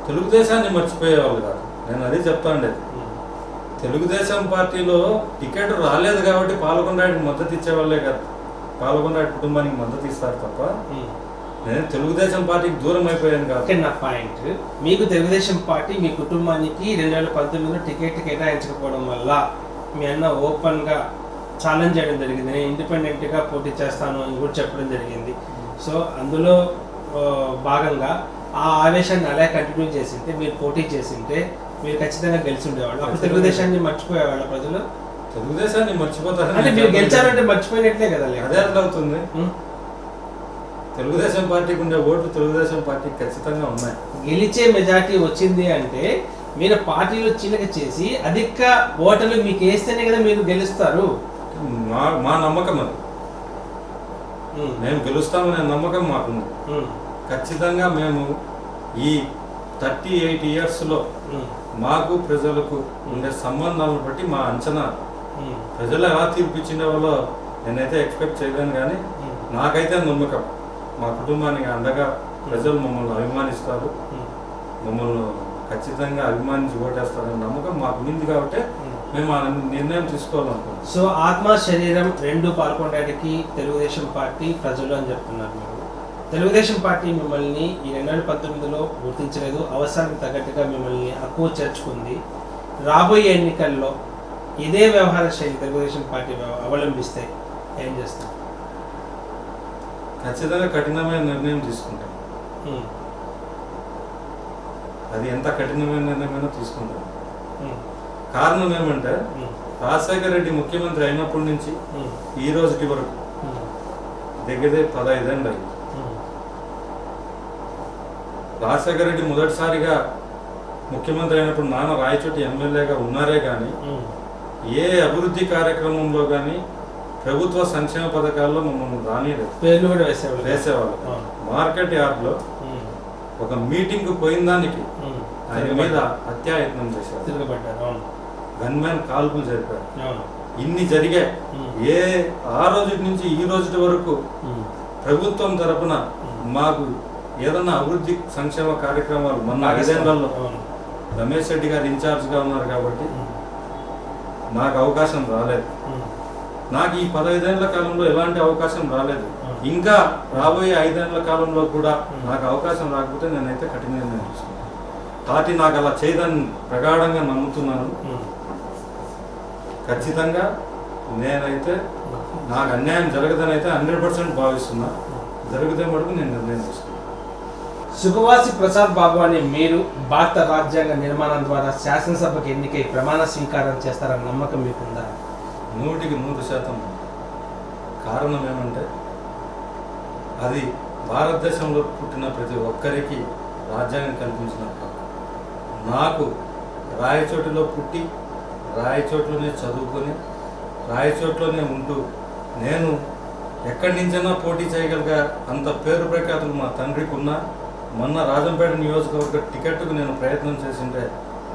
తెలుగుదేశాన్ని మర్చిపోయేవాళ్ళు కాదు, నేను అది చెప్తా ఉండేది. తెలుగుదేశం పార్టీలో టికెట్ రాలేదు కాబట్టి పాల్గొండాడికి మద్దతు ఇచ్చేవాళ్ళే కాదు, పాల్గొండాడి కుటుంబానికి మద్దతు ఇస్తారు తప్ప నేను తెలుగుదేశం పార్టీకి దూరం అయిపోయాను కాదు. నా పాయింట్, మీకు తెలుగుదేశం పార్టీ మీ కుటుంబానికి 2019లో టికెట్ కేటాయించకపోవడం వల్ల మీ అన్న ఓపెన్గా ఛాలెంజ్ చేయడం జరిగింది. నేను ఇండిపెండెంట్గా పోటీ చేస్తాను అని కూడా చెప్పడం జరిగింది. సో అందులో భాగంగా ఆ ఆవేశాన్ని అలా కంటిన్యూ చేసింటే, మీరు పోటీ చేసింటే మీరు ఖచ్చితంగా గెలిచి ఉండేవాళ్ళు. అప్పుడు తెలుగుదేశాన్ని మర్చిపోయేవాళ్ళ ప్రజలు? తెలుగుదేశాన్ని మర్చిపోతారు అంటే మీరు గెలిచారంటే మర్చిపోయినట్లే కదా. అదే అట్లా అవుతుంది. తెలుగుదేశం పార్టీకి ఉండే ఓట్లు తెలుగుదేశం పార్టీకి ఖచ్చితంగా ఉన్నాయి. గెలిచే మెజార్టీ వచ్చింది అంటే మీరు పార్టీలో చీలిక చేసి అధిక ఓటర్లు మీకు వేస్తేనే కదా మీరు గెలుస్తారు. మా నమ్మకం అది. మేము గెలుస్తామనే నమ్మకం మాకుంది. ఖచ్చితంగా మేము ఈ 38 ఇయర్స్లో మాకు ప్రజలకు ఉండే సంబంధాలను బట్టి మా అంచనా, ప్రజలు ఎలా తీర్పిచ్చిండే వాళ్ళో నేనైతే ఎక్స్పెక్ట్ చేయలేను. కానీ నాకైతే నమ్మకం మా కుటుంబానికి అండగా ప్రజలు మమ్మల్ని అభిమానిస్తారు, మమ్మల్ని ఖచ్చితంగా అభిమానించి ఓటేస్తారనే నమ్మకం మాకు ఉంది. కాబట్టి మేము ఆ నిర్ణయం తీసుకోవాలనుకుంటున్నాం. సో ఆత్మ శరీరం రెండు పాల్గొనడానికి తెలుగుదేశం పార్టీ ప్రజలు అని చెప్తున్నారు మీరు. తెలుగుదేశం పార్టీ మిమ్మల్ని ఈ 2019లో గుర్తించలేదు, అవసరానికి తగ్గట్టుగా మిమ్మల్ని హక్కువ చేర్చుకుంది. రాబోయే ఎన్నికల్లో ఇదే వ్యవహార శైలి తెలుగుదేశం పార్టీ అవలంబిస్తే ఏం చేస్తారు? ఖచ్చితంగా కఠినమైన నిర్ణయం తీసుకుంటాం. అది ఎంత కఠినమైన నిర్ణయమైనా తీసుకుంటాం. కారణం ఏమంటే రాజశేఖర రెడ్డి ముఖ్యమంత్రి అయినప్పటి నుంచి ఈ రోజుకి వరకు దగ్గర 15 ఏళ్ళు అయింది. రాజశేఖర రెడ్డి మొదటిసారిగా ముఖ్యమంత్రి అయినప్పుడు నాన్న రాయచోటి ఎమ్మెల్యేగా ఉన్నారే కానీ ఏ అభివృద్ధి కార్యక్రమంలో కానీ ప్రభుత్వ సంక్షేమ పథకాల్లో మమ్మల్ని రానిలేదు. పేర్లు కూడా వేసేవాళ్ళు. మార్కెట్ యార్డ్లో ఒక మీటింగ్ పోయిన దానికి ఆయన మీద హత్యాయత్నం చేశారు, తిరగబడ్డారు, గన్మ్యాన్ కాల్పులు జరిపారు. ఇన్ని జరిగాయి. ఆ రోజు నుంచి ఈ రోజు వరకు ప్రభుత్వం తరపున మాకు ఏదన్నా అభివృద్ధి సంక్షేమ కార్యక్రమాలు మొన్న 5 ఏళ్లలో రమేష్ రెడ్డి గారు ఇన్ఛార్జ్గా ఉన్నారు కాబట్టి నాకు అవకాశం రాలేదు. నాకు ఈ 15 ఏళ్ల కాలంలో ఎలాంటి అవకాశం రాలేదు. ఇంకా రాబోయే 5 ఏళ్ల కాలంలో కూడా నాకు అవకాశం రాకపోతే నేనైతే కఠిన నిర్ణయం తీసుకుంటాను. పార్టీ నాకు అలా చేయదని ప్రగాఢంగా నమ్ముతున్నాను. ఖచ్చితంగా నేనైతే నాకు అన్యాయం జరగదని అయితే 100% భావిస్తున్నా. జరిగితే మటుకు నేను నిర్ణయం తీసుకున్నాను. సుఖవాసి ప్రసాద్ బాబు అనే మీరు భారత రాజ్యాంగ నిర్మాణం ద్వారా శాసనసభకు ఎన్నికై ప్రమాణ స్వీకారం చేస్తారన్న నమ్మకం మీకుందా? 100% కారణం ఏమంటే అది భారతదేశంలో పుట్టిన ప్రతి ఒక్కరికి రాజ్యాంగం కల్పించిన హక్కు. నాకు రాయచోటిలో పుట్టి రాయచోట్లోనే చదువుకొని రాయచోట్లోనే ఉంటూ నేను ఎక్కడి నుంచైనా పోటీ చేయగలిగా అంత పేరు ప్రఖ్యాతులు మా తండ్రికి ఉన్నా మొన్న రాజంపేట నియోజకవర్గ టికెట్కు నేను ప్రయత్నం చేసింటే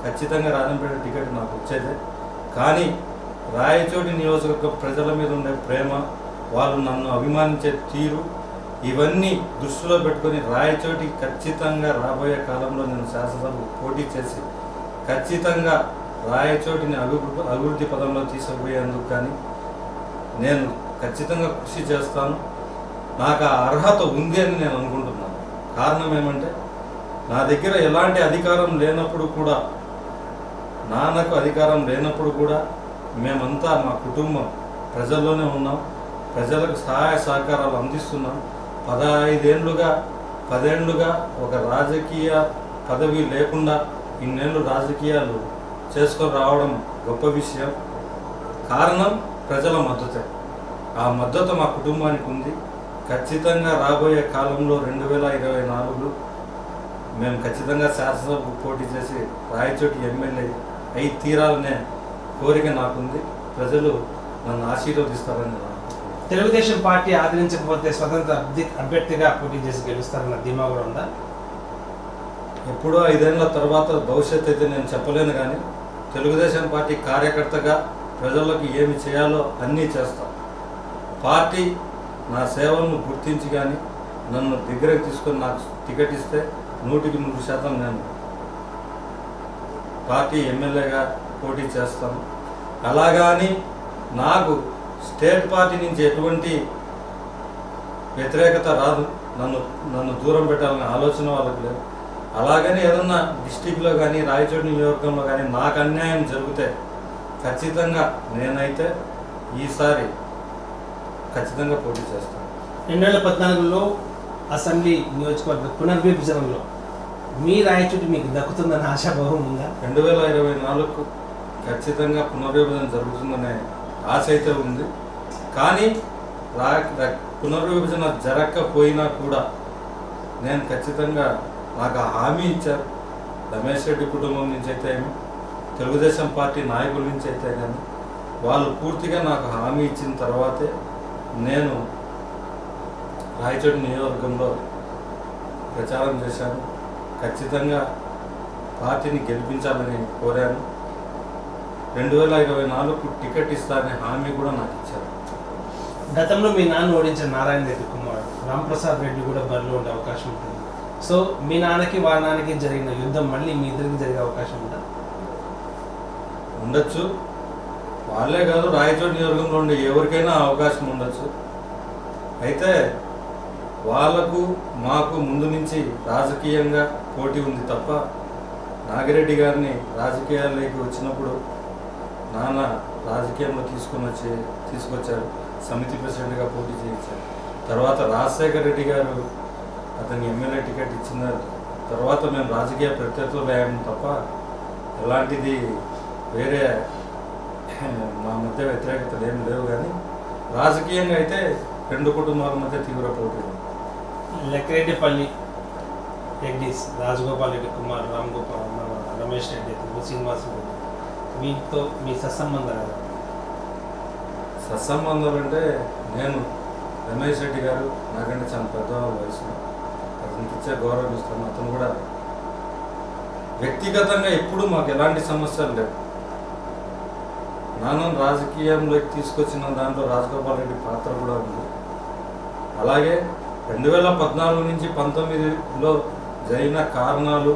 ఖచ్చితంగా రాజంపేట టికెట్ నాకు వచ్చేదే. కానీ రాయచోటి నియోజకవర్గ ప్రజల మీద ఉండే ప్రేమ, వాళ్ళు నన్ను అభిమానించే తీరు, ఇవన్నీ దృష్టిలో పెట్టుకొని రాయచోటి ఖచ్చితంగా రాబోయే కాలంలో నేను శాసనసభకు పోటీ చేసి ఖచ్చితంగా రాయచోటిని అభివృద్ధి పదంలో తీసుకుపోయేందుకు కానీ నేను ఖచ్చితంగా కృషి చేస్తాను. నాకు ఆ అర్హత ఉంది అని నేను అనుకుంటున్నాను. కారణం ఏమంటే నా దగ్గర ఎలాంటి అధికారం లేనప్పుడు కూడా, నాన్నకు అధికారం లేనప్పుడు కూడా మేమంతా మా కుటుంబం ప్రజల్లోనే ఉన్నాం. ప్రజలకు సహాయ సహకారాలు అందిస్తున్నాం. 15 ఏళ్ళుగా 10 ఏళ్ళుగా ఒక రాజకీయ పదవి లేకుండా ఇన్నేళ్ళు రాజకీయాలు చేసుకొని రావడం గొప్ప విషయం. కారణం ప్రజల మద్దతే. ఆ మద్దతు మా కుటుంబానికి ఉంది. ఖచ్చితంగా రాబోయే కాలంలో 2024 మేము ఖచ్చితంగా శాసనసభకు పోటీ చేసి రాయచోటి ఎమ్మెల్యే అయి తీరాలనే కోరిక నాకుంది. ప్రజలు నన్ను ఆశీర్వదిస్తారని నేను అనుకుంటున్నాను. తెలుగుదేశం పార్టీ ఆదరించకపోతే స్వతంత్ర అభ్యర్థిగా పోటీ చేసి గెలుస్తారన్న ధీమా కూడా ఉందా? ఎప్పుడో 5 ఏళ్ల తర్వాత భవిష్యత్తు అయితే నేను చెప్పలేను, కానీ తెలుగుదేశం పార్టీ కార్యకర్తగా ప్రజలకు ఏమి చేయాలో అన్నీ చేస్తాం. పార్టీ నా సేవలను గుర్తించి కానీ నన్ను దగ్గరకు తీసుకొని నాకు టికెట్ ఇస్తే 100% నేను పార్టీ ఎమ్మెల్యేగా పోటీ చేస్తాను. అలాగాని నాకు స్టేట్ పార్టీ నుంచి ఎటువంటి వ్యతిరేకత రాదు, నన్ను దూరం పెట్టాలనే ఆలోచన వాళ్ళకి లేదు. అలాగని ఏదన్నా డిస్టిక్లో కానీ రాయచోటి నియోజకవర్గంలో కానీ నాకు అన్యాయం జరిగితే ఖచ్చితంగా నేనైతే ఈసారి ఖచ్చితంగా పోటీ చేస్తాను. 2014లో అసెంబ్లీ నియోజకవర్గ పునర్విభజనలో మీ రాయచోటి మీకు దక్కుతుందన్న ఆశాభావం ఉందా? 2024 ఖచ్చితంగా పునర్విభజన జరుగుతుందనే ఆశ అయితే ఉంది. కానీ పునర్విభజన జరగకపోయినా కూడా నేను ఖచ్చితంగా నాకు హామీ ఇచ్చారు. రమేష్ రెడ్డి కుటుంబం నుంచి అయితే ఏమి, తెలుగుదేశం పార్టీ నాయకుల నుంచి అయితే కానీ వాళ్ళు పూర్తిగా నాకు హామీ ఇచ్చిన తర్వాతే నేను రాయచోటి నియోజకవర్గంలో ప్రచారం చేశాను. ఖచ్చితంగా పార్టీని గెలిపించాలని కోరాను. 2024 టికెట్ ఇస్తారనే హామీ కూడా నాకు ఇచ్చారు. గతంలో మీ నాన్న ఓడించిన నారాయణ రెడ్డి కుమారుడు రాంప్రసాద్ రెడ్డి కూడా బరిలో ఉండే అవకాశం ఉంటుంది. సో మీ నాన్నకి వాళ్ళ నాన్నకి జరిగిన యుద్ధం మళ్ళీ మీ ఇద్దరికి జరిగే అవకాశం ఉందా? ఉండొచ్చు. వాళ్ళే కాదు, రాయచోటి నియోజకవర్గంలో ఉండే ఎవరికైనా అవకాశం ఉండొచ్చు. అయితే వాళ్ళకు మాకు ముందు నుంచి రాజకీయంగా పోటీ ఉంది తప్ప నాగిరెడ్డి గారిని రాజకీయాల్లోకి వచ్చినప్పుడు నాన్న రాజకీయంలో తీసుకొచ్చారు. సమితి ప్రెసిడెంట్గా పోటీ చేయించారు. తర్వాత రాజశేఖర రెడ్డి గారు అతనికి ఎమ్మెల్యే టికెట్ ఇచ్చిన తర్వాత మేము రాజకీయ ప్రత్యర్థులు అయ్యాము తప్ప ఎలాంటిది వేరే మా మధ్య వ్యతిరేకతలు ఏమి లేవు. కానీ రాజకీయంగా అయితే 2 కుటుంబాల మధ్య తీవ్ర పోటీ ఉంది. లెక్కిరెడ్డిపల్లి రెడ్డిస్ రాజగోపాల్ రెడ్డి కుమార్ రామ్గోపాల్ రమేష్ రెడ్డి శ్రీనివాస్ రెడ్డి వీటితో మీ సత్సంబంధాలు? సత్సంబంధాలు అంటే నేను రమేష్ రెడ్డి గారు నాకంటే చాలా పెద్ద వయసు, అతనికి ఇచ్చే గౌరవం ఇస్తాను. అతను కూడా వ్యక్తిగతంగా ఎప్పుడూ మాకు ఎలాంటి సమస్యలు లేవు. నాన్న రాజకీయంలోకి తీసుకొచ్చిన దాంట్లో రాజగోపాల్ రెడ్డి పాత్ర కూడా ఉంది. అలాగే 2014 నుంచి 19లో జరిగిన కారణాలు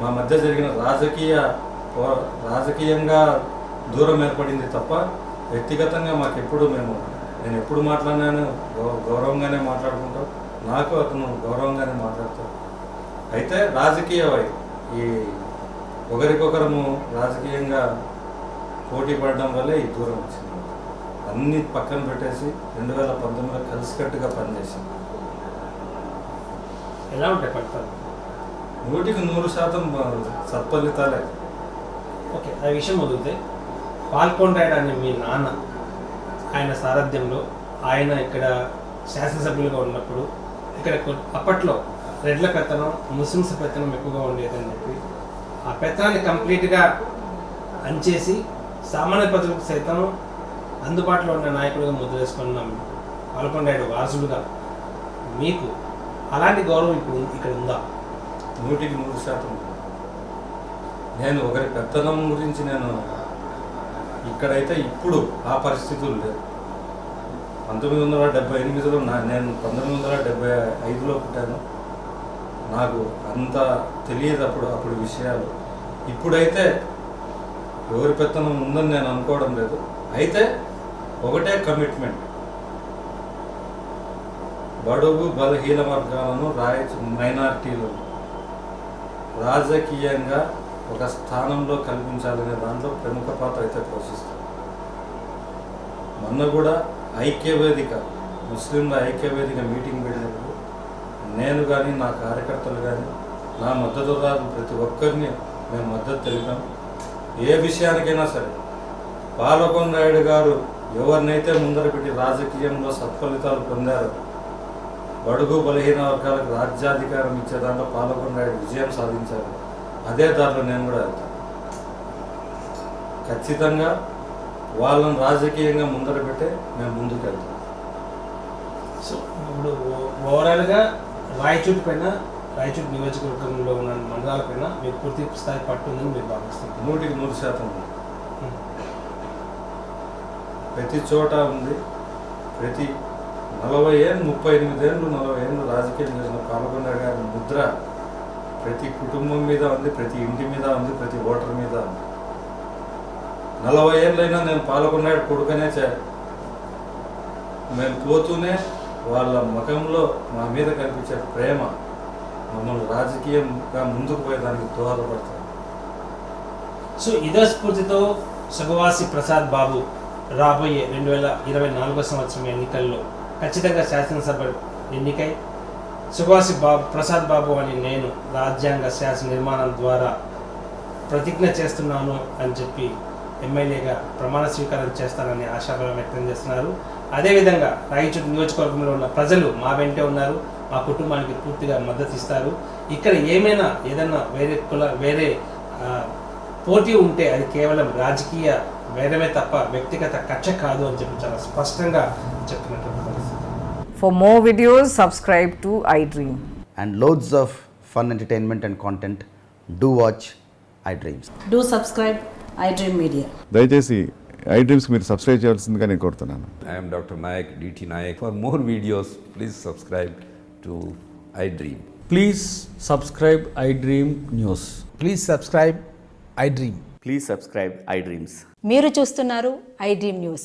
మా మధ్య జరిగిన రాజకీయంగా దూరం ఏర్పడింది తప్ప వ్యక్తిగతంగా మాకెప్పుడు నేను ఎప్పుడు మాట్లాడినాను గౌరవంగానే మాట్లాడుకుంటాం. నాకు అతను గౌరవంగానే మాట్లాడతారు. అయితే రాజకీయ ఈ ఒకరికొకరము రాజకీయంగా పోటీ పడడం వల్లే ఈ దూరం వచ్చింది. అన్ని పక్కన పెట్టేసి 2019లో కలిసికట్టుగా పనిచేసింది. ఎలా ఉంటాయి ఫలితాలు? 100% సత్ఫలితాలే. ఓకే, ఆ విషయం వదిలితే పాల్కొండాడు అనే మీ నాన్న ఆయన సారథ్యంలో ఆయన ఇక్కడ శాసనసభ్యులుగా ఉన్నప్పుడు ఇక్కడ అప్పట్లో రెడ్ల పెత్తనం ముస్లిమ్స్ పెత్తనం ఎక్కువగా ఉండేదని చెప్పి ఆ పెత్తనాన్ని కంప్లీట్గా అంచేసి సామాన్య ప్రజలకు సైతం అందుబాటులో ఉన్న నాయకుడిగా ముద్ర వేసుకున్నాం పాల్కొండాడు వారసుడుగా. మీకు అలాంటి గౌరవం ఇప్పుడు ఇక్కడ ఉందా? 100% నేను ఒకరి పెత్తనం గురించి నేను ఇక్కడైతే ఇప్పుడు ఆ పరిస్థితులు లేవు. 1978లో నేను 1975లో పుట్టాను. నాకు అంత తెలియదు అప్పుడు విషయాలు. ఇప్పుడైతే ఎవరి పెత్తనం ఉందని నేను అనుకోవడం లేదు. అయితే ఒకటే కమిట్మెంట్, బడుగు బలహీన వర్గాలను మైనారిటీలు రాజకీయంగా ఒక స్థానంలో కల్పించాలనే దాంట్లో ప్రముఖ పాత్ర అయితే పోషిస్తారు. మొన్న కూడా ఐక్యవేదిక ముస్లింల ఐక్యవేదిక మీటింగ్ పెట్టినప్పుడు నేను కానీ నా కార్యకర్తలు కానీ నా మద్దతుదారులు ప్రతి ఒక్కరిని మేము మద్దతు తెలిపాం. ఏ విషయానికైనా సరే పాల్కొండాయుడు గారు ఎవరినైతే ముందర పెట్టి రాజకీయంలో సత్ఫలితాలు పొందారో బడుగు బలహీన వర్గాలకు రాజ్యాధికారం ఇచ్చే దాంట్లో పాల్గొన్న విజయం సాధించారు. అదే దారిలో నేను కూడా వెళ్తాను. ఖచ్చితంగా వాళ్ళని రాజకీయంగా ముందర పెట్టే నేను ముందుకు వెళ్తాను. సో ఇప్పుడు ఓవరాల్గా రాయచూటి పైన, రాయచూటి నియోజకవర్గంలో ఉన్న మండలాల పైన మీకు పూర్తి స్థాయి పట్టు ఉందని మీరు భావిస్తారు? 100% ఉంది. ప్రతి చోట ఉంది. ప్రతి 40 ఏళ్ళు, 38 ఏళ్ళు, 40 ఏళ్ళు రాజకీయం చేసిన పాల్గొన్న గారి ముద్ర ప్రతి కుటుంబం మీద ఉంది, ప్రతి ఇంటి మీద ఉంది, ప్రతి ఓటర్ మీద ఉంది. 40 ఏళ్ళైనా నేను పాల్గొన్నాడు కొడుకనే మేము పోతూనే వాళ్ళ ముఖంలో మా మీద కనిపించే ప్రేమ మమ్మల్ని రాజకీయంగా ముందుకు పోయేదానికి దోహదపడతారు. సో ఇదే స్ఫూర్తితో సుగవాసి ప్రసాద్ బాబు రాబోయే 2024 సంవత్సరం ఎన్నికల్లో ఖచ్చితంగా శాసనసభ ఎన్నికై సుగవాసి ప్రసాద్ బాబు అని నేను రాజ్యాంగ శాసన నిర్మాణం ద్వారా ప్రతిజ్ఞ చేస్తున్నాను అని చెప్పి ఎమ్మెల్యేగా ప్రమాణ స్వీకారం చేస్తానని ఆశాభావం వ్యక్తం చేస్తున్నారు. అదేవిధంగా రాయచూటి నియోజకవర్గంలో ఉన్న ప్రజలు మా వెంటే ఉన్నారు, మా కుటుంబానికి పూర్తిగా మద్దతు ఇస్తారు. ఇక్కడ ఏదైనా వేరే పోటీ ఉంటే అది కేవలం రాజకీయ వేరమే తప్ప వ్యక్తిగత కక్ష కాదు అని చెప్పి చాలా స్పష్టంగా చెప్తున్నటువంటి పరిస్థితి. For more videos, subscribe to iDream. And loads of fun entertainment and content, do watch iDreams. Do subscribe iDream Media. దయచేసి iDreams మీరు సబ్స్క్రైబ్ చేయాల్సిందిగా నేను కోరుతున్నాను. I am Dr. Nayak, DT Nayak. For more videos, please subscribe to iDream. Please subscribe iDream News. Please subscribe iDream. Please subscribe iDreams. మీరు చూస్తున్నారు iDream News.